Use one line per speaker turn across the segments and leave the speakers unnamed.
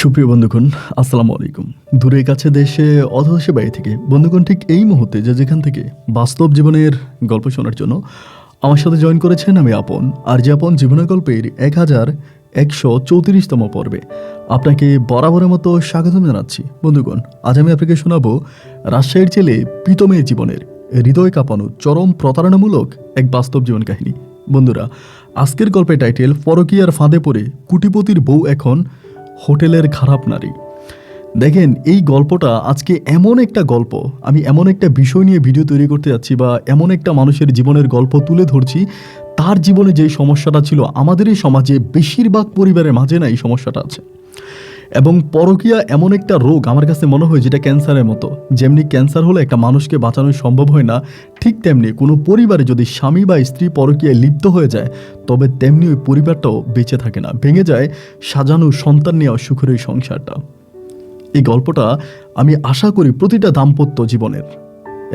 সুপ্রিয় বন্ধুগণ, আসসালামু আলাইকুম। দূরে কাছে দেশে অথবা দেশে বাইরে থেকে বন্ধুগণ ঠিক এই মুহূর্তে যেখান থেকে বাস্তব জীবনের গল্প শোনার জন্য আমার সাথে জয়েন করেছেন আমি আপন। আর যে আপন জীবনের গল্পের 1134তম পর্বে আপনাকে বরাবরের মতো স্বাগতম জানাচ্ছি। বন্ধুগণ, আজ আমি আপনাকে শোনাবো রাজশাহীর ছেলে প্রীতমের জীবনের হৃদয় কাঁপানো চরম প্রতারণামূলক এক বাস্তব জীবন কাহিনী। বন্ধুরা, আজকের গল্পের টাইটেল পরকীয়ার ফাঁদে পড়ে কোটিপতির বউ এখন হোটেলের খারাপ নারী। দেখেন, এই গল্পটা আজকে এমন একটা গল্প, আমি এমন একটা বিষয় নিয়ে ভিডিও তৈরি করতে যাচ্ছি বা এমন একটা মানুষের জীবনের গল্প তুলে ধরছি, তার জীবনে যে সমস্যাটা ছিল আমাদের এই সমাজে বেশিরভাগ পরিবারের মাঝে না এই সমস্যাটা আছে। এবং পরকীয়া এমন একটা রোগ আমার কাছে মনে হয় যেটা ক্যান্সারের মতো। যেমনি ক্যান্সার হলে একটা মানুষকে বাঁচানো সম্ভব হয় না, ঠিক তেমনি কোনো পরিবারে যদি স্বামী বা স্ত্রী পরকীয়ায় লিপ্ত হয়ে যায় তবে তেমনি ওই পরিবারটাও বেঁচে থাকে না, ভেঙে যায় সাজানো সন্তান নেওয়া সুখের ওই সংসারটা। এই গল্পটা আমি আশা করি প্রতিটা দাম্পত্য জীবনের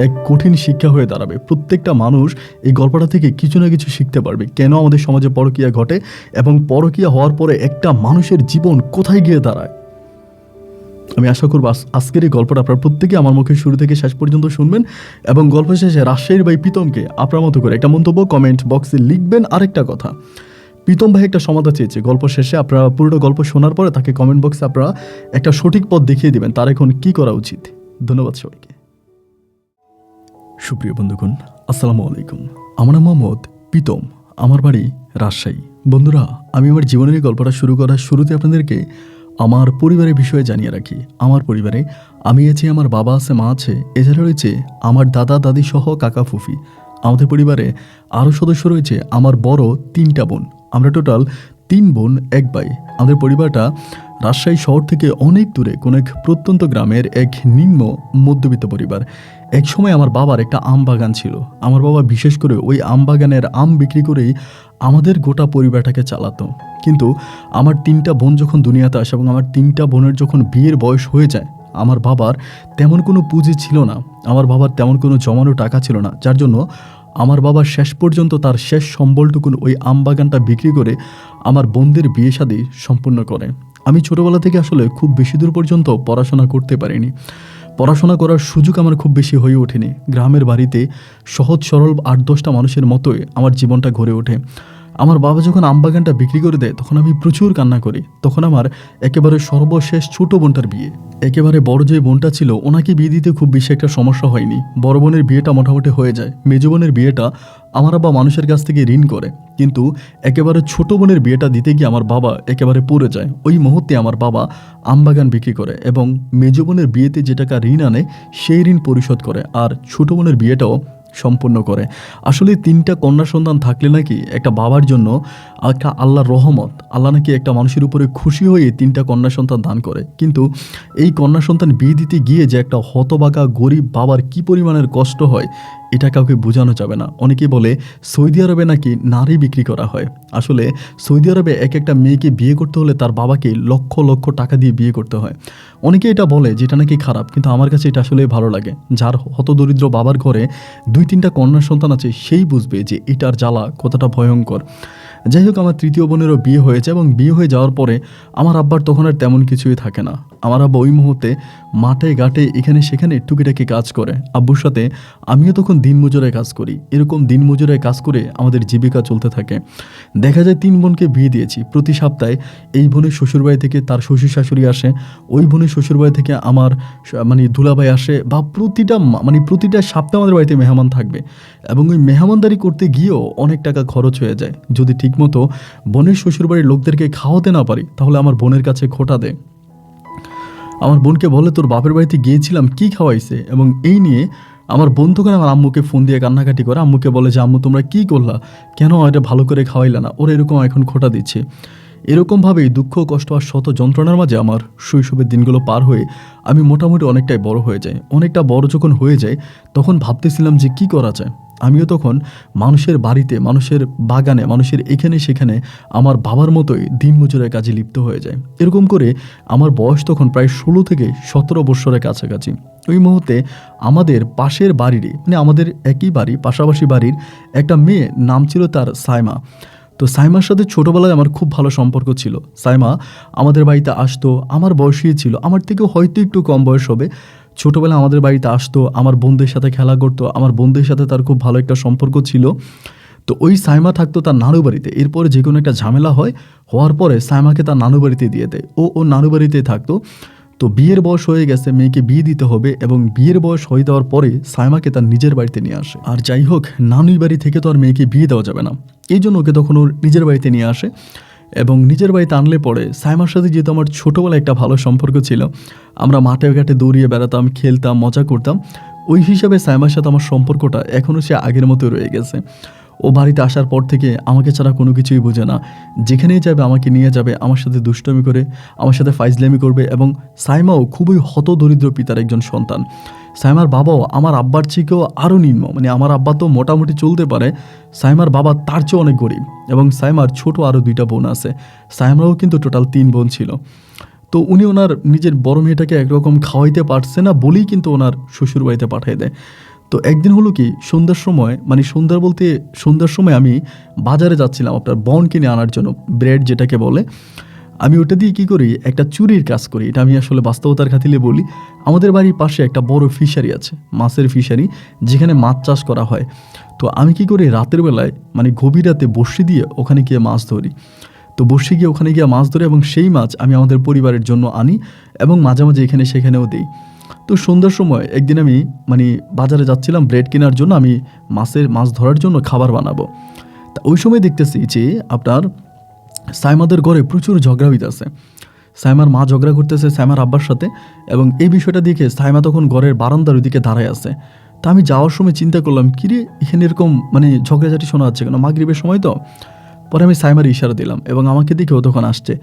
এক কঠিন শিক্ষা হয়ে দাঁড়াবে। প্রত্যেকটা মানুষ এই গল্পটা থেকে কিছু না কিছু শিখতে পারবে, কেন আমাদের সমাজে পরকীয়া ঘটে এবং পরকীয়া হওয়ার পরে একটা মানুষের জীবন কোথায় গিয়ে দাঁড়ায়। আমি আশা করব আজকের এই গল্পটা আপনারা প্রত্যেকে আমার মুখে শুরু থেকে শেষ পর্যন্ত শুনবেন এবং গল্প শেষে রাজশাহীর ভাই প্রীতমকে আপনার মতো করে একটা মন্তব্য কমেন্ট বক্সে লিখবেন। আরেকটা কথা, প্রীতম ভাই একটা সমাধান চেয়েছে, গল্প শেষে আপনারা পুরোটা গল্প শোনার পরে তাকে কমেন্ট বক্সে আপনারা একটা সঠিক পথ দেখিয়ে দিবেন তার এখন কি করা উচিত। ধন্যবাদ সবাইকে। সুপ্রিয় বন্ধুগণ, আসসালামু আলাইকুম। আমার নাম মোহাম্মদ প্রীতম, আমার বাড়ি রাজশাহী। বন্ধুরা, আমি আমার জীবনের এই গল্পটা শুরু করার শুরুতে আপনাদেরকে আমার পরিবারের বিষয়ে জানিয়ে রাখি। আমার পরিবারে আমি আছি, আমার বাবা আছে, মা আছে, এছাড়া রয়েছে আমার দাদা দাদি সহ কাকা ফুফি। আমাদের পরিবারে আরও সদস্য রয়েছে আমার বড় 3টা বোন। আমরা টোটাল 3 বোন 1 ভাই। আমাদের পরিবারটা রাজশাহী শহর থেকে অনেক দূরে কোন এক প্রত্যন্ত গ্রামের এক নিম্ন মধ্যবিত্ত পরিবার। এক সময় আমার বাবার একটা আম বাগান ছিল। আমার বাবা বিশেষ করে ওই আম বাগানের আম বিক্রি করেই আমাদের গোটা পরিবারটাকে চালাতো। কিন্তু আমার 3টা বোন যখন দুনিয়াতে আসে এবং আমার 3টা বোনের যখন বিয়ের বয়স হয়ে যায়, আমার বাবার তেমন কোনো পুঁজি ছিল না, আমার বাবার তেমন কোনো জমানো টাকা ছিল না, যার জন্য আমার বাবা শেষ পর্যন্ত তার শেষ সম্বলটুকুন ওই আম বাগানটা বিক্রি করে আমার বোনদের বিয়ে শাদী সম্পূর্ণ করে। আমি ছোটোবেলা থেকে আসলে খুব বেশি দূর পর্যন্ত পড়াশোনা করতে পারিনি। পড়াশোনা করার সুযোগ আমার খুব বেশি হয়ে ওঠেনি। গ্রামের বাড়িতে সহজ সরল 8-10টা মানুষের মতোই আমার জীবনটা গড়ে ওঠে। আমার বাবা যখন আমবাগানটা বিক্রি করে দেয় তখন আমি প্রচুর কান্না করি। তখন আমার একেবারে সর্বশেষ ছোট বোনটার বিয়ে। একেবারে বড় যে বোনটা ছিল ওনাকে বিয়ে দিতে খুব বেশি একটা সমস্যা হয়নি। বড় বোনের বিয়েটা মোটামুটি হয়ে যায়। মেজ বোনের বিয়েটা আমার বাবা মানুষের কাছ থেকে ঋণ করে, কিন্তু একেবারে ছোট বোনের বিয়েটা দিতে গিয়ে আমার বাবা একেবারে পড়ে যায়। ওই মুহূর্তে আমার বাবা আমবাগান বিক্রি করে এবং মেজ বোনের বিয়েতে যে টাকা ঋণ আনে সেই ঋণ পরিশোধ করে আর ছোট বোনের বিয়েটাও সম্পূর্ণ করে। আসলে 3টা কন্যা সন্তান থাকলে নাকি একটা বাবার জন্য একটা আল্লাহর রহমত, আল্লাহ নাকি একটা মানুষের উপরে খুশি হয়ে 3টা কন্যা সন্তান দান করে। কিন্তু এই কন্যা সন্তান বিয়ে দিতে গিয়ে যে একটা হতবাকা গরিব বাবার কি পরিমাণের কষ্ট হয় এটা কাউকে বোঝানো যাবে না। অনেকে বলে সৌদি আরবে নাকি নারী বিক্রি করা হয়। আসলে সৌদি আরবে এক একটা মেয়েকে বিয়ে করতে হলে তার বাবাকে লক্ষ লক্ষ টাকা দিয়ে বিয়ে করতে হয়। অনেকে এটা বলে যেটা নাকি খারাপ, কিন্তু আমার কাছে এটা আসলে ভালো লাগে। যার হতদরিদ্র বাবার ঘরে 2-3টা কন্যা সন্তান আছে সেই বুঝবে যে এটার জ্বালা কতটা ভয়ঙ্কর। যাই হোক, আমার 3য় বোনেরও বিয়ে হয়েছে এবং বিয়ে হয়ে যাওয়ার পরে আমার আব্বার তখন আর তেমন কিছুই থাকে না। আমার আব্বা ওই মুহূর্তে মাঠে ঘাটে এখানে সেখানে টুকিটাকি কাজ করে। আব্বুর সাথে আমিও তখন দিনমজুরে কাজ করি। এরকম দিনমজুরে কাজ করে আমাদের জীবিকা চলতে থাকে। দেখা যায় 3 বোনকে বিয়ে দিয়েছি। প্রতি সপ্তাহে এই বোনের শ্বশুরবাড়ি থেকে তার শ্বশুর শাশুড়ি আসে, ওই বোনের শ্বশুরবাড়ি থেকে আমার দুলাভাই আসে, বা প্রতিটা সপ্তাহে আমাদের বাড়িতে মেহমান থাকবে এবং ওই মেহমানদারি করতে গিয়েও অনেক টাকা খরচ হয়ে যায়। যদি ঠিকমতো বোনের শ্বশুরবাড়ির লোকদেরকে খাওয়াতে না পারি তাহলে আমার বোনের কাছে খোঁটা দেয়। আমার বোনকে বলে, তোর বাপের বাড়িতে গিয়েছিলাম কি খাওয়াইছে, এবং এই নিয়ে আমার বোন তখন আমার আম্মুকে ফোন দিয়ে কান্নাকাটি করে। আম্মুকে বলে যে আম্মু তোমরা কি করলা, কেন এটা ভালো করে খাওয়াইলা না, ওরা এরকম এখন খোঁটা দিচ্ছে। এরকমভাবেই দুঃখ কষ্ট আর শত যন্ত্রণার মাঝে আমার শৈশবের দিনগুলো পার হয়ে আমি মোটামুটি অনেকটাই বড় হয়ে যাই। অনেকটা বড় যখন হয়ে যায় তখন ভাবতেছিলাম যে কি করা যায়। আমিও তখন মানুষের বাড়িতে, মানুষের বাগানে, মানুষের এখানে সেখানে আমার বাবার মতোই দিনমজুরের কাজে লিপ্ত হয়ে যায়। এরকম করে আমার বয়স তখন প্রায় 16 থেকে 17 বৎসরের কাছাকাছি। ওই মুহূর্তে আমাদের পাশের বাড়িরই, আমাদের একই বাড়ি পাশাপাশি বাড়ির একটা মেয়ে, নাম ছিল তার সাইমা। তো সাইমার সাথে ছোটোবেলায় আমার খুব ভালো সম্পর্ক ছিল। সাইমা আমাদের বাড়িতে আসতো, আমার বয়সই ছিল, আমার থেকেও হয়তো একটু কম বয়স হবে। ছোটোবেলায় আমাদের বাড়িতে আসতো, আমার বোনদের সাথে খেলা করতো, আমার বোনদের সাথে তার খুব ভালো একটা সম্পর্ক ছিল। তো ওই সাইমা থাকতো তার নানু বাড়িতে। এরপরে যে কোনো একটা ঝামেলা হওয়ার পরে সাইমাকে তার নানু বাড়িতে দিয়ে দেয়। ও নানু বাড়িতেই থাকতো। তো বিয়ের বয়স হয়ে গেছে, মেয়েকে বিয়ে দিতে হবে, এবং বিয়ের বয়স হয়ে যাওয়ার পরে সাইমাকে তার নিজের বাড়িতে নিয়ে আসে। আর যাই হোক, নানুই বাড়ি থেকে তো আর মেয়েকে বিয়ে দেওয়া যাবে না, এই জন্য ওকে তখন ওর নিজের বাড়িতে নিয়ে আসে। এবং নিজের বাড়িতে আনলে পরে সাইমার সাথে যেহেতু আমার ছোটোবেলায় একটা ভালো সম্পর্ক ছিল, আমরা মাঠে ঘাটে দৌড়িয়ে বেড়াতাম, খেলতাম, মজা করতাম, ওই হিসাবে সাইমার সাথে আমার সম্পর্কটা এখনও সে আগের মতো রয়ে গেছে। ও বাড়িতে আসার পর থেকে আমাকে ছাড়া কোনো কিছুই বোঝে না। যেখানেই যাবে আমাকে নিয়ে যাবে, আমার সাথে দুষ্টমি করে, আমার সাথে ফাইজলামি করবে। এবং সাইমাও খুবই হতদরিদ্র পিতার একজন সন্তান। সাইমার বাবাও আমার আব্বার থেকেও আরও নিম্ন, মানে আমার আব্বা তো মোটামুটি চলতে পারে, সাইমার বাবা তার চেয়ে অনেক গরিব। এবং সাইমার ছোট আরও 2টা বোন আছে। সাইমারও কিন্তু টোটাল 3 বোন ছিল। তো উনি ওনার নিজের বড় মেয়েটাকে একরকম খাওয়াইতে পারছে না বলেই কিন্তু ওনার শ্বশুর বাড়িতে পাঠিয়ে দেয়। তো একদিন হলো কি, সন্ধ্যার সময়, মানে সন্ধ্যার সময় আমি বাজারে যাচ্ছিলাম আপনার বন কিনে আনার জন্য, ব্রেড যেটাকে বলে। আমি ওটা দিয়ে কী করি, একটা চুরির কাজ করি। এটা আমি আসলে বাস্তবতার খাতিলে বলি। আমাদের বাড়ির পাশে একটা বড় ফিশারি আছে, মাছের ফিশারি, যেখানে মাছ চাষ করা হয়। তো আমি কী করি, রাতের বেলায় মানে গভীর রাতে বড়শি দিয়ে ওখানে গিয়ে মাছ ধরি। তো বড়শি গিয়ে ওখানে গিয়ে মাছ ধরি, এবং সেই মাছ আমি আমাদের পরিবারের জন্য আনি, এবং মাঝে মাঝে এখানে সেখানেও দিই। তো সন্ধ্যার সময় একদিন আমি মানে বাজারে যাচ্ছিলাম ব্রেড কেনার জন্য, আমি মাছ ধরার জন্য খাবার বানাবো। তা ওই সময় দেখতেছি যে আপনার সাইমাদের ঘরে প্রচুর ঝগড়া হইতেছে। সাইমার মা ঝগড়া করতেছে সাইমার আব্বার সাথে, এবং এই বিষয়টা দেখে সাইমা তখন ঘরের বারান্দার ওইদিকে দাঁড়ায় আছে। তা আমি যাওয়ার সময় চিন্তা করলাম, কিরে এখানে এরকম মানে ঝগড়াঝাটি শোনা যাচ্ছে কেন, মাগরিবের সময় তো। পরে আমি সাইমার ইশারা দিলাম, এবং আমাকে দেখে ও তখন আসছে।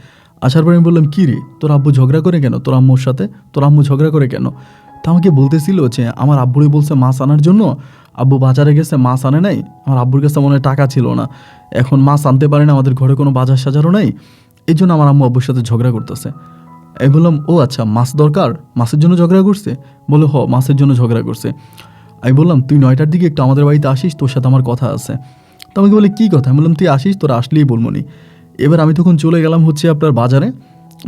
আসার পরে আমি বললাম, কী রে তোর আব্বু ঝগড়া করে কেন, তোর আম্মুর সাথে তোর আম্মু ঝগড়া করে কেন? তা আমাকে বলতেছিল যে আমার আব্বুরে বলছে মাছ আনার জন্য, আব্বু বাজারে গেছে, মাছ আনে নাই, আমার আব্বুর কাছে মনে হয় টাকা ছিল না, এখন মাছ আনতে পারে না, আমাদের ঘরে কোনো বাজার সাজারও নাই, এই জন্য আমার আম্মু আব্বুর সাথে ঝগড়া করতেছে। আমি বললাম, ও আচ্ছা, মাছ দরকার, মাছের জন্য ঝগড়া করছে? বলে মাছের জন্য ঝগড়া করছে। আমি বললাম, তুই 9টার দিকে একটু আমাদের বাড়িতে আসিস, তোর সাথে আমার কথা আছে। তো আমাকে বলে, কী কথা? আমি বললাম, তুই আসিস, তোরা আসলেই বলবো নি। এবার আমি তখন চলে গেলাম হচ্ছে আপনার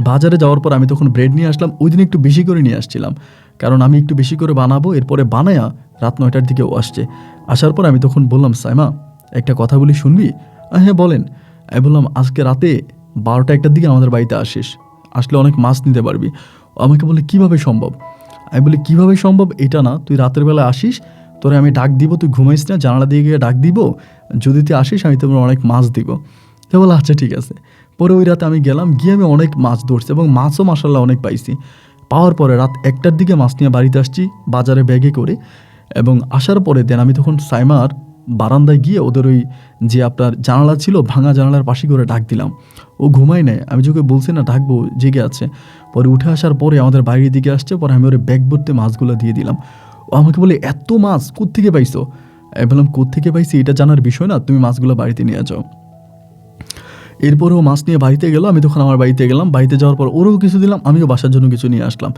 বাজারে যাওয়ার পর আমি তখন ব্রেড নিয়ে আসলাম। ওই দিন একটু বেশি করে নিয়ে আসছিলাম, কারণ আমি একটু বেশি করে বানাবো। এরপরে বানায়া রাত 9টার দিকে ও আসছে। আসার পর আমি তখন বললাম, সাইমা একটা কথা বলি, শুনবি? হ্যাঁ বলেন। আমি বললাম, আজকে রাতে 12টা-1টার দিকে আমাদের বাড়িতে আসিস, আসলে অনেক মাছ নিতে পারবি। ও আমাকে বলে, কীভাবে সম্ভব? আমি বলি, কীভাবে সম্ভব এটা না, তুই রাতের বেলা আসিস, তোরে আমি ডাক দিব, তুই ঘুমাইস না, জানালা দিয়ে গিয়ে ডাক দিব, যদি তুই আসিস আমি তোর অনেক মাছ দিব। তো বলে, আচ্ছা ঠিক আছে। পরে ওই রাতে আমি গেলাম, গিয়ে আমি অনেক মাছ ধরছি, এবং মাছও মাশাআল্লাহ অনেক পাইছি। পাওয়ার পরে রাত 1টার দিকে মাছ নিয়ে বাড়িতে আসছি বাজারে ব্যাগে করে। এবং আসার পরে দেন আমি তখন সাইমার বারান্দায় গিয়ে ওদের ওই যে আপনার জানালা ছিল, ভাঙা জানালার পাশে করে ডাক দিলাম। ও ঘুমাই নেয়, আমি যখন বলছি না ডাকবো, জেগে আছে। পরে উঠে আসার পরে আমাদের বাইরের দিকে আসছে, পরে আমি ওর ব্যাগ ভর্তি মাছগুলো দিয়ে দিলাম। ও আমাকে বলে, এত মাছ কোত্থেকে পাইছো? আমি বললাম, কোত্থেকে পাইছি এটা জানার বিষয় না, তুমি মাছগুলো বাড়িতে নিয়ে যাও। এরপরে ও মাছ নিয়ে বাড়িতে গেল, আমি তখন আমার বাড়িতে গেলাম। বাড়িতে যাওয়ার পর ওরও কিছু দিলাম, আমিও বাসার জন্য কিছু নিয়ে আসলাম।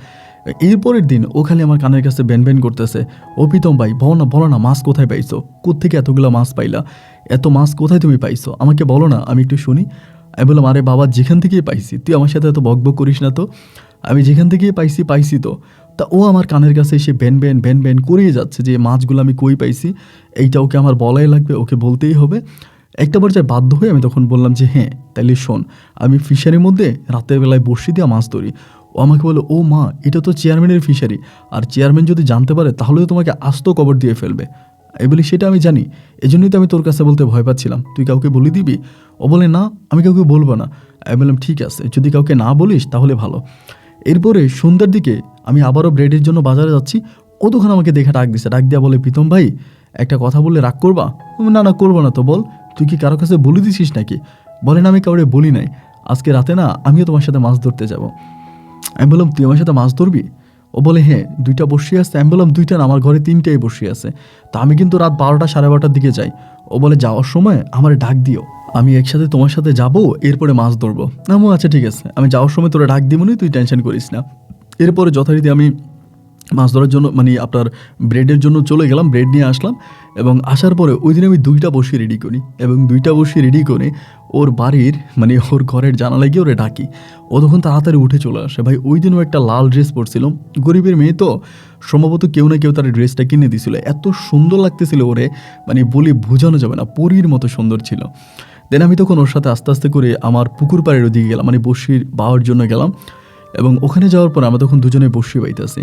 এরপরের দিন ও খালি আমার কানের কাছে ব্যান করতেছে, ও প্রীতম ভাই বলো না মাছ কোথায় পাইছো, কোত্থেকে এতগুলো মাছ পাইলা, এত মাছ কোথায় তুমি পাইছো, আমাকে বলো না, আমি একটু শুনি। আমি বললাম, আরে বাবা, যেখান থেকেই পাইছি, তুই আমার সাথে এত বকবক করিস না তো, আমি যেখান থেকেই পাইছি তো। তা ও আমার কানের কাছে এসে ব্যান করেই যাচ্ছে যে মাছগুলো আমি কই পাইছি, এইটা ওকে আমার বলাই লাগবে, ওকে বলতেই হবে। একটা পর্যায়ে বাধ্য হয়ে আমি তখন বললাম যে, হ্যাঁ তাইলে শোন, আমি ফিশারির মধ্যে রাতের বেলায় বড়শি দিয়ে মাছ ধরি। ও আমাকে বলে, ও মা, এটা তো চেয়ারম্যানের ফিশারি, আর চেয়ারম্যান যদি জানতে পারে তাহলে তো তোমাকে আস্ত কবর দিয়ে ফেলবে। এই বলি, সেটা আমি জানি, এজন্যই তো আমি তোর কাছে বলতে ভয় পাচ্ছিলাম, তুই কাউকে বলে দিবি? ও বলে, না আমি কাউকে বলবো না। আমি বললাম, ঠিক আছে, যদি কাউকে না বলিস তাহলে ভালো। এরপরে সন্ধ্যার দিকে আমি আবারও ব্রেডের জন্য বাজারে যাচ্ছি। ও তখন আমাকে দেখে ডাক দিয়া বলে, প্রীতম ভাই একটা কথা বললে রাগ করবা? না করবো না তো, বল, তুই কি কারো কাছে বলে দিছিস নাকি? বলেন, আমি কাউরে বলি নাই, আজকে রাতে না আমিও তোমার সাথে মাছ ধরতে যাব। আমি বললাম, তুই আমার সাথে মাছ ধরবি? ও বলে, হ্যাঁ 2টা বড়শি আছে। আমি বললাম, 2টা না, আমার ঘরে 3টাই বড়শি আছে। তা আমি কিন্তু রাত 12টা 12:30টার দিকে যাই। ও বলে, যাওয়ার সময় আমার ডাক দিও, আমি একসাথে তোমার সাথে যাব, এরপরে মাছ ধরবো। আচ্ছা ঠিক আছে, আমি যাওয়ার সময় তোরা ডাক দিব না, তুই টেনশন করিস না। এরপরে যথারীতি আমি মাছ ধরার জন্য মানে আপনার ব্রেডের জন্য চলে গেলাম, ব্রেড নিয়ে আসলাম এবং আসার পরে ওই দিন আমি 2টা বড়শি রেডি করি এবং 2টা বড়শি রেডি করে ওর বাড়ির মানে ওর ঘরের জানালায় গিয়ে ওরে ডাকি। ও তখন তাড়াতাড়ি উঠে চলে আসে। ভাই ওই দিনও একটা লাল ড্রেস পরছিল, গরিবের মেয়ে তো সম্ভবত কেউ না কেউ তার ড্রেসটা কিনে দিছিল, এত সুন্দর লাগতেছিল ওরে, মানে বলে বোঝানো যাবে না, পরীর মতো সুন্দর ছিল। দেন আমি তখন ওর সাথে আস্তে আস্তে করে আমার পুকুর পাড়ের ওদিকে গেলাম, মানে বড়শির বাওয়ার জন্য গেলাম এবং ওখানে যাওয়ার পর আমরা তখন দুজনে বড়শি বাইতেছি,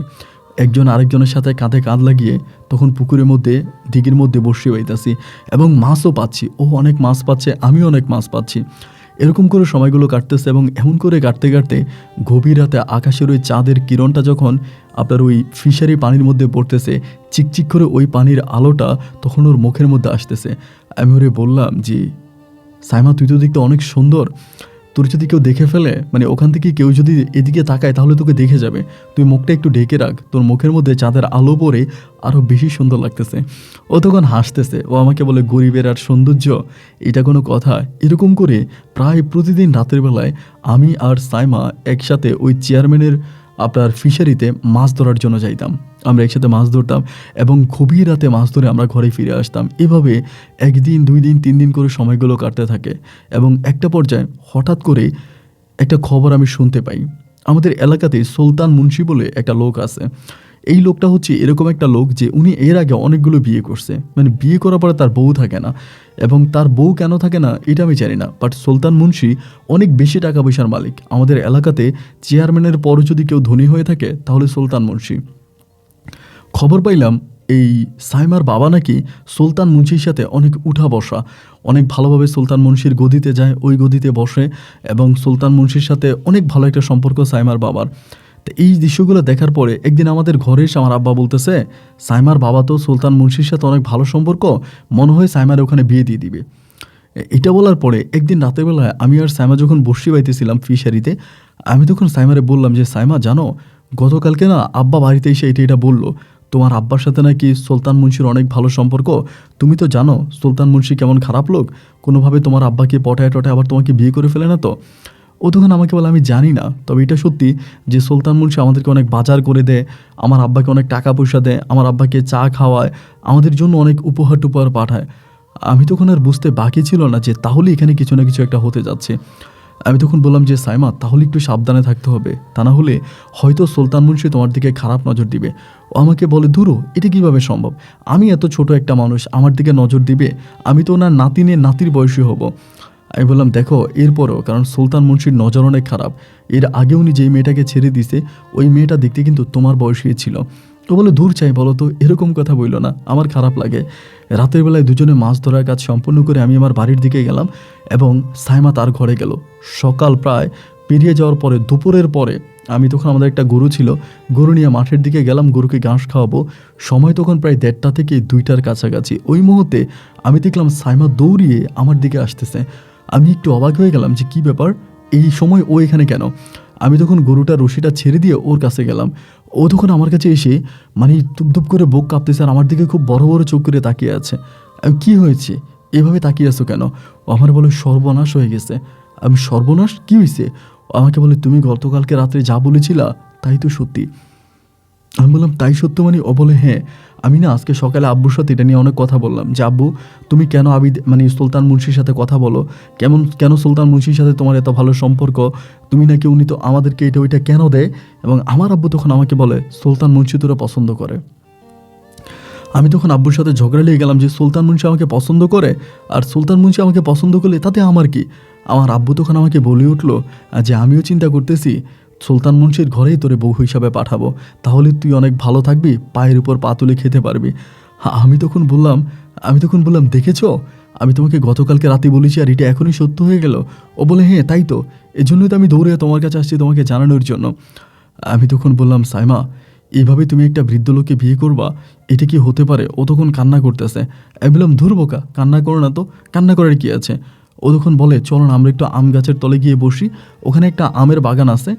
একজন আরেকজনের সাথে কাঁধে কাঁধ লাগিয়ে তখন পুকুরের মধ্যে দিঘির মধ্যে বড়শি বাইতেছি এবং মাছও পাচ্ছি। ও অনেক মাছ পাচ্ছে, আমিও অনেক মাছ পাচ্ছি। এরকম করে সময়গুলো কাটতেছে এবং এমন করে কাটতে কাটতে গভীর রাতে আকাশের ওই চাঁদের কিরণটা যখন আপনার ওই ফিশারি পানির মধ্যে পড়তেছে, চিকচিক করে ওই পানির আলোটা তখন ওর মুখের মধ্যে আসতেছে। আমি ওরে বললাম যে সাইমা, তুই তো দেখতে অনেক সুন্দর, তোর যদি কেউ দেখে ফেলে, মানে ওখান থেকে কেউ যদি এদিকে তাকায় তাহলে তোকে দেখে যাবে, তুই মুখটা একটু ঢেকে রাখ, তোর মুখের মধ্যে চাঁদের আলো পড়ে আরও বেশি সুন্দর লাগতেছে। ও তখন হাসতেছে, ও আমাকে বলে গরিবের আর সৌন্দর্য এটা কোনো কথা। এরকম করে প্রায় প্রতিদিন রাতের বেলায় আমি আর সাইমা একসাথে ওই চেয়ারম্যানের আপনার ফিশারিতে মাছ ধরার জন্য যাইতাম। আমরা একসাথে মাছ ধরতাম এবং গভীর রাতে মাছ ধরে আমরা ঘরে ফিরে আসতাম। এভাবে 1 দিন 2 দিন 3 দিন করে সময়গুলো কাটতে থাকে এবং একটা পর্যায়ে হঠাৎ করে একটা খবর আমি শুনতে পাই। আমাদের এলাকাতে সুলতান মুন্সি বলে একটা লোক আছে। এই লোকটা হচ্ছে এরকম একটা লোক যে উনি এর আগে অনেকগুলো বিয়ে করছে, মানে বিয়ে করার পরে তার বউ থাকে না এবং তার বউ কেন থাকে না এটা আমি জানি না, বাট সুলতান মুন্সি অনেক বেশি টাকা পয়সার মালিক। আমাদের এলাকাতে চেয়ারম্যানের পরও যদি কেউ ধনী হয়ে থাকে তাহলে সুলতান মুন্সি। খবর পাইলাম এই সাইমার বাবা নাকি সুলতান মুন্সির সাথে অনেক উঠা বসা, অনেক ভালোভাবে সুলতান মুন্সির গদিতে যায়, ওই গদিতে বসে এবং সুলতান মুন্সির সাথে অনেক ভালো একটা সম্পর্ক সাইমার বাবার। তো এই দৃশ্যগুলো দেখার পরে একদিন আমাদের ঘরে এসে আমার আব্বা বলতেছে, সাইমার বাবা তো সুলতান মুন্সির সাথে অনেক ভালো সম্পর্ক, মনে হয় সাইমার ওখানে বিয়ে দিয়ে দিবে। এটা বলার পরে একদিন রাতের বেলায় আমি আর সাইমা যখন বসি বাইতেছিলাম ফিশারিতে, আমি তখন সাইমারে বললাম যে সাইমা জানো, গতকালকে না আব্বা বাড়িতে এসে এটা বললো, তোমার আব্বার সাথে নাকি সুলতান মুন্সির অনেক ভালো সম্পর্ক। তুমি তো জানো সুলতান মুন্সি কেমন খারাপ লোক, কোনোভাবে তোমার আব্বাকে পটায় টটায় আবার তোমাকে বিয়ে করে ফেলে না তো। ও তখন আমাকে বলে আমি জানি না, তবে এটা সত্যি যে সুলতান মুন্সি আমাদেরকে অনেক বাজার করে দেয়, আমার আব্বাকে অনেক টাকা পয়সা দেয়, আমার আব্বাকে চা খাওয়ায়, আমাদের জন্য অনেক উপহার টুপহার পাঠায়। আমি তখন আর বুঝতে বাকি ছিল না যে তাহলে এখানে কিছু না কিছু একটা হতে যাচ্ছে। আমি তখন বললাম যে সাইমা, তাহলে একটু সাবধানে থাকতে হবে, তা না হলে হয়তো সুলতান মুন্সি তোমার দিকে খারাপ নজর দিবে। ও আমাকে বলে ধুরো, এটা কিভাবে সম্ভব, আমি এত ছোট একটা মানুষ, আমার দিকে নজর দিবে, আমি তো ওনার নাতির বয়সী হব। আমি বললাম দেখো এরপরও, কারণ সুলতান মুন্সির নজর অনেক খারাপ, এর আগে উনি যেই মেয়েটাকে ছেড়ে দিছে ওই মেয়েটা দেখতে কিন্তু তোমার বয়সী ছিল। তো বলে দূর চাই, বলো তো এরকম কথা বললো না, আমার খারাপ লাগে। রাতের বেলায় দুজনে মাছ ধরার কাজ সম্পূর্ণ করে আমি আমার বাড়ির দিকে গেলাম এবং সাইমা তার ঘরে গেল। সকাল প্রায় পেরিয়ে যাওয়ার পরে দুপুরের পরে আমি তখন আমাদের একটা গরু ছিল, গরু নিয়ে মাঠের দিকে গেলাম, গরুকে ঘাস খাওয়াবো। সময় তখন প্রায় 1:30 থেকে 2টার কাছাকাছি। ওই মুহূর্তে আমি দেখলাম সাইমা দৌড়িয়ে আমার দিকে আসতেছে। আমি একটু অবাক হয়ে গেলাম যে কী ব্যাপার, এই সময় ও এখানে কেন। আমি তখন গরুটা রশিটা ছেড়ে দিয়ে ওর কাছে গেলাম। ও তখন আমার কাছে এসে মানে ধুপ করে বুক কাঁপতেছে আর আমার দিকে খুব বড় বড় চোখ করে তাকিয়ে আছে। আমি কী হয়েছে, এভাবে তাকিয়ে আছো কেন? ও আমার বলে সর্বনাশ হয়ে গেছে। আমি সর্বনাশ, কী হয়েছে? ও আমাকে বলে তুমি গতকালকে রাত্রে যা বলেছিলা তাই তো সত্যি। আমি বললাম তাই সত্য মানে? ও বলে হ্যাঁ, আমি না আজকে সকালে আব্বুর সাথে এটা নিয়ে অনেক কথা বললাম যে আব্বু তুমি কেন মানে সুলতান মুন্সির সাথে কথা বলো, কেন সুলতান মুন্সির সাথে তোমার এত ভালো সম্পর্ক, তুমি নাকি উনি তো আমাদেরকে এটা ওইটা কেন দেয়। এবং আমার আব্বু তখন আমাকে বলে সুলতান মুন্সি তোরা পছন্দ করে। আমি তখন আব্বুর সাথে ঝগড়া লেগে গেলাম যে সুলতান মুন্সি আমাকে পছন্দ করে, আর সুলতান মুন্সি আমাকে পছন্দ করলে তাতে আমার কি। আমার আব্বু তখন আমাকে বলে উঠলো যে আমিও চিন্তা করতেছি সুলতান মুন্সির ঘরেই তোরে বউ হিসাবে পাঠাবো, তাহলে তুই অনেক ভালো থাকবি, পায়ের উপর পা তুলে খেতে পারবি। আমি তখন বললাম দেখেছো, আমি তোমাকে গতকালকে রাতে বলেছি আর এটা এখনই সত্য হয়ে গেল। ও বলে হ্যাঁ তাই তো, এজন্যই তো আমি দৌড়ে তোমার কাছে আসছি তোমাকে জানানোর জন্য। আমি তখন বললাম সাইমা, এইভাবে তুমি একটা বৃদ্ধ লোককে বিয়ে করবা, এটা কি হতে পারে? ও তখন কান্না করতেছে। আমি বললাম ধুর বোকা, কান্না করো না তো, কান্না করার কি আছে। ও তখন বলে চলো না আমরা একটু আম গাছের তলে গিয়ে বসি, ওখানে একটা আমের বাগান আছে,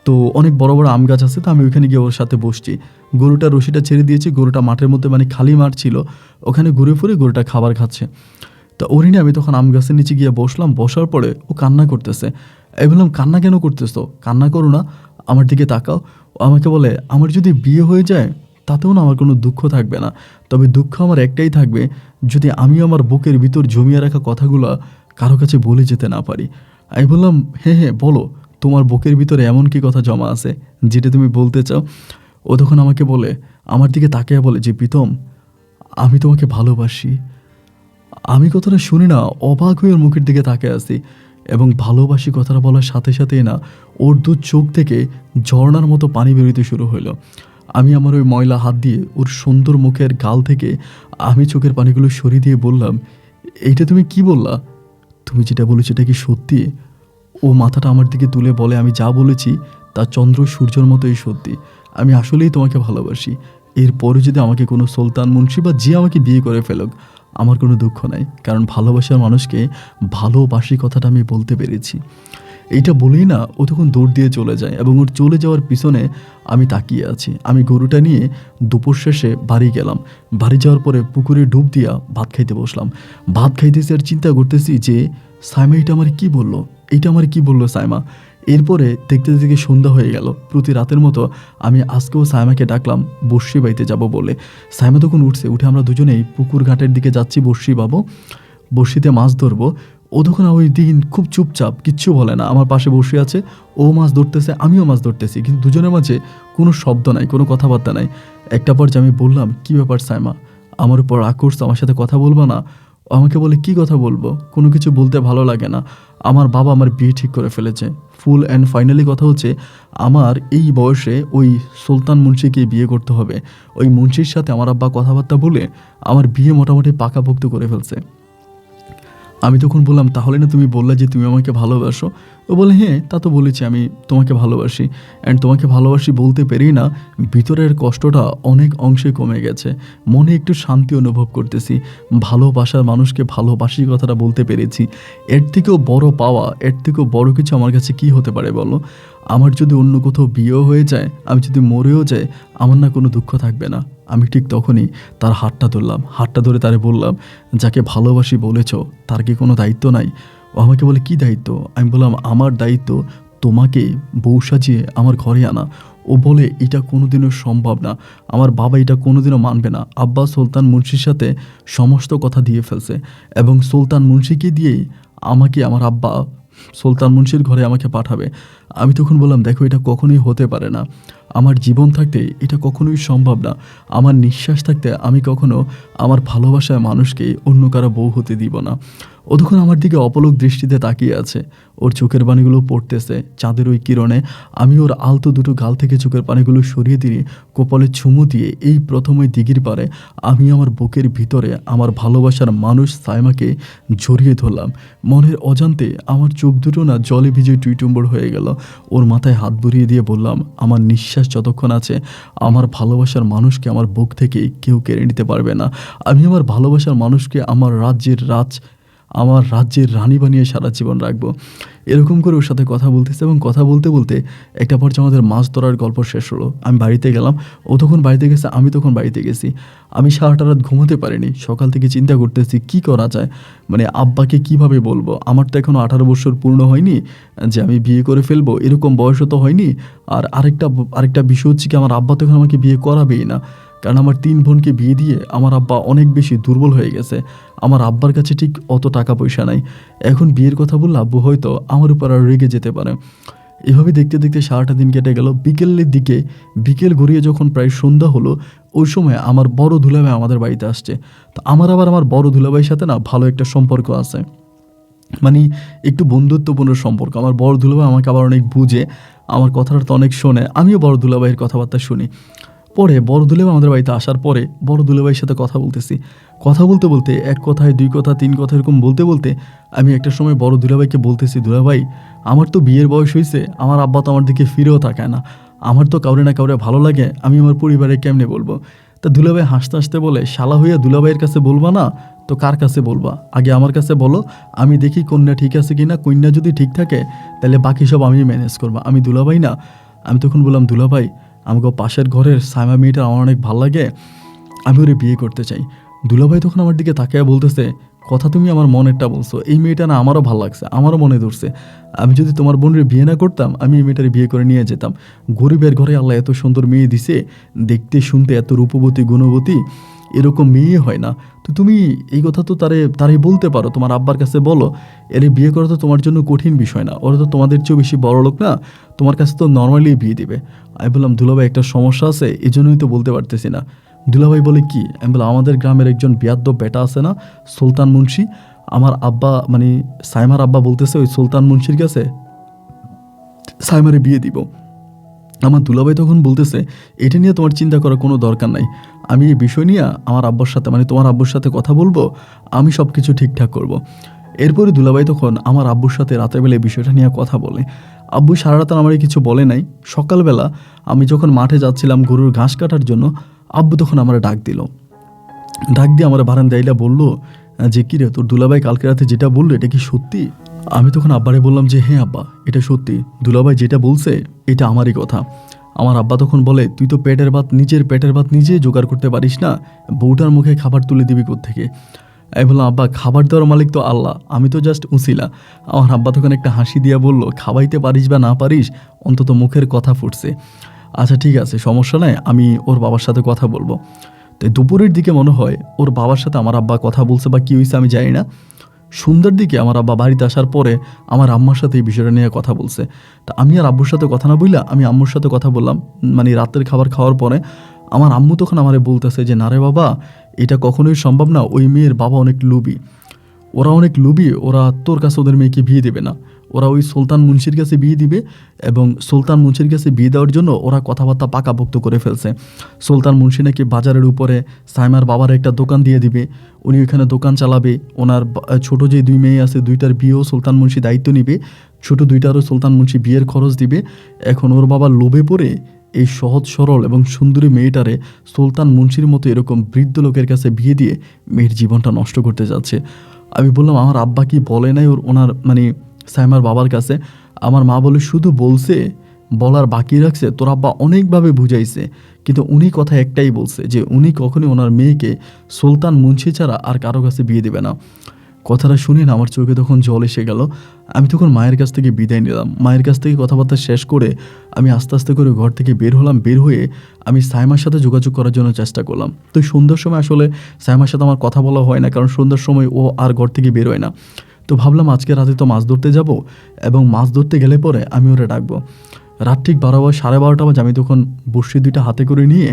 তো অনেক বড় বড় আম গাছ আছে, তো আমি ওইখানে গিয়ে ওর সাথে বসছি। গরুটা রশিটা ছেড়ে দিয়েছি, গরুটা মাঠের মধ্যে মানে খালি মাঠ ছিল, ওখানে ঘুরে ফুরে গরুটা খাবার খাচ্ছে। তো ওর নিয়ে আমি তখন আম গাছের নিচে গিয়ে বসলাম। বসার পরে ও কান্না করতেছে। আমি বললাম কান্না কেন করতেছো, কান্না করো না, আমার দিকে তাকাও। ও ও আমাকে বলে, আমার যদি বিয়ে হয়ে যায় তাতেও না আমার কোনো দুঃখ থাকবে না, তবে দুঃখ আমার একটাই থাকবে, যদি আমি আমার বুকের ভিতর জমিয়ে রাখা কথাগুলো কারো কাছে বলে যেতে না পারি। আমি বললাম, হ্যাঁ হ্যাঁ বলো, তোমার বুকের ভিতরে এমন কি কথা জমা আছে যেটা তুমি বলতে চাও? ও তখন আমাকে বলে, আমার দিকে তাকিয়ে বলে যে, প্রীতম, আমি তোমাকে ভালোবাসি। আমি কথাটা শুনি না অবাক হয়ে ওর মুখের দিকে তাকিয়ে আছি, এবং ভালোবাসি কথাটা বলার সাথে সাথেই না ওর দু চোখ থেকে ঝর্ণার মতো পানি বেরোতে শুরু হলো। আমি আমার ওই ময়লা হাত দিয়ে ওর সুন্দর মুখের গাল থেকে আমি চোখের পানিগুলো সরিয়ে দিয়ে বললাম, এইটা তুমি কি বললা? তুমি যেটা বলেছো এটা কি সত্যি? ও মাথাটা আমার দিকে তুলে বলে, আমি যা বলেছি তা চন্দ্র সূর্যের মতোই সত্যি। আমি আসলেই তোমাকে ভালোবাসি। এরপরে যদি আমাকে কোনো সুলতান মুন্সি বা যে আমাকে বিয়ে করে ফেলুক, আমার কোনো দুঃখ নাই, কারণ ভালোবাসার মানুষকে ভালোবাসি কথাটা আমি বলতে পেরেছি। এইটা বলেই না ও তখন দৌড় দিয়ে চলে যায়, এবং ওর চলে যাওয়ার পিছনে আমি তাকিয়ে আছি। আমি গরুটা নিয়ে দুপুর শেষে বাড়ি গেলাম। বাড়ি যাওয়ার পরে পুকুরে ডুব দিয়া ভাত খাইতে বসলাম। ভাত খাইতেছি আর চিন্তা করতেছি যে সাইমা এটা আমার কি বললো, এইটা আমার কি বললো সাইমা। এরপরে দেখতে দেখতে সন্ধ্যা হয়ে গেল। প্রতি রাতের মতো আমি আজকেও সাইমাকে ডাকলাম বর্ষি বাইতে যাব বলে। সাইমা তখন উঠছে, উঠে আমরা দুজনেই পুকুর ঘাটের দিকে যাচ্ছি বর্ষি বাবু, বর্ষিতে মাছ ধরবো। ও তখন ওই দিন খুব চুপচাপ, কিচ্ছু বলে না, আমার পাশে বসে আছে। ও মাছ ধরতেছে, আমিও মাছ ধরতেছি, কিন্তু দুজনের মাঝে কোনো শব্দ নাই, কোনো কথাবার্তা নাই। একটা পর্যায়ে আমি বললাম, কি ব্যাপার সাইমা, আমার উপর রাগ করছো, আমার সাথে কথা বলবা না? ও আমাকে বলে, কি কথা বলবো, কোনো কিছু বলতে ভালো লাগে না। আমার বাবা আমার বিয়ে ঠিক করে ফেলেছে, ফুল অ্যান্ড ফাইনালি কথা হচ্ছে আমার এই বয়সে ওই সুলতান মুন্সিকে বিয়ে করতে হবে। ওই মুন্সির সাথে আমার আব্বা কথাবার্তা বলে আমার বিয়ে মোটামুটি পাকাপোক্ত করে ফেলছে। আমি তখন বললাম, তাহলে না তুমি বললে যে তুমি আমাকে ভালোবাসো? ও বলে, হ্যাঁ তা তো বলেছি, আমি তোমাকে ভালোবাসি। অ্যান্ড তোমাকে ভালোবাসি বলতে পেরেই না ভিতরের কষ্টটা অনেক অংশে কমে গেছে, মনে একটু শান্তি অনুভব করতেছি। ভালোবাসার মানুষকে ভালোবাসি কথাটা বলতে পেরেছি। এর থেকেও বড় পাওয়া, এর থেকেও বড় কিছু আমার কাছে কি হতে পারে বলো? আমার যদি অন্য কোথাও বিয়েও হয়ে যায়, আমি যদি মরেও যাই, আমার না কোনো দুঃখ থাকবে না। আমি ঠিক তখনই তার হাতটা ধরলাম, হাতটা ধরে তারে বললাম, যাকে ভালোবাসি বলেছ তার কি কোনো দায়িত্ব নাই? ও আমাকে বলে, কি দায়িত্ব? আমি বললাম, আমার দায়িত্ব তোমাকে বউ সাজিয়ে আমার ঘরে আনা। ও বলে, এটা কোনোদিনও সম্ভব না, আমার বাবা এটা কোনোদিনও মানবে না। আব্বা সুলতান মুন্সির সাথে সমস্ত কথা দিয়ে ফেলছে, এবং সুলতান মুন্সিকে দিয়েই আমাকে আমার আব্বা সুলতান মুন্সির ঘরে আমাকে পাঠাবে। আমি তখন বললাম, দেখো এটা কখনোই হতে পারে না, আমার জীবন থাকতে এটা কখনোই সম্ভব না, আমার নিঃশ্বাস থাকতে আমি কখনো আমার ভালোবাসার মানুষকে অন্য কারো বউ হতে দিব না। ও তখন আমার দিকে অপলক দৃষ্টিতে তাকিয়ে আছে, ওর চোখের পানিগুলো পড়তেছে চাঁদের ওই কিরণে। আমি ওর আলতো দুটো গাল থেকে চোখের পানিগুলো সরিয়ে দিয়ে কপালে চুমু দিয়ে এই প্রথম ওই দিঘির পারে আমি আমার বুকের ভিতরে আমার ভালোবাসার মানুষ সাইমাকে জড়িয়ে ধরলাম। মনের অজান্তে আমার চোখ দুটো না জলে ভিজে টুইটুম্বর হয়ে গেল। ওর মাথায় হাত বুলিয়ে দিয়ে বললাম, আমার নিঃশ্বাস যতক্ষণ আছে আমার ভালোবাসার মানুষকে আমার বুক থেকে কেউ কেড়ে নিতে পারবে না। আমি আমার ভালোবাসার মানুষকে আমার রাজ্যের রানী বানিয়ে সারা জীবন রাখবো। এরকম করে ওর সাথে কথা বলতেছে, এবং কথা বলতে বলতে একটা পর্যায়ে আমাদের মাছ ধরার গল্প শেষ হলো। আমি বাড়িতে গেলাম, ও তখন বাড়িতে গেছে, আমি তখন বাড়িতে গেছি। আমি সারাটা রাত ঘুমোতে পারিনি, সকাল থেকে চিন্তা করতেছি কি করা যায়, মানে আব্বাকে কিভাবে বলবো। আমার তো এখনও 18 বছর পূর্ণ হয়নি যে আমি বিয়ে করে ফেলবো, এরকম বয়সও তো হয়নি। আর আরেকটা বিষয় হচ্ছে কি, আমার আব্বা তো এখন আমাকে বিয়ে করাবেই না, কারণ আমার 3 বোনকে বিয়ে দিয়ে আমার আব্বা অনেক বেশি দুর্বল হয়ে গেছে। আমার আব্বার কাছে ঠিক অত টাকা পয়সা নাই। এখন বিয়ের কথা বললে আব্বু হয়তো আমার উপর আর রেগে যেতে পারে। এভাবে দেখতে দেখতে সারাটা দিন কেটে গেল। বিকেলের দিকে, বিকেল গড়িয়ে যখন প্রায় সন্ধ্যা হলো, ওই সময় আমার বড় দুলাভাই আমাদের বাড়িতে আসছে। তো আমার বড় দুলাভাইয়ের সাথে না ভালো একটা সম্পর্ক আছে, মানে একটু বন্ধুত্বপূর্ণ সম্পর্ক। আমার বড় দুলাভাই আমাকে আবার অনেক বুঝে, আমার কথাটা তো অনেক শোনে, আমিও বড় দুলাভাইয়ের কথাবার্তা শুনি। পরে বড় দুলাভাই আমাদের বাড়িতে আসার পরে বড় দুলাভাইয়ের সাথে কথা বলতেছি। কথা বলতে বলতে এক কথায় 2 কথা 3 কথা এরকম বলতে বলতে আমি একটা সময় বড় দুলাভাইকে বলতেছি, দুলাভাই আমার তো বিয়ের বয়স হয়েছে, আমার আব্বা তো আমার দিকে ফিরেও তাকায় না, আমার তো কাউরে না কাউরে ভালো লাগে, আমি আমার পরিবারে কেমনে বলবো? তা দুলাভাই হাসতে হাসতে বলে, শালা হইয়া দুলাভাইয়ের কাছে বলবা না তো কার কাছে বলবা? আগে আমার কাছে বলো, আমি দেখি কন্যা ঠিক আছে কিনা, কন্যা যদি ঠিক থাকে তাহলে বাকি সব আমি ম্যানেজ করবো, আমি দুলাভাই না। আমি তখন বললাম, দুলাভাই আমাকে পাশের ঘরের সাইমা মেয়েটা আমার অনেক ভালো লাগে, আমি ওরে বিয়ে করতে চাই। দুলাভাই তখন আমার দিকে তাকিয়ে বলতেছে, কথা তুমি আমার মনেরটা বলছো, এই মেয়েটা না আমারও ভালো লাগছে, আমারও মনে ধরছে। আমি যদি তোমার বোনের বিয়ে না করতাম, আমি এই মেয়েটার বিয়ে করে নিয়ে যেতাম। গরিবের ঘরে আল্লাহ এত সুন্দর মেয়ে দিছে, দেখতে শুনতে এত রূপবতী গুণবতী, এরকম মেয়ে হয় না। তো তুমি এই কথা তো তারে বলতে পারো, তোমার আব্বার কাছে বলো, এর বিয়ে করা তো তোমার জন্য কঠিন বিষয় না, ওরা তো তোমাদের চেয়েও বেশি বড় লোক না, তোমার কাছে তো নর্মালি বিয়ে দিবে। আমি বললাম দুলাভাই একটা সমস্যা আছে, এই জন্যই তো বলতে পারতেছি না। দুলাভাই বলে কি? আমি বললাম আমাদের গ্রামের একজন বিয়াদ্দব বেটা আছে না, সুলতান মুন্সি, আমার আব্বা মানে সাইমার আব্বা বলতেছে ওই সুলতান মুন্সির কাছে সাইমারে বিয়ে দিব। আমার দুলাভাই তখন বলতেছে এটা নিয়ে তোমার চিন্তা করার কোনো দরকার নাই, আমি এই বিষয় নিয়ে আমার আব্বার সাথে মানে তোমার আব্বুর সাথে কথা বলবো, আমি সব কিছু ঠিকঠাক করব। এরপরে দুলাভাই তখন আমার আব্বুর সাথে রাতের বেলায় বিষয়টা নিয়ে কথা বলে। আব্বু সারা রাত আমার কিছু বলে নাই। সকালবেলা আমি যখন মাঠে যাচ্ছিলাম গরুর ঘাস কাটার জন্য, আব্বু তখন আমার ডাক দিল। ডাক দিয়ে আমার বারান্দায় আইলা বলল যে কী রে, তোর দুলাভাই কালকে রাতে যেটা বললো এটা কি সত্যি? আমি তখন আব্বারে বললাম যে হ্যাঁ আব্বা, এটা সত্যি, দুলাভাই যেটা বলছে এটা আমারই কথা। আমার আব্বা তখন বলে তুই তো নিজের পেটের ভাত নিজেই জোগাড় করতে পারিস না, বউটার মুখে খাবার তুলে দিবি কোত্থেকে? আমি বললাম আব্বা খাবার দেওয়ার মালিক তো আল্লাহ, আমি তো জাস্ট উছিলা। আমার আব্বা তখন একটা হাসি দিয়া বলল খাওয়াইতে পারিস বা না পারিস, অন্তত মুখের কথা ফুটছে। আচ্ছা ঠিক আছে, সমস্যা নাই, আমি ওর বাবার সাথে কথা বলবো। তাই দুপুরের দিকে মনে হয় ওর বাবার সাথে আমার আব্বা কথা বলছে বা কী হয়েছে আমি জানি না। সন্ধ্যার দিকে আমার আব্বা বাড়িতে আসার পরে আমার আম্মার সাথে এই বিষয়টা নিয়ে কথা বলছে। তা আমি আর আব্বুর সাথে কথা না বললাম, আমি আম্মুর সাথে কথা বললাম। মানে রাতের খাবার খাওয়ার পরে আমার আম্মু তখন আমারে বলতেছে যে না রে বাবা, এটা কখনোই সম্ভব না, ওই মেয়ের বাবা অনেক লোভী, ওরা অনেক লোভী, ওরা তোর কাছে ওদের মেয়েকে বিয়ে দেবে না, ওরা ওই সুলতান মুন্সির কাছে বিয়ে দিবে। এবং সুলতান মুন্সির কাছে বিয়ে দেওয়ার জন্য ওরা কথাবার্তা পাকাপোক্ত করে ফেলছে। সুলতান মুন্সি নাকি বাজারের উপরে সাইমার বাবার একটা দোকান দিয়ে দিবে, উনি ওইখানে দোকান চালাবে। ওনার ছোট যে দুই মেয়ে আছে দুইটার বিয়েও সুলতান মুন্সি দায়িত্ব নিবে, ছোট দুইটারও সুলতান মুন্সি বিয়ের খরচ দিবে। এখন ওর বাবা লোভে পড়ে এই সহজ সরল এবং সুন্দরী মেয়েটারে সুলতান মুন্সির মতো এরকম বৃদ্ধ লোকের কাছে বিয়ে দিয়ে মেয়ের জীবনটা নষ্ট করতে যাচ্ছে। আমি বললাম আমার আব্বা কি বলে নাই ওনার মানে সাইমার বাবার কাছে? আমার মা বলে শুধু বলছে, বলার বাকি রাখছে, তোর আব্বা অনেকভাবে বুঝাইছে, কিন্তু উনি কথা একটাই বলছে যে উনি কখনোই ওনার মেয়েকে সুলতান মুন্সি ছাড়া আর কারো কাছে বিয়ে দেবে না। কথাটা শুনে না আমার চোখে তখন জল এসে গেল। আমি তখন মায়ের কাছ থেকে বিদায় নিলাম। মায়ের কাছ থেকে কথাবার্তা শেষ করে আমি আস্তে আস্তে করে ঘর থেকে বের হলাম। বের হয়ে আমি সাইমার সাথে যোগাযোগ করার জন্য চেষ্টা করলাম। তো সন্ধ্যার সময় আসলে সাইমার সাথে আমার কথা বলা হয় না, কারণ সন্ধ্যার সময় ও আর ঘর থেকে বের হয় না। তো ভাবলাম আজকে রাতে তো মাছ ধরতে যাব, এবং মাছ ধরতে গেলে পরে আমি ওরা ডাকবো। রাত ঠিক 12:30 বাজে আমি তখন বড়শি দুইটা হাতে করে নিয়ে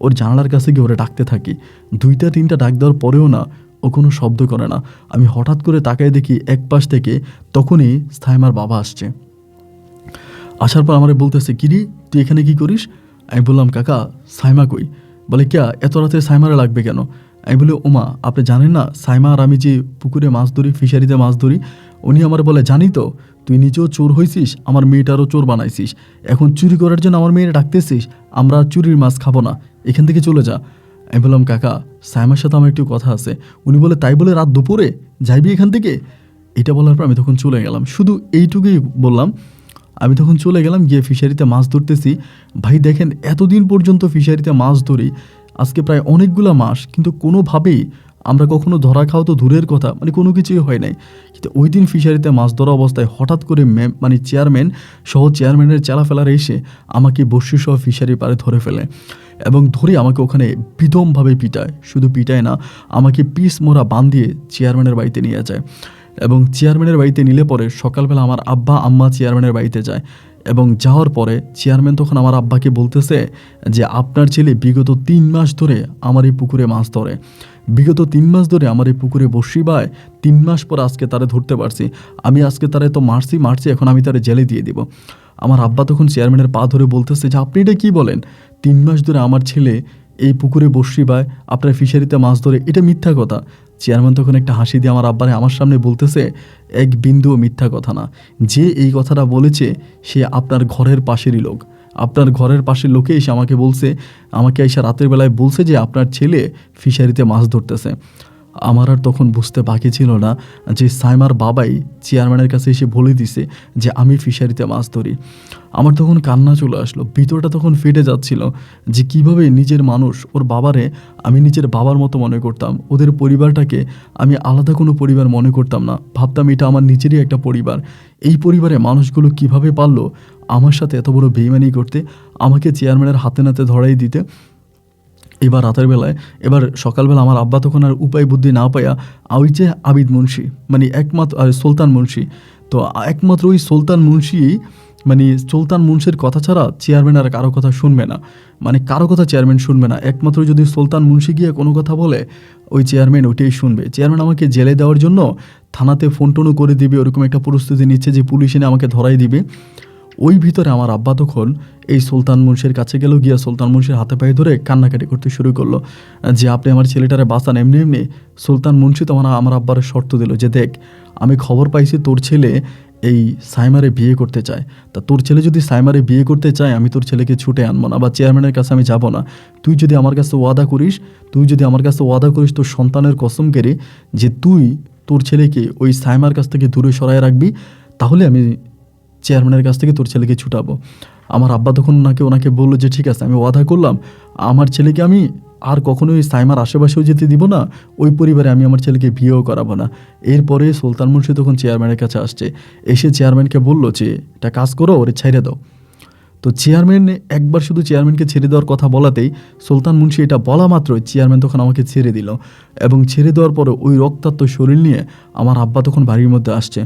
ওর জানালার কাছে গিয়ে ওরা ডাকতে থাকি। 2-3টা ডাক দেওয়ার পরেও না ও কোনো শব্দ করে না। আমি হঠাৎ করে তাকায় দেখি এক পাশ থেকে তখনই সাইমার বাবা আসছে। আসার পর আমারে বলতেছে কিরি তুই এখানে কি করিস? আমি বললাম কাকা সাইমা কই? বলে ক্যা এত রাতে সাইমারে লাগবে কেন? আমি বলি ওমা আপনি জানেন না সাইমা আর আমি যে পুকুরে মাছ ধরি, ফিশারিতে মাছ ধরি? উনি আমার বলে জানি তো, তুই নিজেও চোর হয়েছিস, আমার মেয়েটারও চোর বানাইছিস, এখন চুরি করার জন্য আমার মেয়েরা ডাকতেছিস, আমরা চুরির মাছ খাবো না, এখান থেকে চলে যা। আমি বললাম কাকা সাইমার সাথে আমার একটু কথা আছে। উনি বলে তাই বলে রাত দুপুরে যাইবি এখান থেকে? এটা বলার পর আমি তখন চলে গেলাম, শুধু এইটুকুই বললাম। আমি তখন চলে গেলাম, গিয়ে ফিশারিতে মাছ ধরতেছি। ভাই দেখেন এতদিন পর্যন্ত ফিশারিতে মাছ ধরি, আজকে প্রায় অনেকগুলো মাস, কিন্তু কোনোভাবেই আমরা কখনো ধরা খাওয়া তো দূরের কথা, মানে কোনো কিছুই হয় নাই। কিন্তু ওই দিন ফিশারিতে মাছ ধরা অবস্থায় হঠাৎ করে মানে চেয়ারম্যান সহ চেয়ারম্যানের চেলাফেলার এসে আমাকে বর্ষি সহ ফিশারি পাড়ে ধরে ফেলে, এবং ধরে আমাকে ওখানে বিধমভাবে পিটায়। শুধু পিটায় না, আমাকে পিস মোড়া বাঁধিয়ে চেয়ারম্যানের বাড়িতে নিয়ে যায়। এবং চেয়ারম্যানের বাড়িতে নিলে পরে সকালবেলা আমার আব্বা আম্মা চেয়ারম্যানের বাড়িতে যায়, এবং যাওয়ার পরে চেয়ারম্যান তখন আমার আব্বাকে বলতেছে যে আপনার ছেলে বিগত 3 মাস ধরে আমার এই পুকুরে মাছ ধরে, বিগত 3 মাস ধরে আমার এই পুকুরে বসি বায়, 3 মাস পর আজকে তারে ধরতে পারছি, আমি আজকে তারে তো মারছি, এখন আমি তারে জেলে দিয়ে দিব। আমার আব্বা তখন চেয়ারম্যানের পা ধরে বলতেছে যে আপনি এটা কী বলেন? 3 মাস ধরে আমার ছেলে এই পুকুরে বসি বায়, আপনার ফিশারিতে মাছ ধরে, এটা মিথ্যা কথা। চেয়ারম্যান তখন একটা হাসি দিয়ে আমার আব্বারে আমার সামনে বলতেছে এক বিন্দুও মিথ্যা কথা না, যে এই কথাটা বলেছে সে আপনার ঘরের পাশেরই লোক, আপনার ঘরের পাশের লোকে এসে আমাকে এসে রাতের বেলায় বলছে যে আপনার ছেলে ফিশারিতে মাছ ধরতেছে। আমার আর তখন বুঝতে বাকি ছিল না যে সাইমার বাবাই চেয়ারম্যানের কাছে এসে বলে দিছে যে আমি ফিশারিতে মাছ ধরি। আমার তখন কান্না চলে আসলো, ভিতরটা তখন ফেটে যাচ্ছিল যে কিভাবে নিজের মানুষ, ওর বাবারে আমি নিজের বাবার মতো মনে করতাম, ওদের পরিবারটাকে আমি আলাদা কোনো পরিবার মনে করতাম না, ভাবতাম এটা আমার নিজেরই একটা পরিবার। এই পরিবারে মানুষগুলো কিভাবে পারলো আমার সাথে এত বড় বেইমানি করতে, আমাকে চেয়ারম্যানের হাতে নাতে ধরাই দিতে। এবার রাতের বেলায়, এবার সকালবেলা আমার আব্বা তখন আর উপায় বুদ্ধি না পাইয়া ওই যে আবিদ মুন্সি, মানে একমাত্র সুলতান মুন্সি, তো একমাত্র ওই সুলতান মুন্সি, মানে সুলতান মুন্সির কথা ছাড়া চেয়ারম্যান আর কারো কথা শুনবে না, মানে কারো কথা চেয়ারম্যান শুনবে না, একমাত্র যদি সুলতান মুন্সি গিয়ে কোনো কথা বলে ওই চেয়ারম্যান ওইটাই শুনবে। চেয়ারম্যান আমাকে জেলে দেওয়ার জন্য থানাতে ফোন টোনও করে দিবে, ওরকম একটা পরিস্থিতি নিচ্ছে যে পুলিশ এনে আমাকে ধরাই দিবে। ওই ভিতরে আমার আব্বা তখন এই সুলতান মুন্সির কাছে গেল, গিয়া সুলতান মুন্সির হাতে পায়ে ধরে কান্নাকাটি করতে শুরু করলো যে আপনি আমার ছেলেটারে বাঁচান। এমনি এমনি সুলতান মুন্সি তো আমার আব্বার শর্ত দিল যে দেখ, আমি খবর পাইছি তোর ছেলে এই সাইমারে বিয়ে করতে চায়, তা তোর ছেলে যদি সাইমারে বিয়ে করতে চায় আমি তোর ছেলেকে ছুটে আনবো না বা চেয়ারম্যানের কাছে আমি যাব না। তুই যদি আমার কাছে ওয়াদা করিস, তোর সন্তানের কসম কেড়ে যে তুই তোর ছেলেকে ওই সাইমার কাছ থেকে দূরে সরায় রাখবি, তাহলে আমি চেয়ারম্যানের কাছ থেকে তোর ছেলেকে ছুটাবো। আমার আব্বা তখন ওনাকে বললো যে ঠিক আছে, আমি ওয়াদা করলাম আমার ছেলেকে আমি আর কখনোই সাইমার আশেপাশেও যেতে দিব না, ওই পরিবারে আমি আমার ছেলেকে বিয়েও করাবো না। এরপরে সুলতান মুন্সি তখন চেয়ারম্যানের কাছে আসছে, এসে চেয়ারম্যানকে বললো যে একটা কাজ করো, ওরে ছেড়ে দাও। তো চেয়ারম্যান একবার শুধু চেয়ারম্যানকে ছেড়ে দেওয়ার কথা বলাতেই সুলতান মুন্সি এটা বলা মাত্রই চেয়ারম্যান তখন আমাকে ছেড়ে দিল, এবং ছেড়ে দেওয়ার পরে ওই রক্তাক্ত শরীর নিয়ে আমার আব্বা তখন বাড়ির মধ্যে আসছে।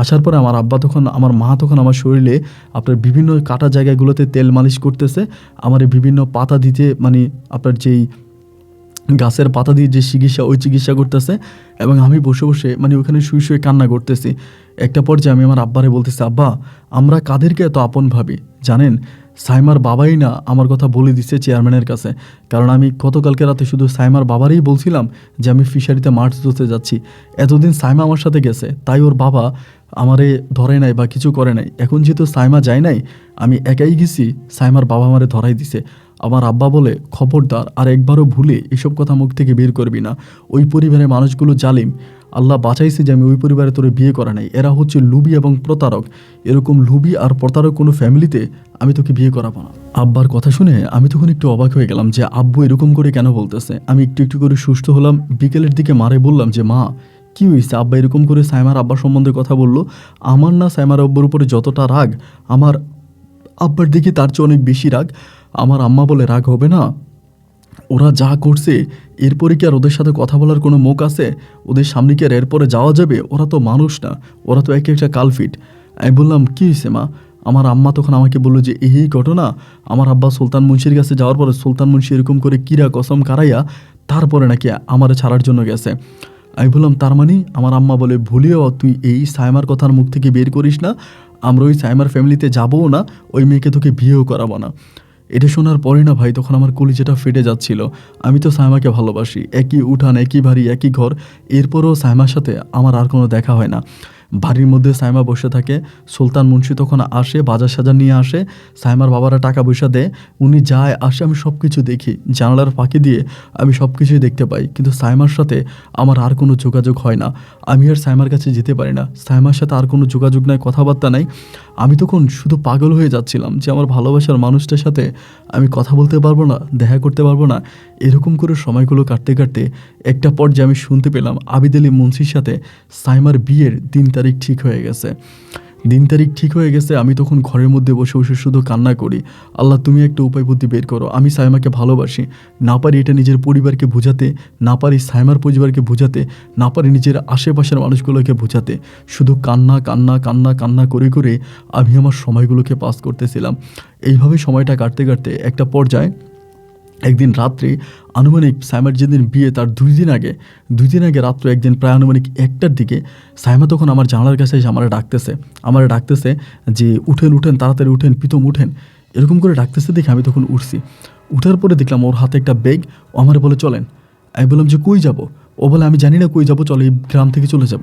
আসার পরে আমার মা তখন আমার শরীরে আপনার বিভিন্ন কাটা জায়গাগুলোতে তেল মালিশ করতেছে, আমার বিভিন্ন পাতা দিতে, মানে আপনার যেই গাছের পাতা দিয়ে যে চিকিৎসা, ওই চিকিৎসা করতেছে, এবং আমি বসে বসে মানে ওখানে শুয়ে শুয়ে কান্না করতেছি। একটা পর্যায়ে আমি আমার আব্বারে বলতেছি, আব্বা আমরা কাদেরকে এত আপন ভাবি জানেন, সাইমার বাবাই না আমার কথা বলে দিচ্ছে চেয়ারম্যানের কাছে, কারণ আমি গতকালকে রাতে শুধু সাইমার বাবারই বলছিলাম যে আমি ফিশারিতে মাছ ধরতে যাচ্ছি। এতদিন সাইমা আমার সাথে গেছে, তাই ওর বাবা আমারে ধরে নাই বা কিছু করে নাই। এখন যেহেতু সাইমা যায় নাই, আমি একাই গেছি, সাইমার বাবা আমারে ধরাই দিছে। আমার আব্বা বলে খবরদার আর একবারও ভুলে এসব কথা মুখ থেকে বের করবি না, ওই পরিবারের মানুষগুলো জালিম, আল্লাহ বাঁচাইছে যে আমি ওই পরিবারে তোরে বিয়ে করা নাই, এরা হচ্ছে লুবি এবং প্রতারক, এরকম লুবি আর প্রতারক কোনো ফ্যামিলিতে আমি তোকে বিয়ে করাবো না। আব্বার কথা শুনে আমি তখন একটু অবাক হয়ে গেলাম যে আব্বু এরকম করে কেন বলতেছে। আমি একটু একটু করে সুস্থ হলাম। বিকেলের দিকে মারে বললাম যে মা কী হয়েছে, আব্বা এরকম করে সাইমার আব্বার সম্বন্ধে কথা বললো। আমার না সাইমার আব্বার উপরে যতটা রাগ, আমার আব্বার দিকে তার চেয়ে অনেক বেশি রাগ। আমার আম্মা বলে রাগ হবে না, ওরা যা করছে এরপরে কি আর ওদের সাথে কথা বলার কোনো মুখ আছে, ওদের সামনে কি আর এরপরে যাওয়া যাবে, ওরা তো মানুষ না, ওরা তো এক একটা কালফিট। আমি বললাম কী হয়েছে মা? আমার আম্মা তখন আমাকে বললো যে এই ঘটনা, আমার আব্বা সুলতান মুন্সির কাছে যাওয়ার পরে সুলতান মুন্সি এরকম করে কিরা কসম কারাইয়া তারপরে নাকি আমারে ছাড়ার জন্য গেছে। আমি বললাম তার মানে? আমার আম্মা বলে ভুলিও তুই এই সাইমার কথার মুখ থেকে বের করিস না, আমরা ওই সাইমার ফ্যামিলিতে যাবও না, ওই মেয়েকে তোকে বিয়েও করাবো না। এটা শোনার পরে না ভাই তখন আমার কলিজাটা ফেটে যাচ্ছিল। আমি তো সাইমাকে ভালোবাসি, একই উঠান, একই বাড়ি, একই ঘর, এরপরও সাইমার সাথে আমার আর কোনো দেখা হয় না। বাড়ির মধ্যে সাইমা বসে থাকে, সুলতান মুন্সি তখন আসে, বাজার সাজার নিয়ে আসে, সাইমার বাবারা টাকা পয়সা দেয়, উনি যায় আসে, আমি সব কিছু দেখি, জানালার ফাঁকি দিয়ে আমি সব কিছুই দেখতে পাই, কিন্তু সাইমার সাথে আমার আর কোনো যোগাযোগ হয় না। আমি আর সাইমার কাছে যেতে পারি না, সাইমার সাথে আর কোনো যোগাযোগ নাই, কথাবার্তা নাই। আমি তখন শুধু পাগল হয়ে যাচ্ছিলাম যে আমার ভালোবাসার মানুষটার সাথে আমি কথা বলতে পারবো না, দেখা করতে পারবো না। এরকম করে সময়গুলো কাটতে কাটতে একটা পর্যায়ে আমি শুনতে পেলাম আবিদ আলী মুন্সির সাথে সাইমার বিয়ের দিন তারিখ ঠিক হয়ে গেছে। আমি তখন ঘরের মধ্যে বসে বসে শুধু কান্না করি, আল্লাহ তুমি একটা উপায় বুদ্ধি বের করো, আমি সাইমাকে ভালোবাসি, না পারি এটা নিজের পরিবারকে বোঝাতে, না পারি সাইমার পরিবারকে বোঝাতে, না পারি নিজের আশেপাশের মানুষগুলোকে বোঝাতে, শুধু কান্না কান্না কান্না কান্না করে করে আমি আমার সময়গুলোকে পাস করতেছিলাম। এইভাবে সময়টা কাটতে কাটতে একটা পর্যায়ে একদিন রাত্রে আনুমানিক সাইমার যেদিন বিয়ে তার দুই দিন আগে রাত্রে একদিন প্রায় আনুমানিক 1টার দিকে সাইমা তখন আমার জানালার কাছে এসে আমারে ডাকতেছে যে উঠেন তাড়াতাড়ি উঠেন, প্রীতম উঠেন, এরকম করে ডাকতেছে দেখে আমি তখন উঠছি। উঠার পরে দেখলাম ওর হাতে একটা ব্যাগ, ও আমারে বলে চলেন। আমি বললাম যে কই যাব? ও বলে আমি জানি না কই যাব, চলো এই গ্রাম থেকে চলে যাব।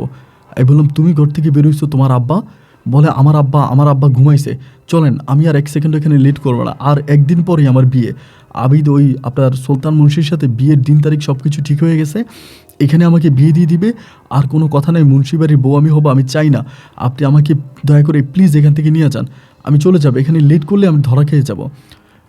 আমি বললাম তুমি ঘর থেকে বেরোইছো, তোমার আব্বা? বলে আমার আব্বা ঘুমাইছে, চলেন আমি আর 1 সেকেন্ড এখানে লেট করবো না, আর একদিন পরেই আমার বিয়ে। আবিদ ওই আপনার সুলতান মুন্সির সাথে বিয়ের দিন তারিখ সব কিছু ঠিক হয়ে গেছে, এখানে আমাকে বিয়ে দিয়ে দিবে, আর কোনো কথা নাই, মুন্সি বাড়ির বউ আমি হবো, আমি চাই না, আপনি আমাকে দয়া করে প্লিজ এখান থেকে নিয়ে যান, আমি চলে যাবো, এখানে লেট করলে আমি ধরা খেয়ে যাব।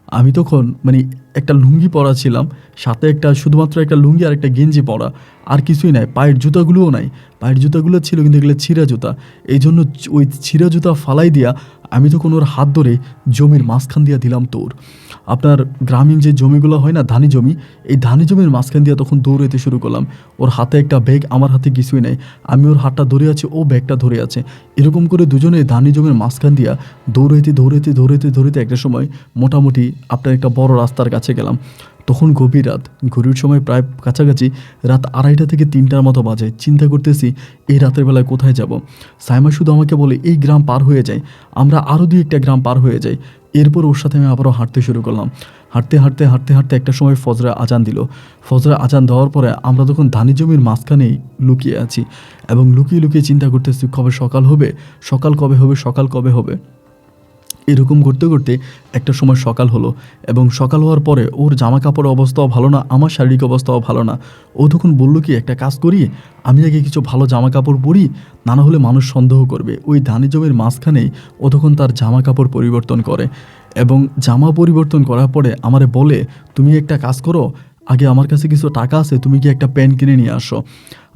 আমি তখন মানে একটা লুঙ্গি পরা ছিলাম, সাথে একটা শুধুমাত্র একটা লুঙ্গি আর একটা গেঞ্জি পরা, আর কিছুই নাই, পায়ের জুতাগুলোও নাই, পায়ের জুতাগুলো ছিল কিন্তু এগুলো ছিঁড়া জুতা। এই জন্য ওই ছিঁড়া জুতা ফালাই দিয়া আমি তখন ওর হাত ধরে জমির মাঝখান দিয়া দিলাম দৌড়। আপনার গ্রামীণ যে জমিগুলো হয় না, ধানি জমি, এই ধানি জমির মাঝখান দিয়া তখন দৌড়াইতে শুরু করলাম। ওর হাতে একটা ব্যাগ, আমার হাতে কিছুই নেই, আমি ওর হাতটা ধরে আছি, ও ব্যাগটা ধরে আছে, এরকম করে দুজনে ধানি জমির মাঝখান দিয়া দৌড়াইতে একটা সময় মোটামুটি আপনার একটা বড় রাস্তার কাছে গেলাম। তখন গভীর রাত, ঘড়ির সময় প্রায় কাছাকাছি রাত 2:30 থেকে 3টার মতো বাজে। চিন্তা করতেছি এই রাতের বেলায় কোথায় যাব। সাইমা শুধু আমাকে বলে এই গ্রাম পার হয়ে যায়, আমরা আরও 2-1টা গ্রাম পার হয়ে যাই। এরপর ওর সাথে আমি আবারও হাঁটতে শুরু করলাম। হাঁটতে একটা সময় ফজরের আজান দিল। ফজরের আজান দেওয়ার পরে আমরা তখন ধানি জমির মাঝখানেই লুকিয়ে আছি, এবং লুকিয়ে চিন্তা করতেছি কবে সকাল হবে, সকাল কবে হবে। এরকম করতে করতে একটা সময় সকাল হলো, এবং সকাল হওয়ার পরে ওর জামা কাপড়ের অবস্থাও ভালো না, আমার শারীরিক অবস্থাও ভালো না। ও তখন বলল কি, একটা কাজ করি, আমি আগে কিছু ভালো জামা কাপড় পরি, না হলে মানুষ সন্দেহ করবে। ওই ধানি জমির মাঝখানেই ও তখন তার জামা কাপড় পরিবর্তন করে, এবং জামা পরিবর্তন করার পরে আমারে বলে, তুমি একটা কাজ করো, আগে আমার কাছে কিছু টাকা আছে, তুমি গিয়ে একটা প্যান্ট কিনে নিয়ে আসো,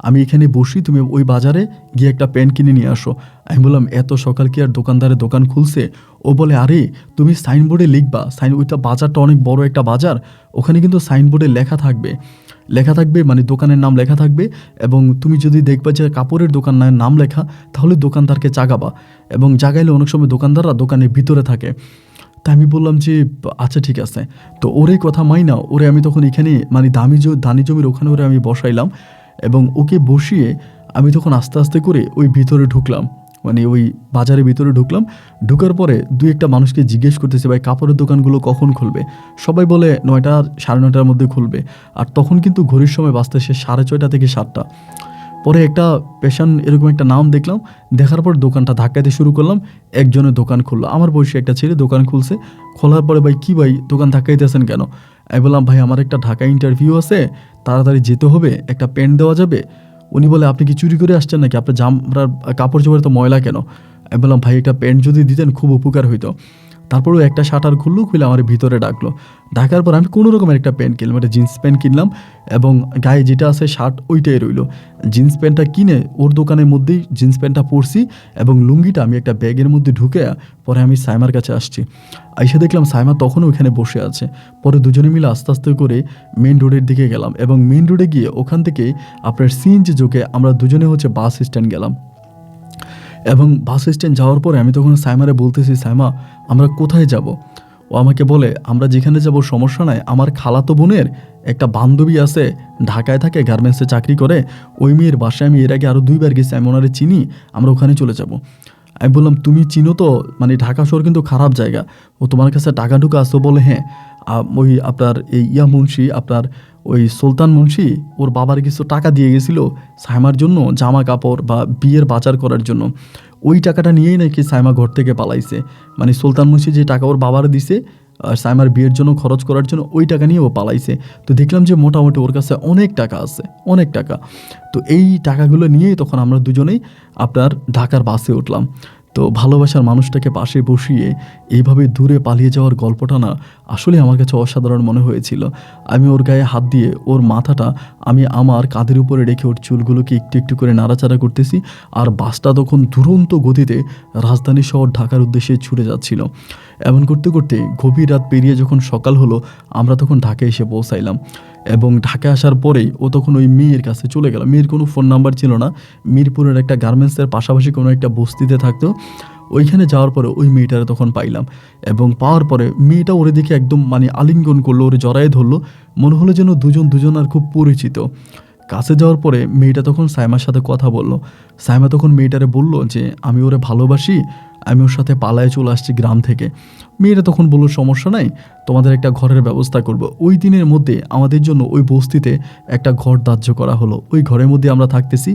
আমি এখানে বসি, তুমি ওই বাজারে গিয়ে একটা প্যান্ট কিনে নিয়ে আসো। আমি বললাম এত সকাল কি আর দোকানদারের দোকান খুলছে? ও বলে আরে তুমি সাইনবোর্ডে লিখবা, ওইটা বাজারটা অনেক বড় একটা বাজার, ওখানে কিন্তু সাইনবোর্ডে লেখা থাকবে মানে দোকানের নাম লেখা থাকবে, এবং তুমি যদি দেখবা যে কাপড়ের দোকানের নাম লেখা, তাহলে দোকানদারকে জাগাবা, এবং জাগাইলে অনেক সময় দোকানদাররা দোকানের ভিতরে থাকে। তা আমি বললাম যে আচ্ছা ঠিক আছে। তো ওরে কথা মাইনা ওরে আমি তখন এখানে মানে ধানি জমির ওখানে ওরে আমি বসাইলাম, এবং ওকে বসিয়ে আমি তখন আস্তে আস্তে করে ওই ভিতরে ঢুকলাম, মানে ওই বাজারের ভিতরে ঢুকলাম। ঢুকার পরে 2-1টা মানুষকে জিজ্ঞেস করতেছে ভাই কাপড়ের দোকানগুলো কখন খুলবে? সবাই বলে 9টা 9:30টার মধ্যে খুলবে। আর তখন কিন্তু ঘড়ির সময় বাজতেছে 6:30 থেকে 7টা। পরে একটা পেশান এরকম একটা নাম দেখলাম, দেখার পর দোকানটা ধাক্কাতে শুরু করলাম। একজনের দোকান খুললো, আমার বয়সী একটা ছেলে দোকান খুলছে। খোলার পরে ভাই কি ভাই দোকান ধাক্কাইতেছেন কেন? আমি বললাম ভাই আমার একটা ঢাকা ইন্টারভিউ আছে, তাড়াতাড়ি যেতে হবে, একটা প্যান্ট দেওয়া যাবে? উনি বলে আপনি কি চুরি করে আসছেন নাকি, আপনার জামার কাপড় চোপড় তো ময়লা কেন? আমি বললাম ভাই একটা প্যান্ট যদি দিতেন খুব উপকার হইতো। তারপরেও একটা শাটার খুলে আমার ভিতরে ডাকলো। ডাকার পর আমি কোনো রকমের একটা প্যান্ট কিনলাম, একটা জিন্স প্যান্ট কিনলাম, এবং গায়ে যেটা আছে শার্ট ওইটাই রইলো। জিন্স প্যান্টটা কিনে ওর দোকানের মধ্যেই জিন্স প্যান্টটা পরছি, এবং লুঙ্গিটা আমি একটা ব্যাগের মধ্যে ঢুকে পরে আমি সাইমার কাছে আসছি। এসে দেখলাম সাইমা তখনও ওইখানে বসে আছে। পরে দুজনে মিলে আস্তে আস্তে করে মেন রোডের দিকে গেলাম, এবং মেন রোডে গিয়ে ওখান থেকে আপনার সিএনজি যোগে আমরা দুজনে বাস স্ট্যান্ড গেলাম। এবং বাস স্ট্যান্ড যাওয়ার পরে আমি তখন সাইমারে বলতেছি সাইমা আমরা কোথায় যাব? ও আমাকে বলে আমরা যেখানে যাব সমস্যা নাই, আমার খালাতো বোনের একটা বান্ধবী আছে, ঢাকায় থাকে, গার্মেন্টসে চাকরি করে, ওই মেয়ের বাসায় আমি এর আগে আরও 2বার গেছি, আমি ওনারে চিনি, আমরা ওখানে চলে যাব। আমি বললাম তুমি চিনো তো, মানে ঢাকা শহর কিন্তু খারাপ জায়গা, ও তোমার কাছে টাকা ঢুকা আসো? বলে হ্যাঁ, ওই আপনার এই মুন্সি, আপনার ওই সুলতান মুন্সি ওর বাবার কিছু টাকা দিয়ে গেছিলো সাইমার জন্য জামা কাপড় বা বিয়ের বাজার করার জন্য, ওই টাকাটা নিয়েই নাকি সাইমা ঘর থেকে পালাইছে। মানে সুলতান মুন্সি যে টাকা ওর বাবার দিছে সাইমার বিয়ের জন্য খরচ করার জন্য, ওই টাকা নিয়ে ও পালাইছে। তো দেখলাম যে মোটামুটি ওর কাছে অনেক টাকা আছে, অনেক টাকা। তো এই টাকাগুলো নিয়েই তখন আমরা দুজনেই আপনার ঢাকার বাসে উঠলাম। তো ভালোবাসার মানুষটাকে পাশে বসিয়ে এইভাবে দূরে পালিয়ে যাওয়ার গল্পটা না আসলে আমার কাছে অসাধারণ মনে হয়েছিল। আমি ওর গায়ে হাত দিয়ে ওর মাথাটা আমি আমার কাঁধের উপরে রেখে ওর চুলগুলোকে একটু একটু করে নাড়াচাড়া করতেছি, আর বাসটা তখন দুরন্ত গতিতে রাজধানী শহর ঢাকার উদ্দেশ্যে ছুটে যাচ্ছিল। এমন করতে করতে গভীর রাত পেরিয়ে যখন সকাল হলো, আমরা তখন ঢাকায় এসে পৌঁছাইলাম। এবং ঢাকায় আসার পরেই ও তখন ওই মেয়ের কাছে চলে গেল। মেয়ের কোনো ফোন নাম্বার ছিল না, মিরপুরের একটা গার্মেন্টসের পাশাপাশি কোনো একটা বস্তিতে থাকতো। ওইখানে যাওয়ার পরে ওই মেয়েটারে তখন পাইলাম, এবং পাওয়ার পরে মেয়েটা ওরে দেখে একদম মানে আলিঙ্গন করলো, ওরে জড়ায় ধরলো, মনে হলো যেন দুজন আর খুব পরিচিত। কাছে যাওয়ার পরে মেয়েটা তখন সাইমার সাথে কথা বলল। সাইমা তখন মেয়েটারে বলল যে আমি ওরে ভালোবাসি, আমি ওর সাথে পালায়ে চলে আসছি গ্রাম থেকে। মেয়েটা তখন বলল সমস্যা নাই, তোমাদের একটা ঘরের ব্যবস্থা করব। ওই দিনের মধ্যে আমাদের জন্য ওই বস্তিতে একটা ঘর ধার্য করা হলো। ওই ঘরের মধ্যে আমরা থাকতেছি।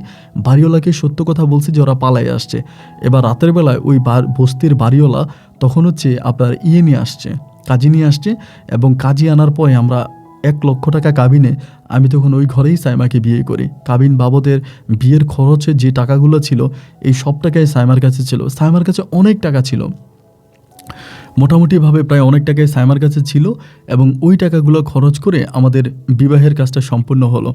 বাড়িওয়ালাকে সত্য কথা বলছি যে ওরা পালায়ে আসছে। এবার রাতের বেলায় ওই বস্তির বাড়িওয়ালা তখন হচ্ছে আপনার নিয়ে আসছে, কাজী নিয়ে আসছে, এবং কাজী আনার পরে আমরা 1 লক্ষ টাকা কাবিনে আমি তখন ওই ঘরেই সাইমাকে বিয়ে করি। কাবিন বাবদের বিয়ের খরচে যে টাকাগুলো ছিল এই সব টাকাই সাইমার কাছে ছিল। সাইমার কাছে অনেক টাকা ছিল, মোটামুটিভাবে প্রায় অনেক টাকাই সাইমার কাছে ছিল, এবং ওই টাকাগুলো খরচ করে আমাদের বিবাহের কাজটা সম্পূর্ণ হলো।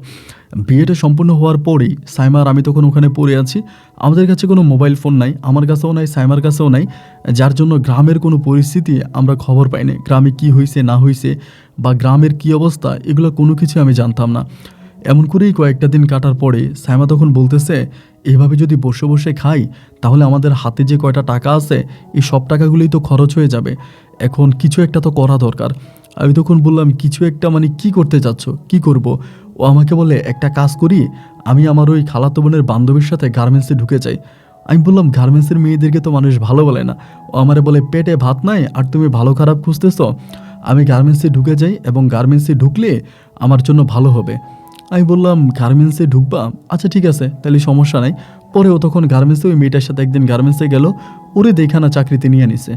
বিয়েটা সম্পূর্ণ হওয়ার পরেই সাইমা আর আমি তখন ওখানে পড়ে আছি। আমাদের কাছে কোনো মোবাইল ফোন নাই, আমার কাছেও নাই, সাইমার কাছেও নাই, যার জন্য গ্রামের কোনো পরিস্থিতি আমরা খবর পাইনি। গ্রামে কি হয়েছে না হয়েছে বা গ্রামের কি অবস্থা এগুলো কোনো কিছু আমি জানতাম না। এমন করেই কয়েকটা দিন কাটার পরে সাইমা তখন বলতেছে এভাবে যদি বসে বসে খাই তাহলে আমাদের হাতে যে কয়টা টাকা আছে এই সব টাকাগুলোই তো খরচ হয়ে যাবে, এখন কিছু একটা তো করা দরকার। আমি তখন বললাম কিছু একটা মানে কি করতে চাচ্ছ, কি করব? ও আমাকে বলে একটা কাজ করি, আমি আমার ওই খালাতো বোনের বান্ধবীর সাথে গার্মেন্টসে ঢুকে যাই। আমি বললাম গার্মেন্টসের মেয়েদেরকে তো মানুষ ভালো বলে না। ও আমারে বলে পেটে ভাত নাই আর তুমি ভালো খারাপ খুঁজতেছ, আমি গার্মেন্টসে ঢুকে যাই এবং গার্মেন্টসে ঢুকলে আমার জন্য ভালো হবে। আমি বললাম গার্মেন্টসে ঢুকবা, আচ্ছা ঠিক আছে তাহলে সমস্যা নাই। পরে ও তখন গার্মেন্টসে ওই মেয়েটার সাথে একদিন গার্মেন্টসে গেল, ওরে দেখানা চাকরিতে নিয়ে নিছে।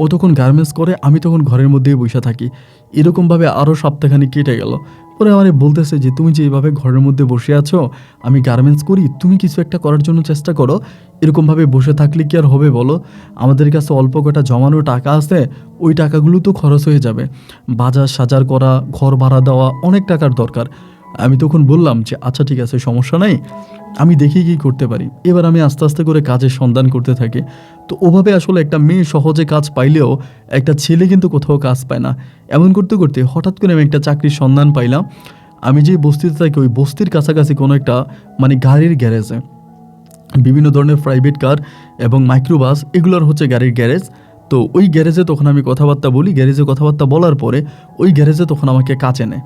ও তখন গার্মেন্টস করে, আমি তখন ঘরের মধ্যেই বসে থাকি। এরকমভাবে আরও সপ্তাহখানি কেটে গেল। পরে আমার বলতেছে যে তুমি যে এইভাবে ঘরের মধ্যে বসে আছো, আমি গার্মেন্টস করি, তুমি কিছু একটা করার জন্য চেষ্টা করো। এরকমভাবে বসে থাকলে কি আর হবে বলো? আমাদের কাছে অল্প কটা জমানো টাকা আছে, ওই টাকাগুলো তো খরচ হয়ে যাবে। বাজার সাজার করা, ঘর ভাড়া দেওয়া, অনেক টাকার দরকার। আমি তখন বললাম যে আচ্ছা ঠিক আছে সমস্যা নাই, আমি দেখি কী করতে পারি। এবার আমি আস্তে আস্তে করে কাজের সন্ধান করতে থাকি। তো ওভাবে আসলে একটা মেয়ে সহজে কাজ পাইলেও একটা ছেলে কিন্তু কোথাও কাজ পায় না। এমন করতে করতে হঠাৎ করে আমি একটা চাকরির সন্ধান পাইলাম। আমি যে বস্তিতে থাকি ওই বস্তির কাছাকাছি কোনো একটা মানে গাড়ির গ্যারেজে বিভিন্ন ধরনের প্রাইভেট কার এবং মাইক্রোবাস এগুলোর হচ্ছে গাড়ির গ্যারেজ। তো ওই গ্যারেজে তখন আমি কথাবার্তা বলি। গ্যারেজে কথাবার্তা বলার পরে ওই গ্যারেজে তখন আমাকে কাজে নেয়,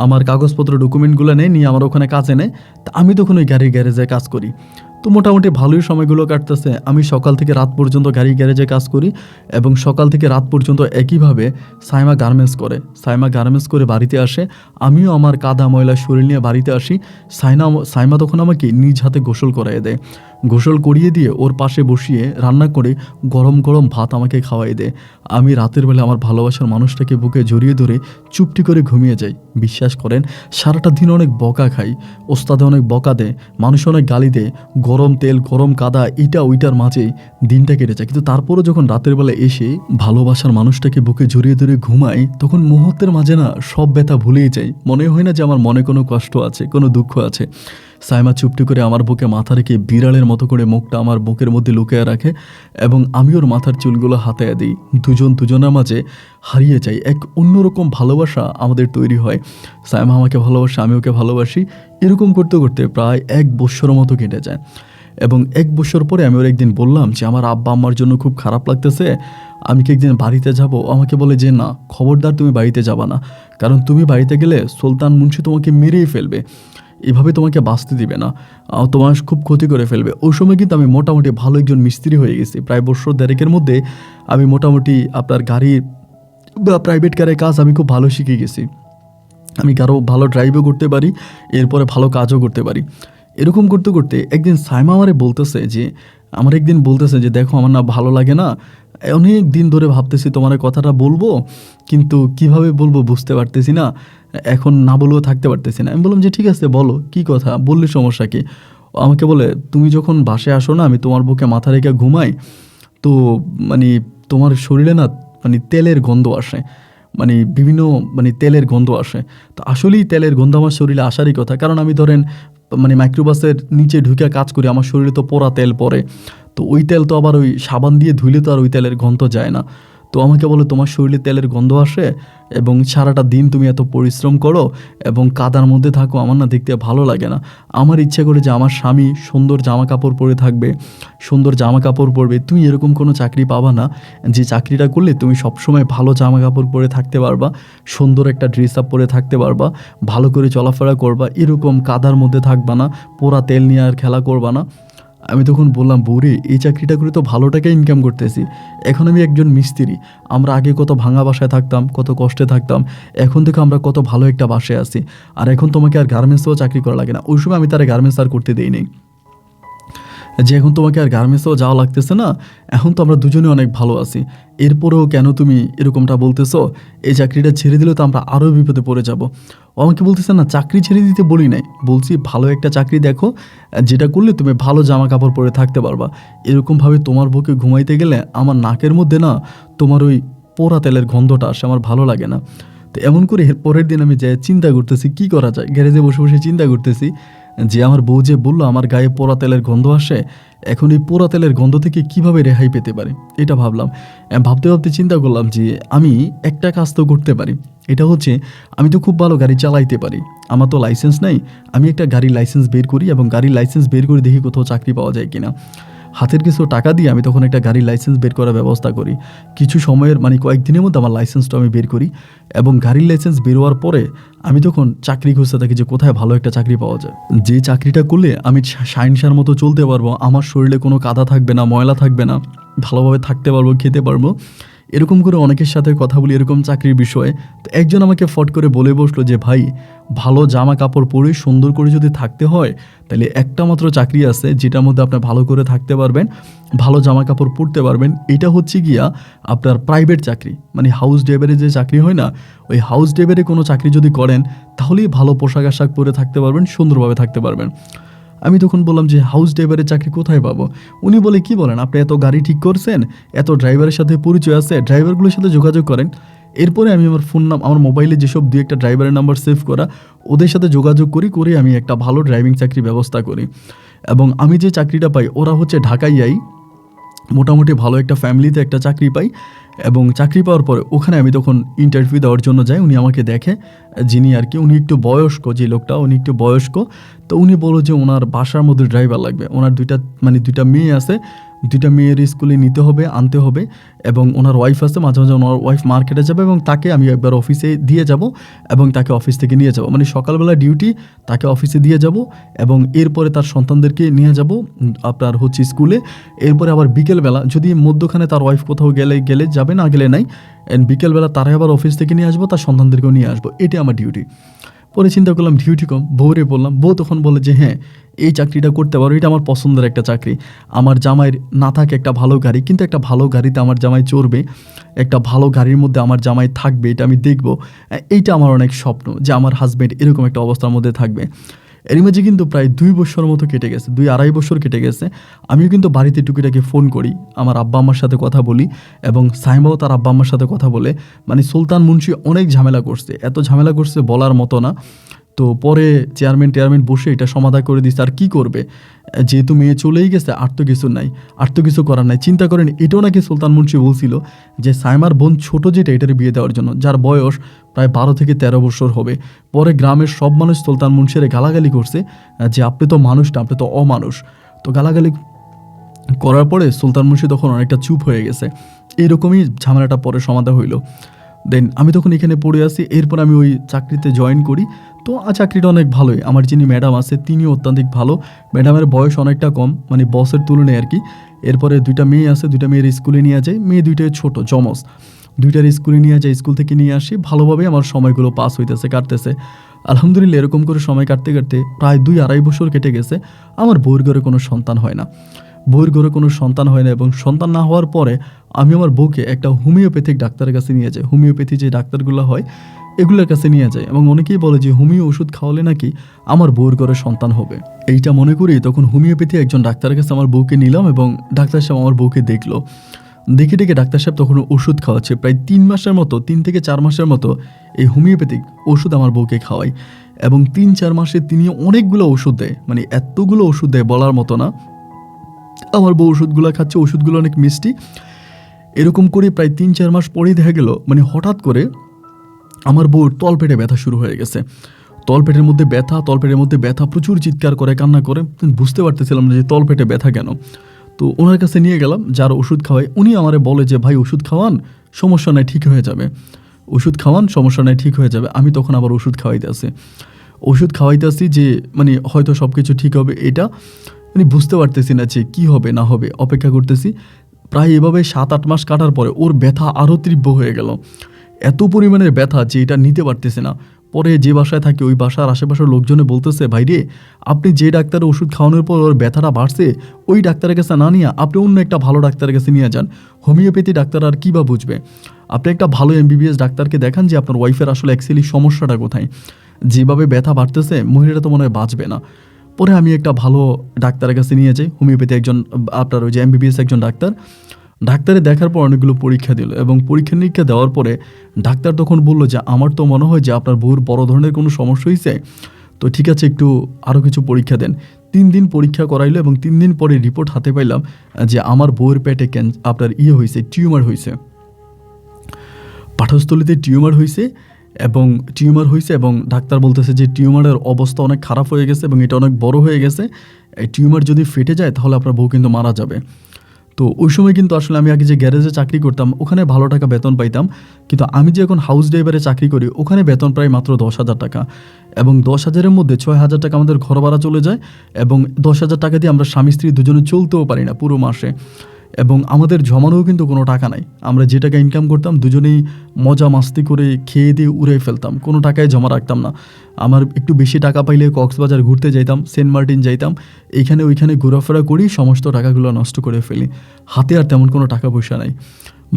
আমার কাগজপত্র ডকুমেন্টগুলো নিয়ে আমার ওখানে কাজে নেয়। তা আমি তখন ওই গাড়ির গ্যারেজে কাজ করি। তো মোটামুটি ভালোই সময়গুলো কাটতেছে। আমি সকাল থেকে রাত পর্যন্ত গাড়ি গ্যারেজে কাজ করি এবং সকাল থেকে রাত পর্যন্ত একইভাবে সাইমা গার্মেন্টস করে। সাইমা গার্মেন্টস করে বাড়িতে আসে, আমিও আমার কাদা ময়লা শরীর নিয়ে বাড়িতে আসি। সাইমা তখন আমাকে নিজ হাতে গোসল করাই দেয়। গোসল করিয়ে দিয়ে ওর পাশে বসিয়ে রান্না করে গরম গরম ভাত আমাকে খাওয়াই দেয়। আমি রাতের বেলা আমার ভালোবাসার মানুষটাকে বুকে জড়িয়ে ধরে চুপটি করে ঘুমিয়ে যাই। বিশ্বাস করেন সারাটা দিন অনেক বকা খাই, ওস্তাদে অনেক বকা দেয়, মানুষ অনেক গালি দেয়, গরম তেল গরম কাদা এইটা ওইটার মাঝেই দিনটা কেটে যায়। কিন্তু তারপরও যখন রাতের বেলা এসে ভালোবাসার মানুষটাকে বুকে জড়িয়ে ধরে ঘুমাই তখন মুহূর্তের মাঝে না সব ব্যথা ভুলেই যাই। মনে হয় না যে আমার মনে কোনো কষ্ট আছে, কোনো দুঃখ আছে। সাইমা চুপটি করে আমার বুকে মাথা রেখে বিড়ালের মতো করে মুখটা আমার বুকের মধ্যে লুকিয়ে রাখে এবং আমি ওর মাথার চুলগুলো হাতায় দিই। দুজন দুজনের মাঝে হারিয়ে যাই, এক অন্যরকম ভালোবাসা আমাদের তৈরি হয়। সাইমা আমাকে ভালোবাসে, আমি ওকে ভালোবাসি। এরকম করতে করতে প্রায় 1 বছর মতো কেটে যায় এবং 1 বছর পরে আমি ওর একদিন বললাম যে আমার আব্বা আম্মার জন্য খুব খারাপ লাগতেছে, আমি কি একদিন বাড়িতে যাব? আমাকে বলে যে না, খবরদার তুমি বাড়িতে যাবা না, কারণ তুমি বাড়িতে গেলে সুলতান মুন্সি তোমাকে মেরেই ফেলবে, এভাবে তোমাকে বাঁচতে দিবে না, তোমার খুব ক্ষতি করে ফেলবে। ওই সময় কিন্তু আমি মোটামুটি ভালো একজন মিস্ত্রি হয়ে গেছি। প্রায় বছর দেড়েকের মধ্যে আমি মোটামুটি আপনার গাড়ির বা প্রাইভেট কারের কাজ আমি খুব ভালো শিখে গেছি। আমি কারো ভালো ড্রাইভও করতে পারি, এরপরে ভালো কাজও করতে পারি। এরকম করতে করতে একদিন সাইমা আমার একদিন বলতেছে যে দেখো আমার না ভালো লাগে না, অনেক দিন ধরে ভাবতেছি তোমার কথাটা বলবো, কিন্তু কিভাবে বলবো বুঝতে পারতেছি না, এখন না বললেও থাকতে পারতেছি না। আমি বললাম যে ঠিক আছে বলো, কি কথা, বললে সমস্যা কি? ও আমাকে বলে তুমি যখন বাসায় আসো না, আমি তোমার বুকে মাথা রেখে ঘুমাই, তো মানে তোমার শরীরে না মানে তেলের গন্ধ আসে, মানে বিভিন্ন মানে তেলের গন্ধ আসে। তো আসলেই তেলের গন্ধ আমার শরীরে আসারই কথা, কারণ আমি ধরেন মানে মাইক্রোবাসের নিচে ঢুকে কাজ করি, আমার শরীরে তো পোড়া তেল পড়ে, তো ওই তেল তো আবার ওই সাবান দিয়ে ধুইলে তো আর ওই তেলের গন্ধ যায় না। তো আমাকে বলে তোমার শরীরে তেলের গন্ধ আসে এবং সারাটা দিন তুমি এত পরিশ্রম করো এবং কাদার মধ্যে থাকো, আমার না দেখতে ভালো লাগে না। আমার ইচ্ছে করে যে আমার স্বামী সুন্দর জামা কাপড় পরে থাকবে, সুন্দর জামা কাপড় পরবে। তুমি এরকম কোনো চাকরি পাবা না যে চাকরিটা করলে তুমি সবসময় ভালো জামা কাপড় পরে থাকতে পারবা, সুন্দর একটা ড্রেস আপ পরে থাকতে পারবা, ভালো করে চলাফেরা করবা, এরকম কাদার মধ্যে থাকবা না, পোড়া তেল নিয়ে আর খেলা করবা না। আমি তখন বললাম, বৌরে এই চাকরিটা করে তো ভালো টাকা ইনকাম করতেছি, এখন আমি একজন মিস্ত্রি, আমরা আগে কত ভাঙা বাসায় থাকতাম, কত কষ্টে থাকতাম, এখন থেকে আমরা কত ভালো একটা বাসায় আছি, আর এখন তোমাকে আর গার্মেন্টসেও চাকরি করা লাগে না। ওই সময় আমি তারা গার্মেন্টস আর করতে দিই নেই, যে এখন তোমাকে আর গার্মেন্টসেও যাওয়া লাগতেছে না, এখন তো আমরা দুজনে অনেক ভালো আছি, এরপরেও কেন তুমি এরকমটা বলতেছো? এই চাকরিটা ছেড়ে দিলে তো আমরা আরও বিপদে পড়ে যাব। ও আমাকে বলতেছে, না চাকরি ছেড়ে দিতে বলি নাই, বলছি ভালো একটা চাকরি দেখো যেটা করলে তুমি ভালো জামা কাপড় পরে থাকতে পারবা। এরকমভাবে তোমার বুকে ঘুমাইতে গেলে আমার নাকের মধ্যে না তোমার ওই পোড়া তেলের গন্ধটা আসে, আমার ভালো লাগে না। তো এমন করে এর পরের দিন আমি যাই চিন্তা করতেছি কী করা যায়, গ্যারেজে বসে বসে চিন্তা করতেছি যে আমার বউ যে বললো আমার গায়ে পোড়া তেলের গন্ধ আসে, এখন এই পোড়া তেলের গন্ধ থেকে কিভাবে রেহাই পেতে পারি, এটা ভাবলাম। ভাবতে ভাবতে চিন্তা করলাম যে আমি একটা কাজ তো করতে পারি, এটা হচ্ছে আমি তো খুব ভালো গাড়ি চালাইতে পারি, আমার তো লাইসেন্স নাই, আমি একটা গাড়ির লাইসেন্স বের করি এবং গাড়ির লাইসেন্স বের করে দেখি কোথাও চাকরি পাওয়া যায় কিনা। হাতের কিছু টাকা দিয়ে আমি তখন একটা গাড়ির লাইসেন্স বের করার ব্যবস্থা করি। কিছু সময়ের মানে কয়েকদিনের মধ্যে আমার লাইসেন্সটা আমি বের করি এবং গাড়ির লাইসেন্স বেরোয়ার পরে আমি তখন চাকরি খুঁজতে থাকি যে কোথায় ভালো একটা চাকরি পাওয়া যায়, যে চাকরিটা করলে আমি শাইনসার মতো চলতে পারবো, আমার শরীরে কোনো কাদা থাকবে না, ময়লা থাকবে না, ভালোভাবে থাকতে পারবো, খেতে পারবো। এরকম করে অনেকের সাথে কথা বলি এরকম চাকরির বিষয়ে। তো একজন আমাকে ফট করে বলে বসলো যে ভাই, ভালো জামা কাপড় পরে সুন্দর করে যদি থাকতে হয় তাহলে একটা মাত্র চাকরি আছে যেটার মধ্যে আপনি ভালো করে থাকতে পারবেন, ভালো জামা কাপড় পরতে পারবেন, এটা হচ্ছে গিয়া আপনার প্রাইভেট চাকরি, মানে হাউস ড্রাইভারের যে চাকরি হয় না, ওই হাউস ড্রাইভারে কোনো চাকরি যদি করেন তাহলেই ভালো পোশাক আশাক পরে থাকতে পারবেন, সুন্দরভাবে থাকতে পারবেন। আমি তখন বললাম যে হাউস ড্রাইভারের চাকরি কোথায় পাবো? উনি বলে, কি বলেন আপনি, এত গাড়ি ঠিক করছেন, এত ড্রাইভারের সাথে পরিচয় আছে, ড্রাইভারগুলোর সাথে যোগাযোগ করেন। এরপরে আমি আমার আমার মোবাইলে যেসব দু একটা ড্রাইভারের নাম্বার সেভ করা, ওদের সাথে যোগাযোগ করে আমি একটা ভালো ড্রাইভিং চাকরি ব্যবস্থা করি। এবং আমি যে চাকরিটা পাই ওরা হচ্ছে ঢাকাইয়াই, মোটামুটি ভালো একটা ফ্যামিলিতে একটা চাকরি পাই। এবং চাকরি পাওয়ার পরে ওখানে আমি তখন ইন্টারভিউ দেওয়ার জন্য যাই, উনি আমাকে দেখে, যিনি আর কি, উনি একটু বয়স্ক, যে লোকটা উনি একটু বয়স্ক। তো উনি বলো যে ওনার বাসার মধ্যে ড্রাইভার লাগবে, ওনার দুইটা মেয়ে আছে, দুইটা মেয়ের স্কুলে নিতে হবে, আনতে হবে, এবং ওনার ওয়াইফ আছে, মাঝে মাঝে ওনার ওয়াইফ মার্কেটে যাবে এবং তাকে আমি একবার অফিসে দিয়ে যাব এবং তাকে অফিস থেকে নিয়ে যাব, মানে সকালবেলা ডিউটি, তাকে অফিসে দিয়ে যাব এবং এরপরে তার সন্তানদেরকে নিয়ে যাব আপনার হচ্ছে স্কুলে। এরপরে আবার বিকেলবেলা যদি মধ্যখানে তার ওয়াইফ কোথাও গেলে যাবে, না গেলে নাই, বিকেলবেলা তারাই আবার অফিস থেকে নিয়ে আসবো, তার সন্তানদেরকেও নিয়ে আসবো, এটা আমার ডিউটি। পরে চিন্তা করলাম ডিউটি কম, বউরে বললাম, বউ তখন বলে যে হ্যাঁ এই চাকরিটা করতে পারো, এটা আমার পছন্দের একটা চাকরি। আমার জামাইয়ের না থাকে একটা ভালো গাড়ি, কিন্তু একটা ভালো গাড়িতে আমার জামাই চড়বে, একটা ভালো গাড়ির মধ্যে আমার জামাই থাকবে, এটা আমি দেখবো। এইটা আমার অনেক স্বপ্ন যে আমার হাজব্যান্ড এরকম একটা অবস্থার মধ্যে থাকবে। এর মাঝে কিন্তু প্রায় 2 বছর মতো কেটে গেছে, 2-2.5 বছর কেটে গেছে। আমিও কিন্তু বাড়িতে টুকিটাকে ফোন করি, আমার আব্বা আম্মার সাথে কথা বলি এবং সাইমাও তার আব্বা আম্মার সাথে কথা বলে। মানে সুলতান মুন্সি অনেক ঝামেলা করছে, এত ঝামেলা করছে বলার মতো না। তো পরে চেয়ারম্যান বসে এটা সমাধান করে দিচ্ছে, আর কি করবে, যেহেতু মেয়ে চলেই গেছে, আর তো কিছু নাই, আর তো কিছু করার নাই। চিন্তা করেন, এটাও নাকি সুলতান মুন্সি বলছিল যে সাইমার বোন ছোট যেটা, এটার বিয়ে দেওয়ার জন্য, যার বয়স প্রায় 12 থেকে 13 বছর হবে। পরে গ্রামের সব মানুষ সুলতান মুন্সিরে গালাগালি করছে যে আপনি তো মানুষ না, আপনি তো অমানুষ। তো গালাগালি করার পরে সুলতান মুন্সি তখন অনেকটা চুপ হয়ে গেছে। এইরকমই ঝামেলাটা পরে সমাধান হইল। দেন আমি তখন এখানে পড়ে আসি, এরপর আমি ওই চাকরিতে জয়েন করি। তো চাকরিটা অনেক ভালোই, আমার যিনি ম্যাডাম আছে তিনিও অত্যধিক ভালো, ম্যাডামের বয়স অনেকটা কম, মানে বসের তুলনায় আর কি। এরপরে 2টা মেয়ে আছে, 2টা মেয়ের স্কুলে নিয়ে যায়, মেয়ে 2টাই ছোট জমজ, 2টার স্কুলে নিয়ে যায়, স্কুল থেকে নিয়ে আসি, ভালোভাবে আমার সময়গুলো পাস হইতেছে, কাটতেছে আলহামদুলিল্লাহ। এরকম করে সময় কাটতে কাটতে প্রায় 2-2.5 বছর কেটে গেছে, আমার বউয়ের ঘরে কোনো সন্তান হয় না, এবং সন্তান না হওয়ার পরে আমি আমার বউকে একটা হোমিওপ্যাথিক ডাক্তারের কাছে নিয়ে যাই, হোমিওপ্যাথি যে ডাক্তারগুলো হয় এগুলোর কাছে নিয়ে যায়, এবং অনেকেই বলে যে হোমিও ওষুধ খাওয়ালে নাকি আমার বউর ঘরে সন্তান হবে। এইটা মনে করি তখন হোমিওপ্যাথি একজন ডাক্তারের কাছে আমার বউকে নিলাম এবং ডাক্তার সাহেব আমার বউকে দেখলো, দেখে ডাক্তার সাহেব তখন ওষুধ খাওয়াচ্ছে, প্রায় 3 মাসের মতো, 3 থেকে 4 মাসের মতো এই হোমিওপ্যাথিক ওষুধ আমার বউকে খাওয়াই। এবং 3-4 মাসে তিনি অনেকগুলো ওষুধ দেয়, মানে এতগুলো ওষুধ দেয় বলার মতো না। আমার বউ ওষুধগুলো খাচ্ছে, ওষুধগুলো অনেক মিষ্টি। এরকম করে প্রায় 3-4 মাস পরেই দেখা গেল মানে হঠাৎ করে আমার বউর তলপেটে ব্যথা শুরু হয়ে গেছে। তলপেটের মধ্যে ব্যথা, প্রচুর চিৎকার করে, কান্না করে। বুঝতে পারতেছিলাম না যে তলপেটে ব্যথা কেন। তো ওনার কাছে নিয়ে গেলাম, যার ওষুধ খাওয়াই। উনি আমারে বলে যে ভাই ওষুধ খাওয়ান, সমস্যা নাই, ঠিক হয়ে যাবে। ওষুধ খাওয়ান, সমস্যা নাই, ঠিক হয়ে যাবে। আমি তখন আবার ওষুধ খাওয়াইতে আসি যে মানে হয়তো সব কিছু ঠিক হবে, এটা মানে বুঝতে পারতেছি না যে কী হবে না হবে, অপেক্ষা করতেছি। প্রায় এভাবে 7-8 মাস কাটার পরে ওর ব্যথা আরও তীব্র হয়ে গেল। এত পরিমাণের ব্যথা যে এটা নিতে পারতেছে না। পরে যে বাসায় থাকি ওই বাসার আশেপাশের লোকজনে বলতেছে, ভাই রে, আপনি যে ডাক্তারের ওষুধ খাওয়ানোর পর ওর ব্যথাটা বাড়ছে, ওই ডাক্তারের কাছে না নিয়ে আপনি অন্য একটা ভালো ডাক্তারের কাছে নিয়ে যান। হোমিওপ্যাথি ডাক্তার আর কী বা বুঝবে? আপনি একটা ভালো MBBS ডাক্তারকে দেখান যে আপনার ওয়াইফের আসলে অ্যাকচুয়ালি সমস্যাটা কোথায়। যেভাবে ব্যথা বাড়তেছে মহিলাটা তো মনে হয় বাঁচবে না। পরে আমি একটা ভালো ডাক্তারের কাছে নিয়ে যাই, হোমিওপ্যাথি একজন, আপনার ওই যে MBBS একজন ডাক্তারে দেখার পর অনেকগুলো পরীক্ষা দিল, এবং পরীক্ষা নিরীক্ষা দেওয়ার পরে ডাক্তার তখন বলল যে আমার তো মনে হয় যে আপনার বউর বড় ধরনের কোনো সমস্যা হয়েছে, তো ঠিক আছে একটু আরও কিছু পরীক্ষা দেন। 3 দিন পরীক্ষা করাইলো, এবং 3 দিন পরে রিপোর্ট হাতে পাইলাম যে আমার বউয়ের পেটে আপনার হয়েছে, টিউমার হয়েছে, পাঠস্থলিতে টিউমার হয়েছে। এবং ডাক্তার বলতেছে যে টিউমারের অবস্থা অনেক খারাপ হয়ে গেছে এবং এটা অনেক বড় হয়ে গেছে। এই টিউমার যদি ফেটে যায় তাহলে আপনার বউ কিন্তু মারা যাবে। তো ওই সময় কিন্তু আসলে আমি আগে যে গ্যারেজে চাকরি করতাম ওখানে ভালো টাকা বেতন পাইতাম, কিন্তু আমি যে এখন হাউস ড্রাইভারে চাকরি করি ওখানে বেতন প্রায় মাত্র 10,000 টাকা, এবং 10,000-এর মধ্যে 6,000 টাকা আমাদের ঘর ভাড়া চলে যায়, এবং 10,000 টাকা দিয়ে আমরা স্বামী স্ত্রী দুজনে চলতেও পারি না পুরো মাসে, এবং আমাদের জমানোও কিন্তু কোনো টাকা নাই। আমরা যে টাকা ইনকাম করতাম দুজনেই মজা মাস্তি করে খেয়ে দিয়ে উড়ে ফেলতাম, কোনো টাকায় জমা রাখতাম না। আমার একটু বেশি টাকা পাইলে কক্সবাজার ঘুরতে যাইতাম, সেন্ট মার্টিন যাইতাম, এইখানে ওইখানে ঘোরাফেরা করি, সমস্ত টাকাগুলো নষ্ট করে ফেলি। হাতে আর তেমন কোনো টাকা পয়সা নাই।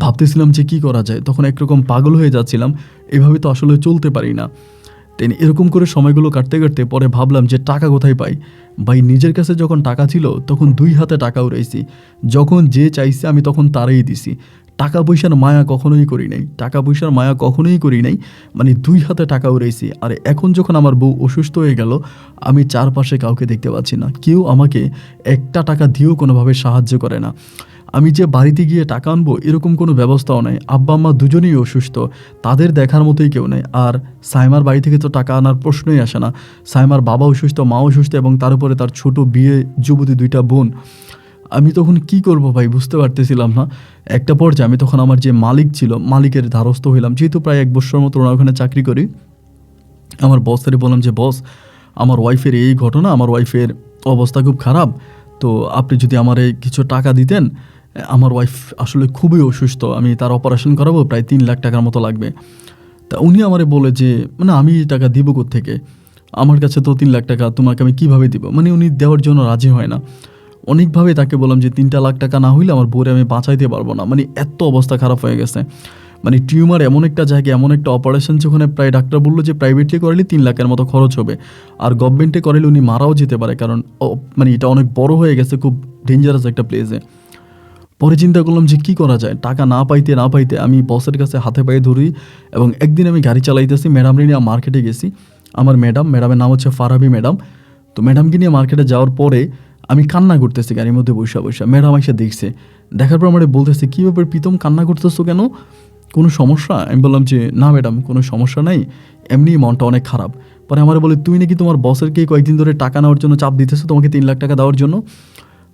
ভাবতেছিলাম যে কী করা যায়, তখন একরকম পাগল হয়ে যাচ্ছিলাম, এভাবে তো আসলে চলতে পারি না। এরকম করে সময়গুলো কাটতে কাটতে পরে ভাবলাম যে টাকা কোথায় পাই। ভাই নিজের কাছে যখন টাকা ছিল তখন 2 হাতে টাকা উড়াইছি, যখন যে চাইছে আমি তখন তারই দিছি। টাকা পয়সার মায়া কখনোই করি নাই, মানে 2 হাতে টাকা উড়াইছি। আর এখন যখন আমার বউ অসুস্থ হয়ে গেল, আমি চারপাশে কাউকে দেখতে পাচ্ছি না, কেউ আমাকে একটা টাকা দিয়েও কোনোভাবে সাহায্য করে না। আমি যে বাড়িতে গিয়ে টাকা আনবো এরকম কোনো ব্যবস্থাও নাই। আব্বা আম্মা দুজনেই অসুস্থ, তাদের দেখার মতোই কেউ নেই। আর সাইমার বাড়ি থেকে তো টাকা আনার প্রশ্নই আসে না। সাইমার বাবা অসুস্থ, মা অসুস্থ, এবং তার উপরে তার ছোট বিয়ে যুবতী 2টা বোন। আমি তখন কি করব ভাই বুঝতে পারতেছিলাম না। একটা পর্যায়ে আমি তখন আমার যে মালিক ছিল, মালিকের দ্বারস্থ হইলাম, যেহেতু প্রায় 1 বছর মতো ওরা ওখানে চাকরি করি। আমার বসের বললাম যে বস, আমার ওয়াইফের এই ঘটনা, আমার ওয়াইফের অবস্থা খুব খারাপ, তো আপনি যদি আমার কিছু টাকা দিতেন, আমার ওয়াইফ আসলে খুবই অসুস্থ, আমি তার অপারেশন করাবো, প্রায় 3 লাখ টাকার মতো লাগবে। তা উনি আমারে বলে যে মানে আমি টাকা দিব কোত্থেকে, আমার কাছে তো 3 লাখ টাকা, তোমাকে আমি কীভাবে দিব? মানে উনি দেওয়ার জন্য রাজি হয় না। অনেকভাবে তাকে বললাম যে 3 লাখ টাকা না হইলে আমার বউরে আমি বাঁচাইতে পারবো না। মানে এত অবস্থা খারাপ হয়ে গেছে। মানে টিউমার এমন একটা জায়গায়, এমন একটা অপারেশন যেখানে প্রায় ডাক্তার বললো যে প্রাইভেটলি করালে 3 লাখের মতো খরচ হবে, আর গভর্নমেন্টে করালে উনি মারাও যেতে পারে, কারণ মানে এটা অনেক বড় হয়ে গেছে, খুব ডেঞ্জারাস একটা প্লেসে। পরে চিন্তা করলাম যে কী করা যায়। টাকা না পাইতে আমি বসের কাছে হাতে পায়ে ধরি, এবং একদিন আমি গাড়ি চালাইতেছি, ম্যাডামরে নিয়ে মার্কেটে গেছি। আমার ম্যাডামের নাম হচ্ছে ফারাবি ম্যাডাম। তো ম্যাডামকে নিয়ে মার্কেটে যাওয়ার পরে আমি কান্না করতেছি গাড়ির মধ্যে বসে। ম্যাডাম এসে দেখছে, দেখার পর আমার বলতেছে কী ব্যাপার প্রীতম, কান্না করতেছো কেন, কোনো সমস্যা? আমি বললাম যে না ম্যাডাম, কোনো সমস্যা নাই, এমনি মনটা অনেক খারাপ। পরে আমার বলে তুই নাকি তোমার বসেরকে কয়েকদিন ধরে টাকা নেওয়ার জন্য চাপ দিতেছো, তোমাকে 3 লাখ টাকা দেওয়ার জন্য।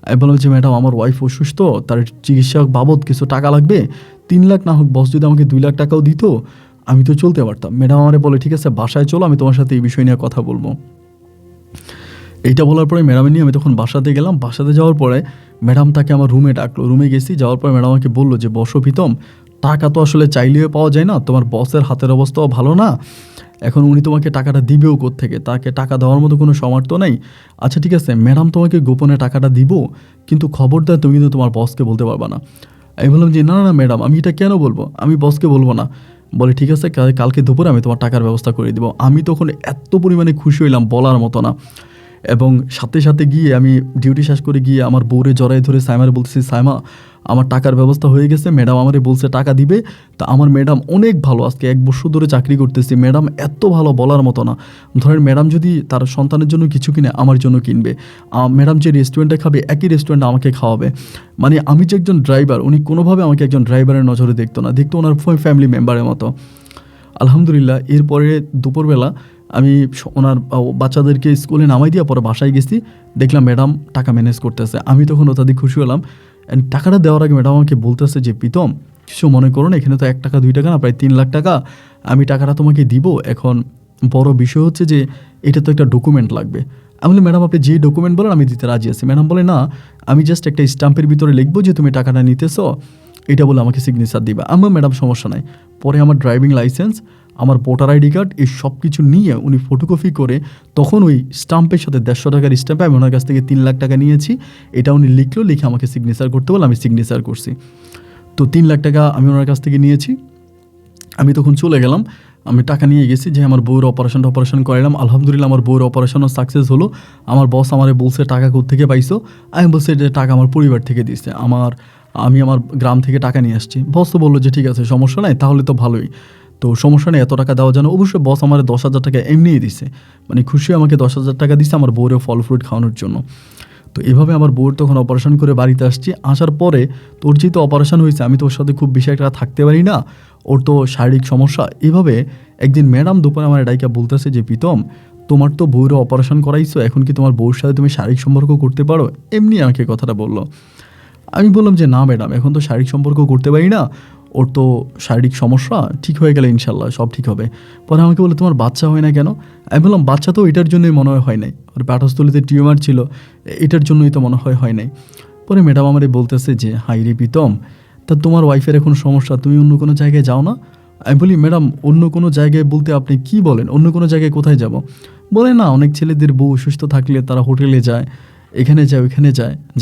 আমি বললাম যে ম্যাডাম আমার ওয়াইফ অসুস্থ, তার চিকিৎসা বাবদ কিছু টাকা লাগবে, 3 লাখ না হোক বস যদি আমাকে 2 লাখ টাকাও দিত আমি তো চলতে পারতাম। ম্যাডাম আমারে বলে ঠিক আছে বাসায় চলো, আমি তোমার সাথে এই বিষয় নিয়ে কথা বলবো। এইটা বলার পরে ম্যাডামের নিয়ে আমি তখন বাসাতে গেলাম। বাসাতে যাওয়ার পরে ম্যাডাম তাকে আমার রুমে ডাকলো, রুমে গেছি। যাওয়ার পরে ম্যাডাম আমাকে বললো যে বসো প্রীতম, টাকা তো আসলে চাইলেও পাওয়া যায় না, তোমার বসের হাতের অবস্থাও ভালো না, এখন উনি তোমাকে টাকাটা দিবেও কোত্থেকে, তাকে টাকা দেওয়ার মতো কোনো সামর্থ্য নেই। আচ্ছা ঠিক আছে, ম্যাডাম তোমাকে গোপনে টাকাটা দিব, কিন্তু খবরদার তুমি কিন্তু তোমার বসকে বলতে পারবা না। আমি বললাম যে না না ম্যাডাম, আমি এটা কেন বলবো, আমি বসকে বলবো না। বলে ঠিক আছে, কালকে দুপুরে আমি তোমার টাকার ব্যবস্থা করে দিব। আমি তখন এত পরিমাণে খুশি হইলাম বলার মতো না। এবং সাথে সাথে গিয়ে আমি ডিউটি শেষ করে গিয়ে আমার বউরে জড়াই ধরে সাইমারে বলতেছি, সাইমা আমার টাকার ব্যবস্থা হয়ে গেছে, ম্যাডাম আমারে বলছে টাকা দিবে। তা আমার ম্যাডাম অনেক ভালো, আজকে 1 বছর ধরে চাকরি করতেছি, ম্যাডাম এত ভালো বলার মতো না। ধরেন ম্যাডাম যদি তার সন্তানের জন্য কিছু কিনে আমার জন্য কিনবে, ম্যাডাম যে রেস্টুরেন্টে খাবে একই রেস্টুরেন্টে আমাকে খাওয়াবে। মানে আমি যে একজন ড্রাইভার, উনি কোনোভাবে আমাকে একজন ড্রাইভারের নজরে দেখতো না, দেখতো ওনার ফ্যামিলি মেম্বারের মতো। আলহামদুলিল্লাহ এরপরে দুপুরবেলা আমি ওনার বাচ্চাদেরকে স্কুলে নামাই দিয়ে পরে বাসায় গেছি, দেখলাম ম্যাডাম টাকা ম্যানেজ করতেছে। আমি তখন অত্যাধিক খুশি হলাম। অ্যান্ড টাকাটা দেওয়ার আগে ম্যাডাম আমাকে বলতেছে যে প্রীতম, কিছু মনে করো না, এখানে তো 1 টাকা 2 টাকা না, প্রায় 3 লাখ টাকা আমি টাকাটা তোমাকে দিব। এখন বড় বিষয় হচ্ছে যে এটা তো একটা ডকুমেন্ট লাগবে। আমি বলি ম্যাডাম আপনি যে ডকুমেন্ট বলেন আমি দিতে রাজি আছি। ম্যাডাম বলে না, আমি জাস্ট একটা স্ট্যাম্পের ভিতরে লিখবো যে তুমি টাকাটা নিতেছো, এটা বলে আমাকে সিগনেচার দিবা। আমার ম্যাডাম সমস্যা নাই। পরে আমার ড্রাইভিং লাইসেন্স, আমার ভোটার আইডি কার্ড, এই সব কিছু নিয়ে উনি ফটোকপি করে তখন ওই স্টাম্পের সাথে 150 টাকার স্ট্যাম্পে আমি ওনার কাছ থেকে 3 লাখ টাকা নিয়েছি। এটা উনি লিখলো, লিখে আমাকে সিগনেচার করতে বলে আমি সিগনেচার করছি। তো 3 লাখ টাকা আমি ওনার কাছ থেকে নিয়েছি। আমি তখন চলে গেলাম, আমি টাকা নিয়ে গেছি যে আমার বউয়ের অপারেশন করাইলাম। আলহামদুলিল্লাহ আমার বউয়ের অপারেশনও সাকসেস হলো। আমার বস আমারে বলছে টাকা কোত্থেকে পাইছো, আমি বলছি যে টাকা আমার পরিবার থেকে দিচ্ছে, আমি আমার গ্রাম থেকে টাকা নিয়ে আসছি। বস তো বললো যে ঠিক আছে সমস্যা নাই, তাহলে তো ভালোই, তো সমস্যা নেই, এত টাকা দেওয়া যেন। অবশ্যই বস আমার 10,000 টাকা এমনিই দিছে, মানে খুশি আমাকে 10,000 টাকা দিছে আমার বউয়ের ফল ফ্রুট খাওয়ানোর জন্য। তো এভাবে আমার বউয়ের তখন অপারেশন করে বাড়িতে আসছি। আসার পরে তোর যেহেতু অপারেশন হয়েছে, আমি তো ওর সাথে খুব বেশি একটা থাকতে পারি না, ওর তো শারীরিক সমস্যা। এভাবে একদিন ম্যাডাম দুপুরে আমার ডাইকা বলতেছে যে প্রীতম, তোমার তো বউয়ের অপারেশন করাইছো, এখন কি তোমার বউর সাথে তুমি শারীরিক সম্পর্ক করতে পারো? এমনি আমাকে কথাটা বললো। আমি বললাম যে না ম্যাডাম, এখন তো শারীরিক সম্পর্ক করতে পারি না, ওর তো শারীরিক সমস্যা, ঠিক হয়ে গেলে ইনশাল্লাহ সব ঠিক হবে। পরে আমাকে বলে তোমার বাচ্চা হয় না কেন? আমি বললাম বাচ্চা তো এটার জন্যই মনে হয় নাই, ওর পাকস্থলীতে টিউমার ছিল, এটার জন্যই তো মনে হয় নাই। পরে ম্যাডাম আমারে বলতেছে যে হাই রে প্রীতম, তা তোমার ওয়াইফের এখন সমস্যা, তুমি অন্য কোনো জায়গায় যাও না? আমি বলি ম্যাডাম অন্য কোনো জায়গায় বলতে আপনি কি বলেন, অন্য কোনো জায়গায় কোথায় যাব? বলে না, অনেক ছেলেদের বউ অসুস্থ থাকলে তারা হোটেলে যায়, এখানে যায় ওইখানে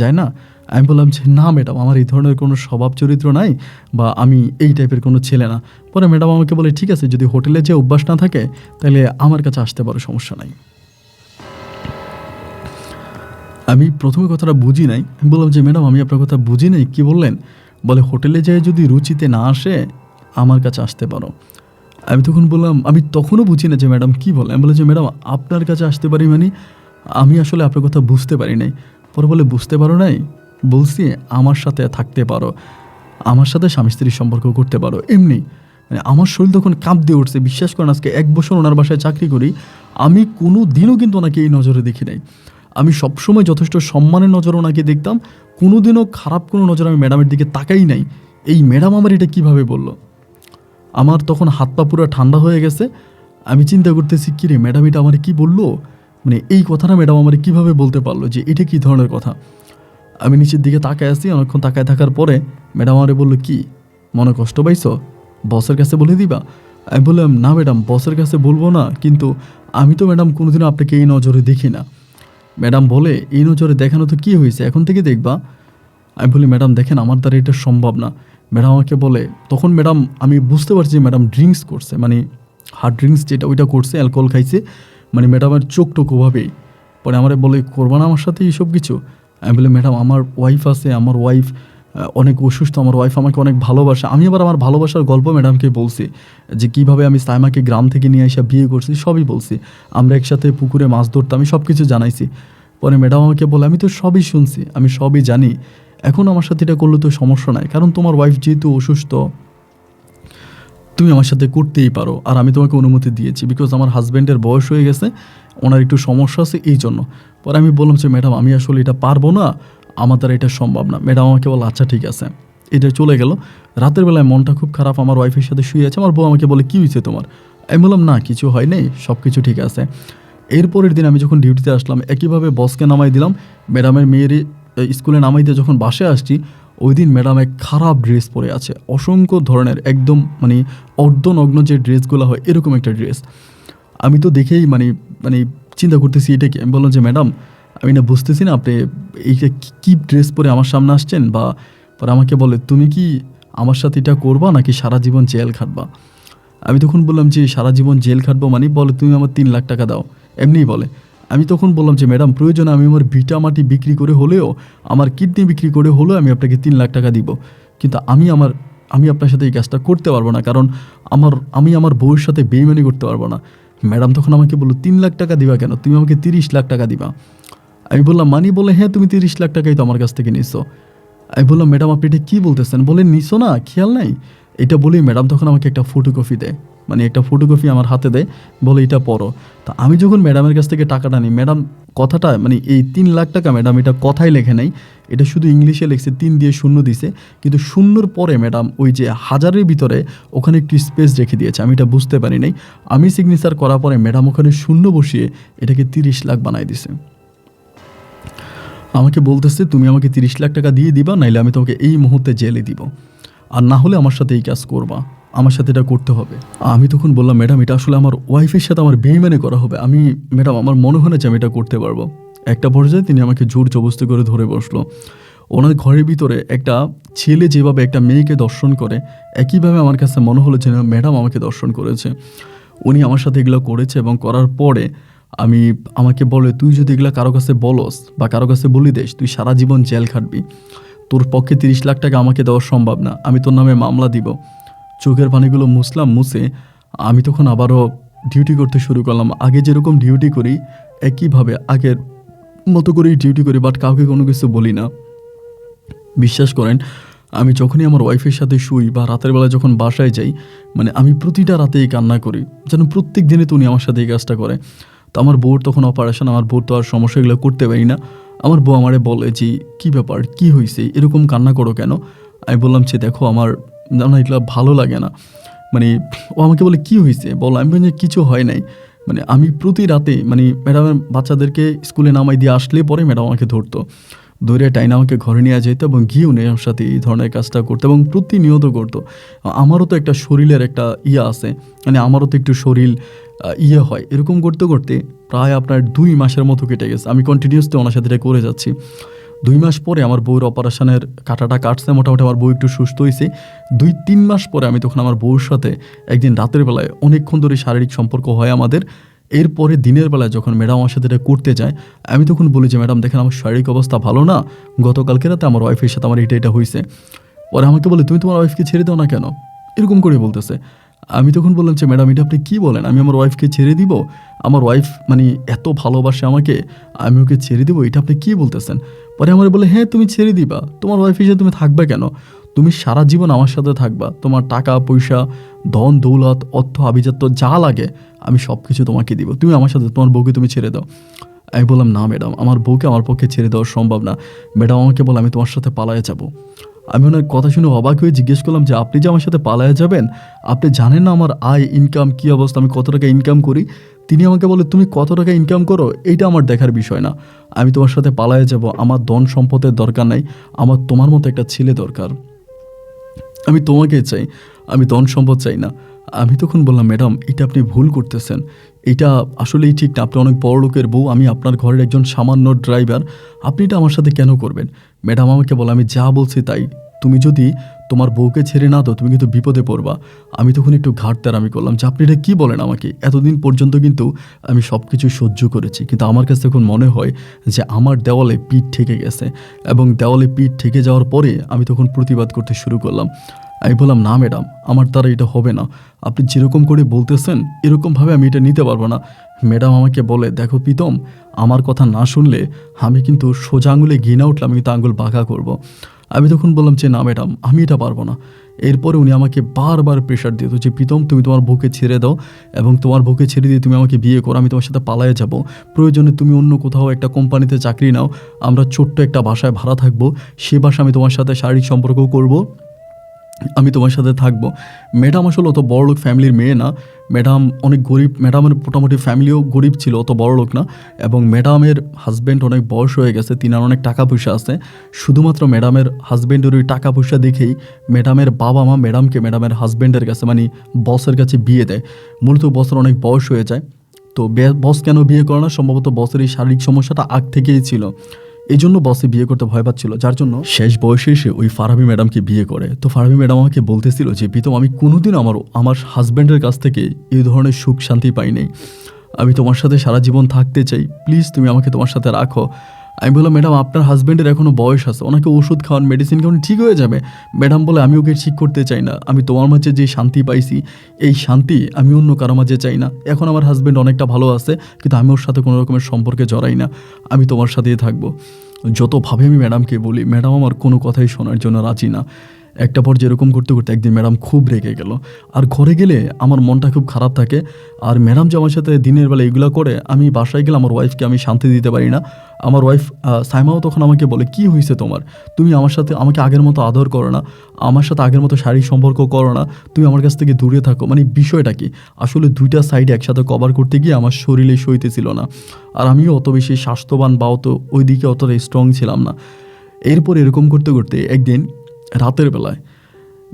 যায় না? আমি বললাম যে না ম্যাডাম, আমার এই ধরনের কোনো স্বভাব চরিত্র নাই, বা আমি এই টাইপের কোনো ছেলে না। পরে ম্যাডাম আমাকে বলে ঠিক আছে, যদি হোটেলে যে অভ্যাস না থাকে তাহলে আমার কাছে আসতে পারো, সমস্যা নাই। আমি প্রথমে কথাটা বুঝি নাই, আমি বললাম যে ম্যাডাম আমি আপনার কথা বুঝি নাই, কী বললেন? বলে হোটেলে যেয়ে যদি রুচিতে না আসে আমার কাছে আসতে পারো। আমি তখন বললাম, আমি তখনও বুঝি না যে ম্যাডাম কী বলে। আমি বললাম যে ম্যাডাম আপনার কাছে আসতে পারি মানে আমি আসলে আপনার কথা বুঝতে পারি নাই। পরে বলে বুঝতে পারো নাই? বলছি আমার সাথে থাকতে পারো, আমার সাথে স্বামী স্ত্রীর সম্পর্ক করতে পারো। এমনি মানে আমার শরীর তখন কাঁপ দিয়ে উঠছে। বিশ্বাস করেন আজকে 1 বছর ওনার বাসায় চাকরি করি, আমি কোনো দিনও কিন্তু ওনাকে এই নজরে দেখি নাই। আমি সবসময় যথেষ্ট সম্মানের নজরে ওনাকে দেখতাম, কোনো দিনও খারাপ কোনো নজর আমি ম্যাডামের দিকে তাকাই নাই। এই ম্যাডাম আমার এটা কীভাবে বলল? আমার তখন হাত পা পুরো ঠান্ডা হয়ে গেছে। আমি চিন্তা করতেছি কী রে, ম্যাডাম এটা আমার কি বললো, মানে এই কথাটা ম্যাডাম আমার কীভাবে বলতে পারলো, যে এটা কী ধরনের কথা। আমি নিচের দিকে তাকায় আছি, অনেকক্ষণ তাকায় থাকার পরে ম্যাডাম আমারে বললো কি মনে কষ্ট পাইছো, বসের কাছে বলে দিবা? আমি বললাম না ম্যাডাম, বসের কাছে বলবো না, কিন্তু আমি তো ম্যাডাম কোনোদিনও আপনাকে এই নজরে দেখি না। ম্যাডাম বলে এই নজরে দেখানো তো কী হয়েছে, এখন থেকে দেখবা। আমি বলি ম্যাডাম দেখেন আমার দ্বারা এটা সম্ভব না। ম্যাডাম আমাকে বলে, তখন ম্যাডাম আমি বুঝতে পারছি যে ম্যাডাম ড্রিঙ্কস করছে, মানে হার্ড ড্রিঙ্কস যেটা ওইটা করছে, অ্যালকোহল খাইছে, মানে ম্যাডামের চোখ টোক ওভাবেই। পরে আমারে বলে করবা না আমার সাথে এইসব কিছু? আমি বলি ম্যাডাম আমার ওয়াইফ আছে, আমার ওয়াইফ অনেক অসুস্থ, আমার ওয়াইফ আমাকে অনেক ভালোবাসে। আমি আবার আমার ভালোবাসার গল্প ম্যাডামকে বলছি, যে কীভাবে আমি সাইমাকে গ্রাম থেকে নিয়ে এসে বিয়ে করছি, সবই বলছি। আমরা একসাথে পুকুরে মাছ ধরতাম, আমি সব কিছু জানাইছি। পরে ম্যাডাম আমাকে বলে আমি তো সবই শুনছি, আমি সবই জানি, এখন আমার সাথে এটা করলে তো সমস্যা নাই, কারণ তোমার ওয়াইফ যেহেতু অসুস্থ তুমি আমার সাথে করতেই পারো, আর আমি তোমাকে অনুমতি দিয়েছি, বিকজ আমার হাজব্যান্ডের বয়স হয়ে গেছে, ওনার একটু সমস্যা আছে এই জন্য। পরে আমি বললাম যে ম্যাডাম আমি আসলে এটা পারবো না, আমার দ্বারা এটা সম্ভব না। ম্যাডাম আমাকে বলে আচ্ছা ঠিক আছে। এটা চলে গেল। রাতের বেলায় মনটা খুব খারাপ, আমার ওয়াইফের সাথে শুয়ে আছে, আমার বউ আমাকে বলে কী হয়েছে তোমার? আমি বললাম না কিছু হয় নাই, সব কিছু ঠিক আছে। এরপরের দিন আমি যখন ডিউটিতে আসলাম, একইভাবে বসকে নামাই দিলাম, ম্যাডামের মেয়ের স্কুলে নামাই দিয়ে যখন বাসায় আসছি, ওই দিন ম্যাডাম এক খারাপ ড্রেস পরে আছে, অসংখ্য ধরনের একদম মানে অর্ধনগ্ন যে ড্রেসগুলো হয় এরকম একটা ড্রেস। আমি তো দেখেই মানে মানে চিন্তা করতেছি এটা কি। আমি বললাম যে ম্যাডাম আমি না বুঝতেছি না আপনি এইটা কী ড্রেস পরে আমার সামনে আসছেন, বা পরে আমাকে বলে তুমি কি আমার সাথে এটা করবা নাকি সারা জীবন জেল খাটবা? আমি তখন বললাম যে সারা জীবন জেল খাটবো মানে? বলে তুমি আমার 3 লাখ টাকা দাও, এমনিই বলে। আমি তখন বললাম যে ম্যাডাম প্রয়োজনে আমি আমার ভিটা মাটি বিক্রি করে হলেও, আমার কিডনি বিক্রি করে হলেও আমি আপনাকে 3 লাখ টাকা দিব, কিন্তু আমি আপনার সাথে এই কাজটা করতে পারবো না, কারণ আমি আমার বউয়ের সাথে বেইমানি করতে পারবো না। ম্যাডাম তখন আমাকে বললো 3 লাখ টাকা দিবা কেন, তুমি আমাকে 30 লাখ টাকা দিবা। আমি বললাম মানি? বলে হ্যাঁ, তুমি 30 লাখ টাকাই তো আমার কাছ থেকে নিছো। আমি বললাম ম্যাডাম আপনি এটা কী বলতেছেন? বলে নিছো না, খেয়াল নাই? এটা বলেই ম্যাডাম তখন আমাকে একটা ফটোকপি দেয়, মানে একটা ফটোকপি আমার হাতে দেয়, বলে এটা পড়ো। তা আমি যখন ম্যাডামের কাছ থেকে টাকাটা নিই, ম্যাডাম কথাটা মানে এই 3 লাখ টাকা ম্যাডাম এটা কথাই লেখে নাই, এটা শুধু ইংলিশে লিখছে, 3 দিয়ে শূন্য দিছে, কিন্তু শূন্যর পরে ম্যাডাম ওই যে হাজারের ভিতরে ওখানে একটু স্পেস রেখে দিয়েছে, আমি এটা বুঝতে পারি নাই। আমি সিগনেচার করার পরে ম্যাডাম ওখানে শূন্য বসিয়ে এটাকে 30 লাখ বানাই দিছে। আমাকে বলতেছে তুমি আমাকে 30 লাখ টাকা দিয়ে দিবা, নাইলে আমি তোমাকে এই মুহূর্তে জেলে দিব, আর না হলে আমার সাথে এই কাজ করবা, আমার সাথে এটা করতে হবে। আমি তখন বললাম ম্যাডাম এটা আসলে আমার ওয়াইফের সাথে আমার বেইমানি করা হবে, ম্যাডাম আমার মনে হয় না যে আমি এটা করতে পারবো। একটা পর্যায়ে তিনি আমাকে জোর জবরদস্তি করে ধরে বসলো। ওনার ঘরের ভিতরে একটা ছেলে যেভাবে একটা মেয়েকে দর্শন করে, একইভাবে আমার কাছে মনে হলো যে ম্যাডাম আমাকে দর্শন করেছে। উনি আমার সাথে এগুলো করেছে, এবং করার পরে আমাকে বলে তুই যদি এগুলো কারো কাছে বলস বা কারো কাছে বলি দেস, তুই সারা জীবন জেল খাটবি, তোর পক্ষে 30 লাখ টাকা আমাকে দেওয়া সম্ভব না, আমি তোর নামে মামলা দিব। চোখের পানিগুলো মুছে আমি তখন আবারও ডিউটি করতে শুরু করলাম। আগে যেরকম ডিউটি করি একইভাবে আগের মতো করেই ডিউটি করি, বাট কাউকে কোনো কিছু বলি না। বিশ্বাস করেন, আমি যখনই আমার ওয়াইফের সাথে শুই বা রাতের বেলা যখন বাসায় যাই, মানে আমি প্রতিটা রাতেই কান্না করি, যেন প্রত্যেক দিনে তো উনি আমার সাথে এই কাজটা করে। তো আমার বউর তখন অপারেশন, আমার বউর তো আর সমস্যা এগুলো করতে পারি না। আমার বউ আমারে বলে যে কী ব্যাপার, কী হয়েছে, এরকম কান্না করো কেন? আমি বললাম যে দেখো আমার এগুলো ভালো লাগে না। মানে ও আমাকে বলে কী হয়েছে বলো, আমি বলি কিছু হয় নাই। মানে আমি প্রতি রাতে ম্যাডামের বাচ্চাদেরকে স্কুলে নামাই দিয়ে আসলে পরে ম্যাডাম আমাকে ধরতো, ধরে টাইনা আমাকে ঘরে নিয়ে যেত এবং গিয়েও নিয়ে আমার সাথে এই ধরনের কাজটা করতো এবং প্রতিনিয়ত করতো। আমারও তো একটা শরীরের একটা আছে, মানে আমারও তো একটু শরীর হয়। এরকম করতে করতে প্রায় আপনার 2 মাসের মতো কেটে গেছে। আমি কন্টিনিউসলি ওনার সাথে এটা করে যাচ্ছি। 2 মাস পরে আমার বউর অপারেশনের কাঁটাটা কাটছে, মোটামুটি আমার বউ একটু সুস্থ হয়েছে। 2-3 মাস পরে আমি তখন আমার বউর সাথে একদিন রাতের বেলায় অনেকক্ষণ ধরে শারীরিক সম্পর্ক হয় আমাদের। এরপরে দিনের বেলায় যখন ম্যাডাম আমার সাথে এটা করতে যায়, আমি তখন বলি যে ম্যাডাম দেখেন আমার শারীরিক অবস্থা ভালো না, গতকালকে রাতে আমার ওয়াইফের সাথে আমার এটা হয়েছে। পরে আমাকে বলে তুমি তোমার ওয়াইফকে ছেড়ে দাও না কেন, এরকম করে বলতেছে। আমি তখন বললাম যে ম্যাডাম এটা আপনি কী বলেন, আমি আমার ওয়াইফকে ছেড়ে দিব? আমার ওয়াইফ এত ভালোবাসে আমাকে, আমি ওকে ছেড়ে দিব, এটা আপনি কী বলতেছেন? পরে আমার বলে হ্যাঁ তুমি ছেড়ে দিবা, তোমার ওয়াইফ হিসেবে তুমি থাকবে কেন, তুমি সারা জীবন আমার সাথে থাকবা, তোমার টাকা পয়সা ধন দৌলত অর্থ আভিজাত্য যা লাগে আমি সব কিছু তোমাকে দিব, তুমি আমার সাথে, তোমার বউকে তুমি ছেড়ে দাও। আমি বললাম না ম্যাডাম, আমার বউকে আমার পক্ষে ছেড়ে দেওয়া সম্ভব না। ম্যাডাম আমাকে বলে আমি তোমার সাথে পালায়ে যাব। আমি ওনার কথা শুনে অবাক হয়ে জিজ্ঞেস করলাম যে আপনি যে আমার সাথে পালায়ে যাবেন, আপনি জানেন না আমার আয় ইনকাম কী অবস্থা, আমি কত টাকা ইনকাম করি? তিনি আমাকে বলে তুমি কত টাকা ইনকাম করো এইটা আমার দেখার বিষয় না, আমি তোমার সাথে পালায়ে যাব, আমার ধন সম্পদের দরকার নাই, আমার তোমার মতো একটা ছেলে দরকার, আমি তোমাকে চাই, আমি ধন সম্পদ চাই না। আমি তখন বললাম ম্যাডাম এটা আপনি ভুল করতেছেন, এটা আসলেই ঠিক না, আপনি অনেক বড় লোকের বউ, আমি আপনার ঘরের একজন সামান্য ড্রাইভার, আপনি এটা আমার সাথে কেন করবেন? ম্যাডাম আমাকে বলে আমি যা বলছি তাই, তুমি যদি তোমার বউকে ছেড়ে না দাও তুমি কিন্তু বিপদে পড়বা। আমি তখন একটু ঘাটতারামি করলাম যে আপনি এটা কী বলেন আমাকে, এতদিন পর্যন্ত কিন্তু আমি সব কিছু সহ্য করেছি, কিন্তু আমার কাছে এখন মনে হয় যে আমার দেওয়ালে পিঠ ঠেকে গেছে, এবং দেওয়ালে পিঠ ঠেকে যাওয়ার পরে আমি তখন প্রতিবাদ করতে শুরু করলাম। আমি বললাম না ম্যাডাম আমার দ্বারা এটা হবে না, আপনি যেরকম করে বলতেছেন এরকমভাবে আমি এটা নিতে পারবো না। ম্যাডাম আমাকে বলে দেখো প্রীতম, আমার কথা না শুনলে আমি কিন্তু সোজা আঙুলে ঘি না উঠলে আমি কিন্তু আঙুল বাঁকা করব। আমি তখন বললাম যে না ম্যাডাম আমি এটা পারবো না। এরপরে উনি আমাকে বারবার প্রেশার দিত যে প্রীতম তুমি তোমার বউকে ছেড়ে দাও, এবং তোমার বউকে ছেড়ে দিয়ে তুমি আমাকে বিয়ে করো, আমি তোমার সাথে পালায়ে যাব, প্রয়োজনে তুমি অন্য কোথাও একটা কোম্পানিতে চাকরি নাও, আমরা ছোট্ট একটা বাসায় ভাড়া থাকবো, সে বাসা আমি তোমার সাথে শারীরিক সম্পর্কও করবো, আমি তোমার সাথে থাকবো। ম্যাডাম আসলে অত বড়লোক ফ্যামিলির মেয়ে না, ম্যাডাম অনেক গরিব, ম্যাডামের মোটামুটি ফ্যামিলিও গরিব ছিল, অত বড়লোক না, এবং ম্যাডামের হাজব্যান্ড অনেক বয়স হয়ে গেছে, তিনার অনেক টাকা পয়সা আছে। শুধুমাত্র ম্যাডামের হাজব্যান্ডের ওই টাকা পয়সা দেখেই ম্যাডামের বাবা মা ম্যাডামকে ম্যাডামের হাজব্যান্ডের কাছে বসের কাছে বিয়ে দেয়। মূলত বসের অনেক বয়স হয়ে যায়, তো বস কেন বিয়ে করে না, সম্ভবত বসের এই শারীরিক সমস্যাটা আগ থেকেই ছিল, এই জন্য বসে বিয়ে করতে ভয় পাচ্ছিল, যার জন্য শেষ বয়সে এসে ওই ফারাবি ম্যাডামকে বিয়ে করে। তো ফারাবি ম্যাডাম আমাকে বলতেছিল যে প্রীতম আমি কোনোদিন আমার হাজব্যান্ডের কাছ থেকে এই ধরনের সুখ শান্তি পাই নাই, আমি তোমার সাথে সারা জীবন থাকতে চাই, প্লিজ তুমি আমাকে তোমার সাথে রাখো। আমি বললাম, ম্যাডাম আপনার হাজব্যান্ডের এখনও বয়স আছে, ওনাকে ওষুধ খাওয়ান, মেডিসিন খাওয়ান, ঠিক হয়ে যাবে। ম্যাডাম বলে, আমি ওকে ঠিক করতে চাই না, আমি তোমার মাঝে যে শান্তি পাইছি এই শান্তি আমি অন্য কারো মাঝে চাই না। এখন আমার হাজব্যান্ড অনেকটা ভালো আছে, কিন্তু আমি ওর সাথে কোনো রকমের সম্পর্কে জড়াই না, আমি তোমার সাথেই থাকবো। যতভাবে আমি ম্যাডামকে বলি, ম্যাডাম আমার কোনো কথাই শোনার জন্য রাজি না। একটা পর যেরকম করতে করতে একদিন ম্যাডাম খুব রেগে গেল। আর ঘরে গেলে আমার মনটা খুব খারাপ থাকে। আর ম্যাডাম যে আমার সাথে দিনের বেলা এগুলো করে, আমি বাসায় গেলে আমার ওয়াইফকে আমি শান্তি দিতে পারি না। আমার ওয়াইফ সাইমাও তখন আমাকে বলে, কি হয়েছে তোমার, তুমি আমার সাথে আমাকে আগের মতো আদর করো না, আমার সাথে আগের মতো শারীরিক সম্পর্ক করো না, তুমি আমার কাছ থেকে দূরে থাকো। মানে বিষয়টা কি, আসলে দুইটা সাইড একসাথে কভার করতে গিয়ে আমার শরীরে সইতেছিল না। আর আমিও অত বেশি স্বাস্থ্যবান বা অত ওই দিকে অতটা স্ট্রং ছিলাম না। এরপর এরকম করতে করতে একদিন রাতের বেলায়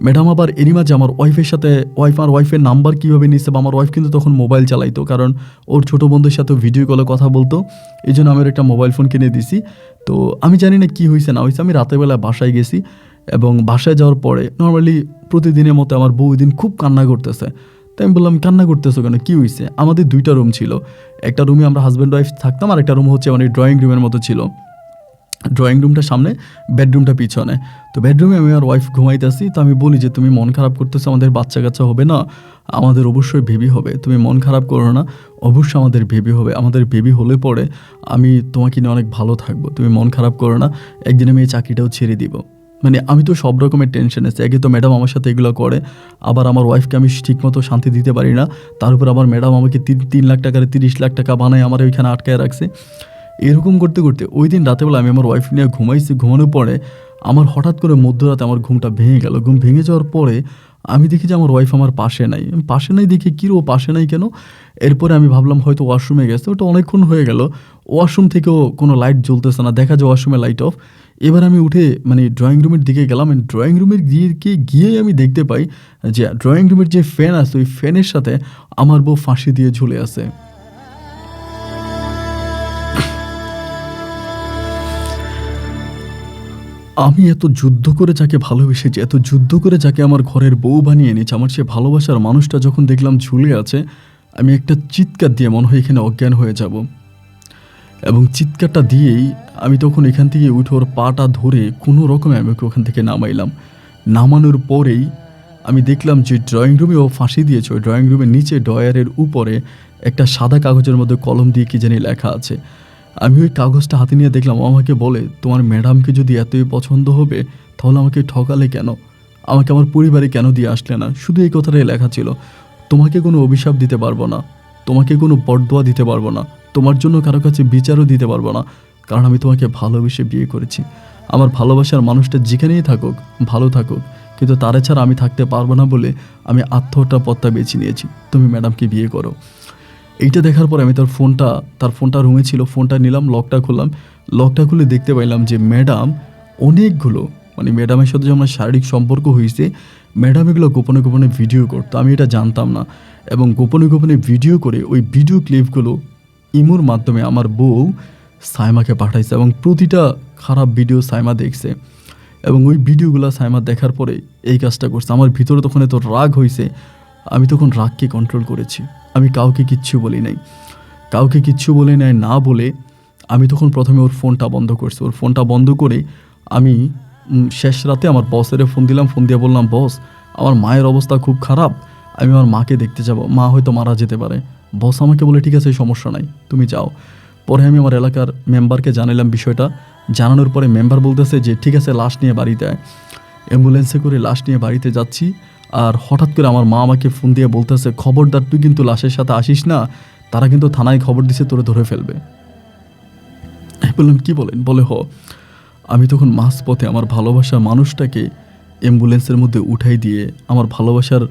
ম্যাডাম আবার এরই মাঝে আমার ওয়াইফের সাথে ওয়াইফের নাম্বার কীভাবে নিচ্ছে, বা আমার ওয়াইফ কিন্তু তখন মোবাইল চালাইতো, কারণ ওর ছোটো বন্ধুর সাথে ভিডিও কলে কথা বলতো, এই জন্য আমার একটা মোবাইল ফোন কিনে দিছি। তো আমি জানি না কী হয়েছে না হয়েছে, আমি রাতের বেলায় বাসায় গেছি, এবং বাসায় যাওয়ার পরে নর্মালি প্রতিদিনের মতো আমার বউ দিন খুব কান্না করতেছে। তাই আমি বললাম, কান্না করতেছো কেন, কী হয়েছে? আমাদের দুইটা রুম ছিল, একটা রুমে আমরা হাজব্যান্ড ওয়াইফ থাকতাম, আর একটা রুম হচ্ছে মানে ড্রয়িং রুমের মতো ছিল, ড্রয়িং রুমটা সামনে, বেডরুমটা পিছনে। তো বেডরুমে আমি আর ওয়াইফ ঘুমাইতেছি। তো আমি বলি যে, তুমি মন খারাপ করতেছো, আমাদের বাচ্চা কাচ্চা হবে না, আমাদের অবশ্যই বেবি হবে, তুমি মন খারাপ করো না, অবশ্যই আমাদের বেবি হবে, আমাদের বেবি হলে পরে আমি তোমাকে নিয়ে অনেক ভালো থাকবো, তুমি মন খারাপ করো না, একদিন আমি এই চাকরিটাও ছেড়ে দিব। মানে আমি তো সব রকমের টেনশন আছে, একে তো ম্যাডাম আমার সাথে এগুলো করে, আবার আমার ওয়াইফকে আমি ঠিকমতো শান্তি দিতে পারি না, তার উপর আবার ম্যাডাম আমাকে 3 লাখ টাকার 30 লাখ টাকা বানায় আমার ওইখানে আটকায় রাখছে। এরকম করতে করতে ওই দিন রাতেবেলা আমি আমার ওয়াইফ নিয়ে ঘুমাইছি। ঘুমানোর পরে আমার হঠাৎ করে মধ্যরাতে আমার ঘুমটা ভেঙে গেল। ঘুম ভেঙে যাওয়ার পরে আমি দেখি যে আমার ওয়াইফ আমার পাশে নাই। আমি পাশে নাই দেখি, কী ও পাশে নাই কেন? এরপরে আমি ভাবলাম হয়তো ওয়াশরুমে গেছে, ওটা অনেকক্ষণ হয়ে গেল, ওয়াশরুম থেকেও কোনো লাইট জ্বলতেছে না, দেখা যায় ওয়াশরুমে লাইট অফ। এবার আমি উঠে মানে ড্রয়িং রুমের দিকে গেলাম, ড্রয়িং রুমের গিয়েই আমি দেখতে পাই যে ড্রয়িং রুমের যে ফ্যান আছে, ওই ফ্যানের সাথে আমার বউ ফাঁসি দিয়ে ঝুলে আছে। আমি এত যুদ্ধ করে যাকে ভালোবেসেছি, এত যুদ্ধ করে যাকে আমার ঘরের বউ বানিয়ে এনেছি, আমার সে ভালোবাসার মানুষটা যখন দেখলাম ঝুলে আছে, আমি একটা চিৎকার দিয়ে মনে হয় এখানে অজ্ঞান হয়ে যাব। এবং চিৎকারটা দিয়েই আমি তখন এখান থেকে উঠে ওর পাটা ধরে কোনো রকমে আমি ওকে ওখান থেকে নামাইলাম। নামানোর পরেই আমি দেখলাম যে ড্রয়িং রুমে ও ফাঁসি দিয়েছে, ওই ড্রয়িং রুমের নিচে ড্রয়ারের উপরে একটা সাদা কাগজের মধ্যে কলম দিয়ে কী জানি লেখা আছে। আমি ওই কাগজটা হাতে নিয়ে দেখলাম, ও আমাকে বলে, তোমার ম্যাডামকে যদি এতই পছন্দ হবে তাহলে আমাকে ঠকালে কেন, আমাকে আমার পরিবারে কেন দিয়ে আসলে না? শুধু এই কথাটাই লেখা ছিল, তোমাকে কোনো অভিশাপ দিতে পারবো না, তোমাকে কোনো বরদোয়া দিতে পারবো না, তোমার জন্য কারো কাছে বিচারও দিতে পারবো না, কারণ আমি তোমাকে ভালোবেসে বিয়ে করেছি। আমার ভালোবাসার মানুষটা যেখানেই থাকুক ভালো থাকুক, কিন্তু তারা ছাড়া আমি থাকতে পারবো না বলে আমি আত্মহত্যা পথটা বেছে নিয়েছি, তুমি ম্যাডামকে বিয়ে করো। এইটা দেখার পরে আমি তার ফোনটা রুমে ছিল, ফোনটা নিলাম, লকটা খুলে দেখতে পাইলাম যে ম্যাডাম অনেকগুলো মানে ম্যাডামের সাথে যে আমার শারীরিক সম্পর্ক হয়েছে, ম্যাডাম এগুলো গোপনে গোপনে ভিডিও করতো, আমি এটা জানতাম না। এবং গোপনে গোপনে ভিডিও করে ওই ভিডিও ক্লিপগুলো ইমোর মাধ্যমে আমার বউ সাইমাকে পাঠাইছে, এবং প্রতিটা খারাপ ভিডিও সাইমা দেখছে, এবং ওই ভিডিওগুলো সাইমা দেখার পরে এই কাজটা করছে। আমার ভিতরে তখন এত রাগ হয়েছে, আমি তখন রাগকে কন্ট্রোল করেছি, আমি কাউকে কিচ্ছু বলি নাই না বলে আমি তখন প্রথমে ওর ফোনটা বন্ধ করছি। ওর ফোনটা বন্ধ করে আমি শেষ রাতে আমার বসের ফোন দিলাম, ফোন দিয়ে বললাম, বস আমার মায়ের অবস্থা খুব খারাপ, আমি আমার মাকে দেখতে যাব, মা হয়তো মারা যেতে পারে। বস আমাকে বলে, ঠিক আছে সমস্যা নাই, তুমি যাও। পরে আমি আমার এলাকার মেম্বারকে জানালাম বিষয়টা, জানানোর পরে মেম্বার বলতেছে যে ঠিক আছে লাশ নিয়ে বাড়িতে আয়। অ্যাম্বুলেন্সে করে লাশ নিয়ে বাড়িতে যাচ্ছি, আর হঠাৎ করে আমার মা আমাকে ফোন দিয়ে বলতেছে, খবরদার তুই কিন্তু লাশের সাথে আসিস না, তারা কিন্তু থানায় খবর দিছে, তোরে ধরে ফেলবে। আমি বললাম, কি বলেন? বলে, আমি তখন মাঝপথে আমার ভালোবাসার মানুষটাকে অ্যাম্বুলেন্সের মধ্যে উঠাই দিয়ে, আমার ভালোবাসার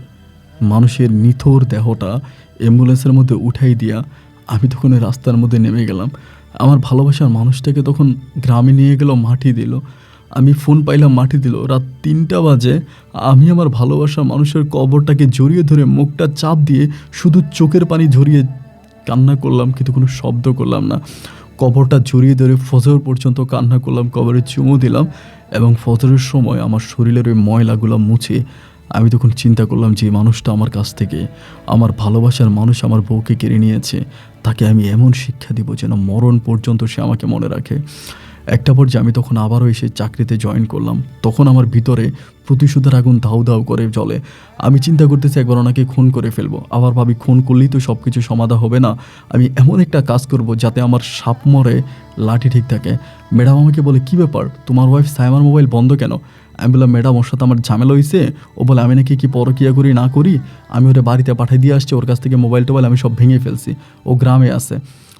মানুষের নিথর দেহটা অ্যাম্বুলেন্সের মধ্যে উঠাই দিয়া আমি তখন ওই রাস্তার মধ্যে নেমে গেলাম। আমার ভালোবাসার মানুষটাকে তখন গ্রামে নিয়ে গেল, মাটি দিল, আমি ফোন পাইলাম, মাটি দিল। রাত 3টা বাজে আমি আমার ভালোবাসার মানুষের কবরটাকে জড়িয়ে ধরে মুখটা চাপ দিয়ে শুধু চোখের পানি ঝরিয়ে কান্না করলাম, কিন্তু কোনো শব্দ করলাম না। কবরটা জড়িয়ে ধরে ফজর পর্যন্ত কান্না করলাম, কবরে চুমু দিলাম, এবং ফজরের সময় আমার শরীরের ওই ময়লাগুলো মুছে আমি তখন চিন্তা করলাম যে মানুষটা আমার কাছ থেকে, আমার ভালোবাসার মানুষ আমার বউকে কেড়ে নিয়েছে, তাকে আমি এমন শিক্ষা দিব যেন মরণ পর্যন্ত সে আমাকে মনে রাখে। একটা পর্যায়ে আমি তখন আবারও এসে চাকরিতে জয়েন করলাম। তখন আমার ভিতরে প্রতিশোধের আগুন দাউ দাউ করে জ্বলে। আমি চিন্তা করতেছি একবার ওনাকে খুন করে ফেলবো, আবার ভাবি খুন করলেই তো সব কিছু সমাধা হবে না, আমি এমন একটা কাজ করব যাতে আমার সাপ মরে লাঠি ঠিক থাকে। ম্যাডাম আমাকে বলে, কী ব্যাপার, তোমার ওয়াইফ সাইমার মোবাইল বন্ধ কেন? আমি বললাম, ম্যাডাম ওর সাথে আমার ঝামেলা হয়েছে, ও বলে আমি নাকি কি পরকিয়া করি না করি, আমি ওরে বাড়িতে পাঠিয়ে দিয়ে আসছি, ওর কাছ থেকে মোবাইল টোবাইল আমি সব ভেঙে ফেলছি, ও গ্রামে আছে।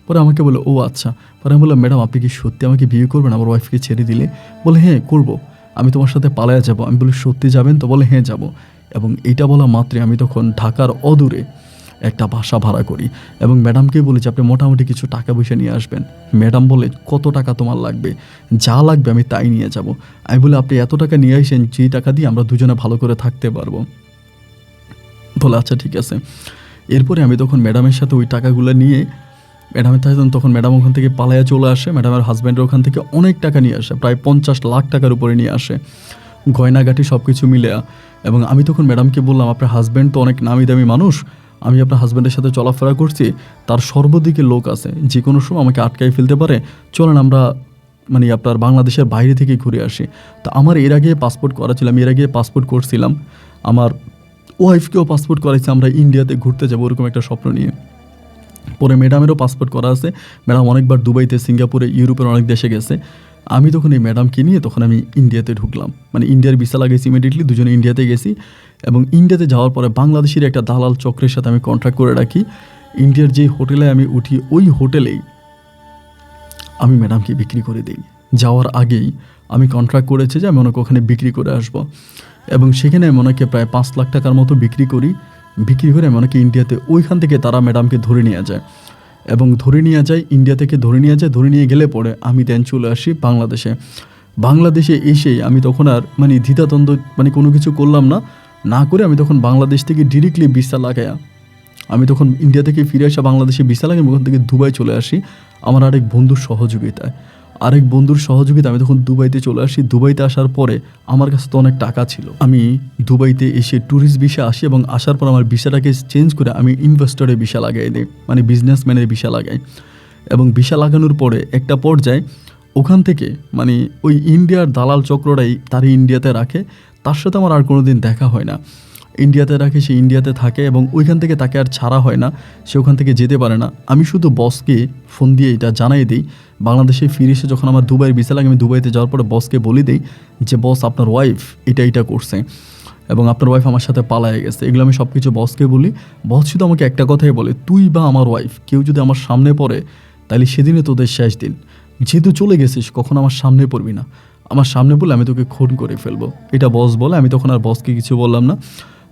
পরে আমাকে বলে, ও আচ্ছা। পরে আমি বললাম, ম্যাডাম আপনি কি সত্যি আমাকে বিয়ে করবেন আমার ওয়াইফকে ছেড়ে দিলে? বলে, হ্যাঁ করবো, আমি তোমার সাথে পালায়া যাবো। আমি বলি, সত্যি যাবেন তো? বলে, হ্যাঁ যাবো। এবং এইটা বলা মাত্রই আমি তখন ঢাকার অদূরে একটা বাসা ভাড়া করি এবং ম্যাডামকে বলি যে আপনি মোটামুটি কিছু টাকা পয়সা নিয়ে আসবেন। ম্যাডাম বলে, কত টাকা তোমার লাগবে? যা লাগবে আমি তাই নিয়ে যাব। আমি বলি, আপনি এত টাকা নিয়ে আসেন যেই টাকা দিয়ে আমরা দুজনে ভালো করে থাকতে পারবো। বলে, আচ্ছা ঠিক আছে। এরপরে আমি তখন ম্যাডামের সাথে ওই টাকাগুলো নিয়ে ম্যাডামের তখন ম্যাডাম ওখান থেকে পালায়া চলে আসে। ম্যাডামের হাজব্যান্ডের ওখান থেকে অনেক টাকা নিয়ে আসে, প্রায় 50 লাখ টাকার উপরে নিয়ে আসে, গয়নাগাটি সব কিছু মিলে। এবং আমি তখন ম্যাডামকে বললাম, আপনার হাজব্যান্ড তো অনেক নামি দামি মানুষ, আমি আপনার হাজব্যান্ডের সাথে চলাফেরা করছি, তার সর্বদিকে লোক আছে, যে কোনো সময় আমাকে আটকাই ফেলতে পারে, চলেন আমরা আপনার বাংলাদেশের বাইরে থেকে ঘুরে আসি। তো আমার এর আগে পাসপোর্ট করা ছিল, আমি এর আগে পাসপোর্ট করছিলাম, আমার ওয়াইফকেও পাসপোর্ট করাইছে, আমরা ইন্ডিয়াতে ঘুরতে যাবো ওরকম একটা স্বপ্ন নিয়ে। পরে ম্যাডামেরও পাসপোর্ট করা আছে, ম্যাডাম অনেকবার দুবাইতে, সিঙ্গাপুরে, ইউরোপের অনেক দেশে গেছে। আমি তখন এই ম্যাডামকে নিয়ে তখন আমি ইন্ডিয়াতে ঢুকলাম, ইন্ডিয়ার ভিসা লাগাইছি ইমিডিয়েটলি, দুজনে ইন্ডিয়াতে গেছি। এবং ইন্ডিয়াতে যাওয়ার পরে বাংলাদেশের একটা দালাল চক্রের সাথে আমি কন্ট্রাক্ট করে রাখি। ইন্ডিয়ার যেই হোটেলে আমি উঠি ওই হোটেলেই আমি ম্যাডামকে বিক্রি করে দিই। যাওয়ার আগেই আমি কন্ট্রাক্ট করেছি যে আমি ওনাকে ওখানে বিক্রি করে আসব। এবং সেখানে আমি ওনাকে প্রায় 5 লাখ টাকার মতো বিক্রি করি। বিক্রি করে আমি ওনাকে ইন্ডিয়াতে, ওইখান থেকে তারা ম্যাডামকে ধরে নিয়ে যায় এবং ধরে নিয়ে যায়, ইন্ডিয়া থেকে ধরে নিয়ে যায়। ধরে নিয়ে গেলে পরে আমি দেন চলে আসি বাংলাদেশে। বাংলাদেশে এসেই আমি তখন আর দ্বিধাদ্বন্দ্ব কোনো কিছু করলাম না, না করে আমি তখন বাংলাদেশ থেকে ডিরেক্টলি ভিসা লাগায়া আমি তখন ইন্ডিয়া থেকে ফিরে আসা বাংলাদেশে ভিসা লাগাই, ওখান থেকে দুবাই চলে আসি আমার আরেক বন্ধুর সহযোগিতায়। আমি তখন দুবাইতে চলে আসি। দুবাইতে আসার পরে আমার কাছে তো অনেক টাকা ছিল, আমি দুবাইতে এসে ট্যুরিস্ট ভিসা আসি এবং আসার পর আমার ভিসাটাকে চেঞ্জ করে আমি ইনভেস্টরের ভিসা লাগাই দিই, বিজনেসম্যানের ভিসা লাগাই। এবং ভিসা লাগানোর পরে একটা পর্যায়ে ওখান থেকে ওই ইন্ডিয়ার দালাল চক্রটাই তার ইন্ডিয়াতে রাখে, তার সাথে আমার আর কোনো দিন দেখা হয় না। ইন্ডিয়াতে রাখে, সে ইন্ডিয়াতে থাকে এবং ওইখান থেকে তাকে আর ছাড়া হয় না, সে ওখান থেকে যেতে পারে না। আমি শুধু বসকে ফোন দিয়ে এটা জানাই দিই, বাংলাদেশে ফিরে এসে যখন আমার দুবাইয়ের ভিসা লাগে আমি দুবাইতে যাওয়ার পরে বসকে বলে দিই যে বস আপনার ওয়াইফ এটা করছে এবং আপনার ওয়াইফ আমার সাথে পালায়ে গেছে। এগুলো আমি সব কিছু বসকে বলি। বস শুধু আমাকে একটা কথাই বলে, তুই বা আমার ওয়াইফ কেউ যদি আমার সামনে পড়ে তাহলে সেদিনে তোদের শেষ দিন, যেহেতু চলে গেছিস কখন আমার সামনে পড়বি না, আমার সামনে বলে আমি তোকে খুন করে ফেলবো, এটা বস বলে। আমি তখন আর বসকে কিছু বললাম না।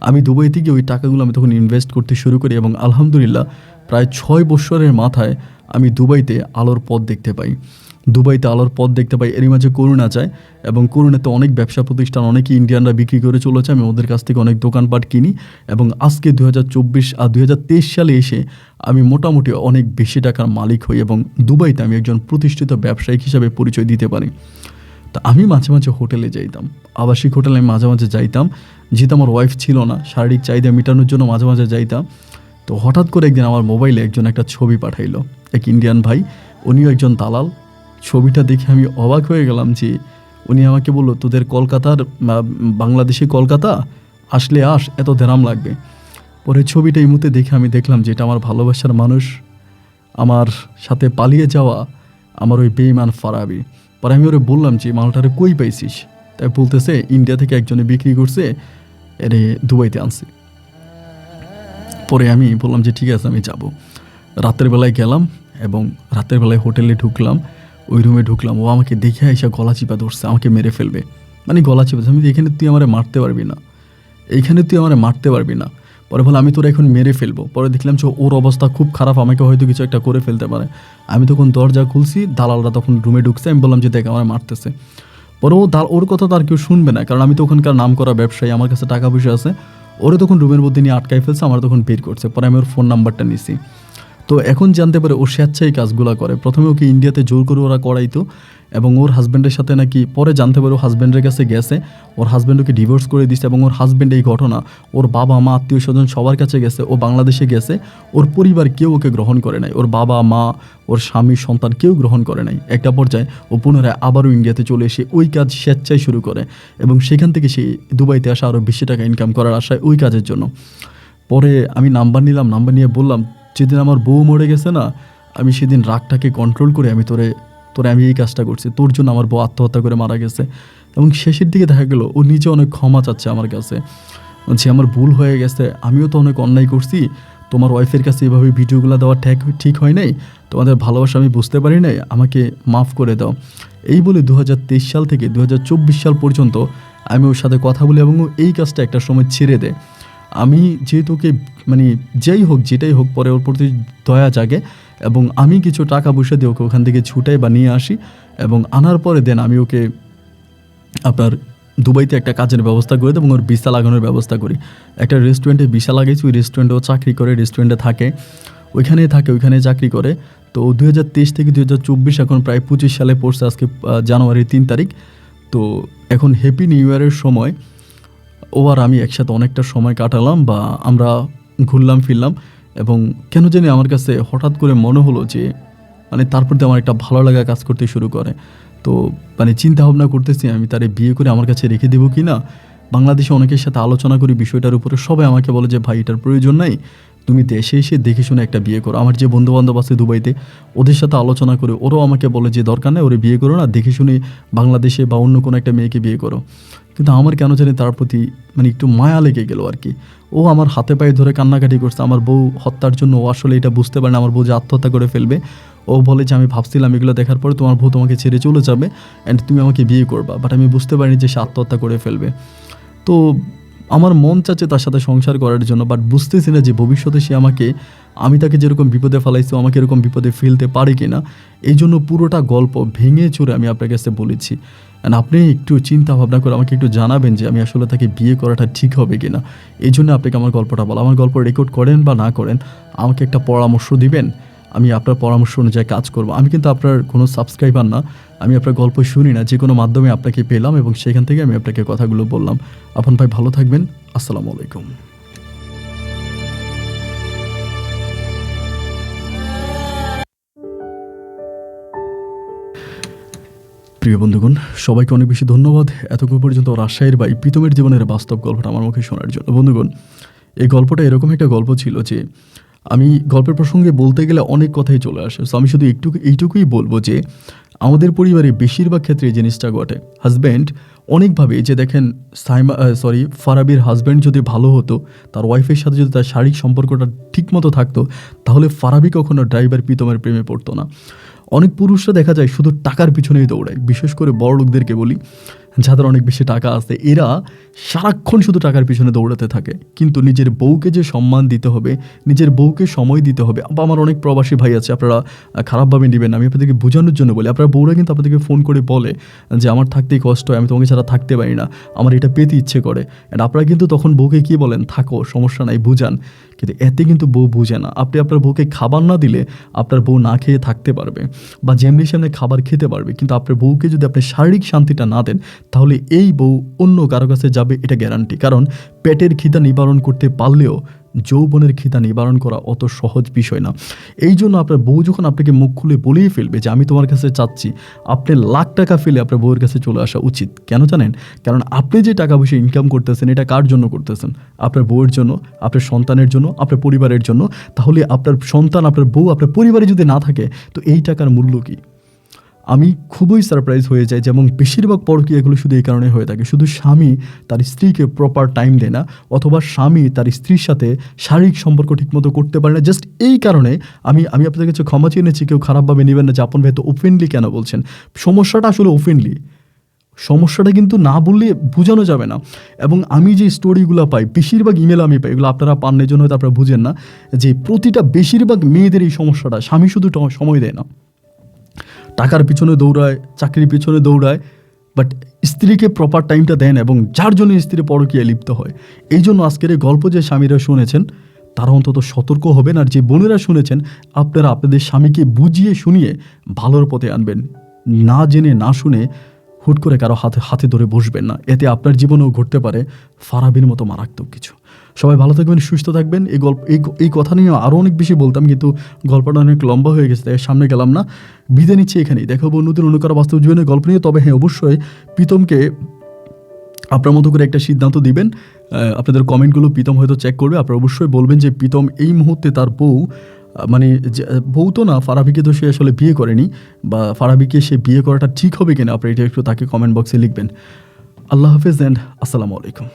আমি দুবাই থেকে ওই টাকাগুলো আমি তখন ইনভেস্ট করতে শুরু করি এবং আলহামদুলিল্লাহ প্রায় 6 বছরের মাথায় আমি দুবাইতে আলোর পথ দেখতে পাই। এরই মাঝে করোনা যায় এবং করোনাতে অনেক ব্যবসা প্রতিষ্ঠান, অনেকে ইন্ডিয়ানরা বিক্রি করে চলেছে, আমি ওদের কাছ থেকে অনেক দোকানপাট কিনি এবং আজকে 2024 আর 2023 সালে এসে আমি মোটামুটি অনেক বেশি টাকার মালিক হই এবং দুবাইতে আমি একজন প্রতিষ্ঠিত ব্যবসায়িক হিসাবে পরিচয় দিতে পারি। তা আমি মাঝে মাঝে হোটেলে যাইতাম, আবাসিক হোটেলে আমি মাঝে মাঝে যাইতাম, যেহেতু আমার ওয়াইফ ছিল না, শারীরিক চাহিদা মেটানোর জন্য মাঝে মাঝে যাইতাম। তো হঠাৎ করে একদিন আমার মোবাইলে একজন একটা ছবি পাঠাইলো, এক ইন্ডিয়ান ভাই, উনিও একজন দালাল। ছবিটা দেখে আমি অবাক হয়ে গেলাম যে উনি আমাকে বললো, তোদের কলকাতার বাংলাদেশি কলকাতা আসলে এত দেরাম লাগবে। পরে ছবিটা এই মুহূর্তে দেখে আমি দেখলাম যে এটা আমার ভালোবাসার মানুষ, আমার সাথে পালিয়ে যাওয়া আমার ওই বেঈমান ফারাবি। পরে আমি ওরে বললাম যে মালটারে কই পাইছিস? তাই বলতেছে ইন্ডিয়া থেকে একজনে বিক্রি করছে, এরে দুবাইতে আনছি। পরে আমি বললাম যে ঠিক আছে আমি যাব। রাতের বেলায় গেলাম এবং রাতের বেলায় হোটেলে ঢুকলাম, ওই রুমে ঢুকলাম। ও আমাকে দেখে এসে গলা চিপা ধরছে, আমাকে মেরে ফেলবে, গলা চিপা। আমি এখানে তুই আমারে মারতে পারবি না, পরে বলে আমি তোরা এখন মেরে ফেলবো। পরে দেখলাম যে ওর অবস্থা খুব খারাপ, আমাকে হয়তো কিছু একটা করে ফেলতে পারে। আমি তখন দরজা খুলছি, দালালরা তখন রুমে ঢুকছে। আমি বললাম যে দেখ আমার মারতেছে। পরে ওর কথা তো আর কেউ শুনবে না, কারণ আমি তো ওখানকার নাম করা ব্যবসায়ী, আমার কাছে টাকা পয়সা আছে। ওরে তখন রুমের মধ্যে নিয়ে আটকাই ফেলছে, আমার তখন বের করছে। পরে আমি ওর ফোন নাম্বারটা নিছি। তো এখন জানতে পারে ও স্বেচ্ছায় কাজগুলো করে। প্রথমে ওকে ইন্ডিয়াতে জোর করে ওরা করাইতো এবং ওর হাজব্যান্ডের সাথে নাকি পরে জানতে পারে ও হাজব্যান্ডের কাছে গেছে, ওর হাজব্যান্ড ওকে ডিভোর্স করে দিচ্ছে এবং ওর হাজব্যান্ড এই ঘটনা ওর বাবা মা আত্মীয় স্বজন সবার কাছে গেছে, ও বাংলাদেশে গেছে, ওর পরিবার কেউ ওকে গ্রহণ করে নাই, ওর বাবা মা ওর স্বামী সন্তান কেউ গ্রহণ করে নাই। একটা পর্যায়ে ও পুনরায় আবারও ইন্ডিয়াতে চলে এসে ওই কাজ স্বেচ্ছায় শুরু করে এবং সেখান থেকে সে দুবাইতে আসা আরও বেশি টাকা ইনকাম করার আশায় ওই কাজের জন্য। পরে আমি নাম্বার নিলাম, নাম্বার নিয়ে বললাম যেদিন আমার বউ মরে গেছে না, আমি সেদিন রাগটাকে কন্ট্রোল করে আমি তোরে আমি এই কাজটা করছি, তোর জন্য আমার বউ আত্মহত্যা করে মারা গেছে। এবং শেষের দিকে দেখা গেল ও নিজে অনেক ক্ষমা চাচ্ছে আমার কাছে, যে আমার ভুল হয়ে গেছে, আমিও তো অনেক অন্যায় করছি, তোমার ওয়াইফের কাছে এভাবে ভিডিওগুলো দেওয়া ঠিক হয় নাই, তোমাদের ভালোবাসা আমি বুঝতে পারি নাই, আমাকে মাফ করে দাও। এই বলে 2023 সাল থেকে 2024 সাল পর্যন্ত আমি ওর সাথে কথা বলি এবং ও এই কাজটা একটা সময় ছেড়ে দেয়। আমি যেহেতু ওকে মানে যেই হোক যেটাই হোক পরে ওর প্রতি দয়া জাগে এবং আমি কিছু টাকা পয়সা দিয়ে ওকে ওখান থেকে ছুটাই বা নিয়ে আসি এবং আনার পরে দেন আমি ওকে আপনার দুবাইতে একটা কাজের ব্যবস্থা করে দেবো এবং ওর ভিসা লাগানোর ব্যবস্থা করি। একটা রেস্টুরেন্টে ভিসা লাগাইছি, ওই রেস্টুরেন্টেও চাকরি করে, রেস্টুরেন্টে থাকে, ওইখানে চাকরি করে। তো 2023 থেকে 2024 এখন প্রায় 25 সালে পড়ছে, আজকে জানুয়ারির 3 তারিখ। তো এখন হ্যাপি নিউ ইয়ারের সময় ও আর আমি একসাথে অনেকটা সময় কাটালাম বা আমরা ঘুরলাম ফিরলাম এবং কেন জানি আমার কাছে হঠাৎ করে মনে হলো যে মানে তার প্রতি আমার একটা ভালো লাগা কাজ করতে শুরু করে। তো মানে চিন্তা ভাবনা করতেছি আমি তারে বিয়ে করে আমার কাছে রেখে দেবো কি না। বাংলাদেশে অনেকের সাথে আলোচনা করি বিষয়টার উপরে, সবাই আমাকে বলে যে ভাই এটার প্রয়োজন নাই, তুমি দেশে এসে দেখে শুনে একটা বিয়ে করো। আমার যে বন্ধুবান্ধব আছে দুবাইতে ওদের সাথে আলোচনা করে ওরাও আমাকে বলে যে দরকার নেই, ওরে বিয়ে করো না, দেখে শুনে বাংলাদেশে বা অন্য কোনো একটা মেয়েকে বিয়ে করো। কিন্তু আমার কেন জানি তার প্রতি মানে একটু মায়া লেগে গেল আর কি। ও আমার হাতে পায়ে ধরে কান্নাকাটি করছে আমার বউ হত্যার জন্য। ও আসলে এটা বুঝতে পারে না আমার বউ যে আত্মহত্যা করে ফেলবে। ও বলে যে আমি ভাবছিলাম এগুলো দেখার পরে তোমার বউ তোমাকে ছেড়ে চলে যাবে অ্যান্ড তুমি আমাকে বিয়ে করবা, বাট আমি বুঝতে পারিনি যে সে আত্মহত্যা করে ফেলবে। তো আমার মন চাচ্ছে তার সাথে সংসার করার জন্য, বাট বুঝতেছি না যে ভবিষ্যতে সে আমি তাকে যেরকম বিপদে ফেলাইছি আমাকে এরকম বিপদে ফেলতে পারে কি না। এই জন্য পুরোটা গল্প ভেঙে চুরে আমি আপনার কাছে বলেছি। অ্যান্ড আপনি একটু চিন্তা ভাবনা করে আমাকে একটু জানাবেন যে আমি আসলে তাকে বিয়ে করাটা ঠিক হবে কি না। এই জন্য আপনাকে আমার গল্পটা বলা। আমার গল্প রেকর্ড করেন বা না করেন আমাকে একটা পরামর্শ দিবেন, আমি আপনার পরামর্শ অনুযায়ী কাজ করব। আমি কিন্তু আপনার কোনো সাবস্ক্রাইবার না, আমি আপনার গল্প শুনি না, যে কোনো মাধ্যমে আপনাকে পেলাম এবং সেখান থেকে আমি আপনাকে কথাগুলো বললাম। আপন ভাই ভালো থাকবেন, আসসালামু আলাইকুম। প্রিয় বন্ধুগণ, সবাইকে অনেক বেশি ধন্যবাদ এতক্ষণ পর্যন্ত রাজশাহীর ভাই প্রীতমের জীবনের বাস্তব গল্পটা আমার মুখে শোনার জন্য। বন্ধুগণ, এই গল্পটা এরকম একটা গল্প ছিল যে আমি গল্পের প্রসঙ্গে বলতে গেলে অনেক কথাই চলে আসে। সো আমি শুধু এইটুকুই বলবো যে আমাদের পরিবারে বেশিরভাগ ক্ষেত্রে এই জিনিসটা ঘটে। হাজব্যান্ড অনেকভাবে, যে দেখেন ফারাবির হাজব্যান্ড যদি ভালো হতো, তার ওয়াইফের সাথে যদি তার শারীরিক সম্পর্কটা ঠিকমতো থাকতো, তাহলে ফারাবি কখনো ড্রাইভার প্রীতমের প্রেমে পড়তো না। অনেক পুরুষরা দেখা যায় শুধু টাকার পিছনেই দৌড়ায়, বিশেষ করে বড় লোকদেরকে বলি, যাদের অনেক বেশি টাকা আছে, এরা সারাক্ষণ শুধু টাকার পিছনে দৌড়াতে থাকে। কিন্তু নিজের বউকে যে সম্মান দিতে হবে, নিজের বউকে সময় দিতে হবে। বা আমার অনেক প্রবাসী ভাই আছে, আপনারা খারাপভাবে নেবেন, আমি আপনাদেরকে বোঝানোর জন্য বলি। আপনার বউরা কিন্তু আপনাদেরকে ফোন করে বলে যে আমার থাকতেই কষ্ট হয়, আমি তোমাকে ছাড়া থাকতে পারি না, আমার এটা পেতে ইচ্ছে করে। অ্যান্ড আপনারা কিন্তু তখন বউকে কী বলেন, থাকো, সমস্যা নাই, বুঝান। কিন্তু এতে কিন্তু বউ বুঝে না। আপনি আপনার বউকে খাবার না দিলে আপনার বউ না খেয়ে থাকতে পারবে বা যেমনি সেমনি খাবার খেতে পারবে, কিন্তু আপনার বউকে যদি আপনি শারীরিক শান্তিটা না দেন, তাহলে এই বউ অন্য কারো কাছে যাবে, এটা গ্যারান্টি। কারণ পেটের খিদা নিবারণ করতে পারলেও যৌবনের খিদা নিবারণ করা অত সহজ বিষয় না। এই জন্য আপনার বউ যখন আপনাকে মুখ খুলে বলেই ফেলবে যে আমি তোমার কাছে চাচ্ছি, আপনি লাখ টাকা ফেলে আপনার বউয়ের কাছে চলে আসা উচিত। কেন জানেন? কারণ আপনি যে টাকা পয়সা ইনকাম করতেছেন, এটা কার জন্য করতেছেন? আপনার বউয়ের জন্য, আপনার সন্তানের জন্য, আপনার পরিবারের জন্য। তাহলে আপনার সন্তান, আপনার বউ, আপনার পরিবারে যদি না থাকে, তো এই টাকার মূল্য কী? আমি খুবই সারপ্রাইজ হয়ে যাই, যেমন বেশিরভাগ পরকীয়াগুলো শুধু এই কারণে হয়ে থাকে। শুধু স্বামী তার স্ত্রীকে প্রপার টাইম দেয় না, অথবা স্বামী তার স্ত্রীর সাথে শারীরিক সম্পর্ক ঠিকমতো করতে পারে না। জাস্ট এই কারণে আমি আপনাদের কাছে ক্ষমা চেয়ে নিচ্ছি, কেউ খারাপভাবে নেবেন না যে আপন ভাই তো ওপেনলি কেন বলছেন। সমস্যাটা আসলে ওপেনলি, সমস্যাটা কিন্তু না বললে বোঝানো যাবে না। এবং আমি যে স্টোরিগুলো পাই, বেশিরভাগ ইমেল আমি পাই, এগুলো আপনারা পান এই জন্য হয়তো আপনারা বুঝেন না, যে প্রতিটা বেশিরভাগ মেয়েদের এই সমস্যাটা, স্বামী শুধু সময় দেয় না, টাকার পিছনে দৌড়ায়, চাকরির পিছনে দৌড়ায়, বাট স্ত্রীকে প্রপার টাইমটা দেন, এবং যার জন্য স্ত্রী পরকীয়ায় লিপ্ত হয়। এই জন্য আজকের এই গল্প যে স্বামীরা শুনেছেন, তারা অন্তত সতর্ক হবেন। আর যে বোনেরা শুনেছেন, আপনারা আপনাদের স্বামীকে বুঝিয়ে শুনিয়ে ভালোর পথে আনবেন। না জেনে না শুনে হুট করে কারো হাতে হাতে ধরে বসবেন না, এতে আপনার জীবনেও ঘটতে পারে ফারাবির মতো মারাত্মক কিছু। সবাই ভালো থাকবেন, সুস্থ থাকবেন। এই কথা নিয়ে আরও অনেক বেশি বলতাম, কিন্তু গল্পটা অনেক লম্বা হয়ে গেছে, তাই সামনে গেলাম না। বিদায় নিচ্ছি এখানেই। দেখা হবো নতুন অন্য কারো বাস্তব জীবনের গল্প নিয়ে। তবে হ্যাঁ, অবশ্যই প্রীতমকে আপনার মতো করে একটা সিদ্ধান্ত দিবেন। আপনাদের কমেন্টগুলো প্রীতম হয়তো চেক করবে। আপনারা অবশ্যই বলবেন যে প্রীতম এই মুহূর্তে তার বউ, মানে বউ তো না, ফারাবিকে তো সে আসলে বিয়ে করেনি, বা ফারাবিকে সে বিয়ে করাটা ঠিক হবে কিনা, আপনারা এটা একটু তাকে কমেন্ট বক্সে লিখবেন। আল্লাহ হাফেজ অ্যান্ড আসসালামু আলাইকুম।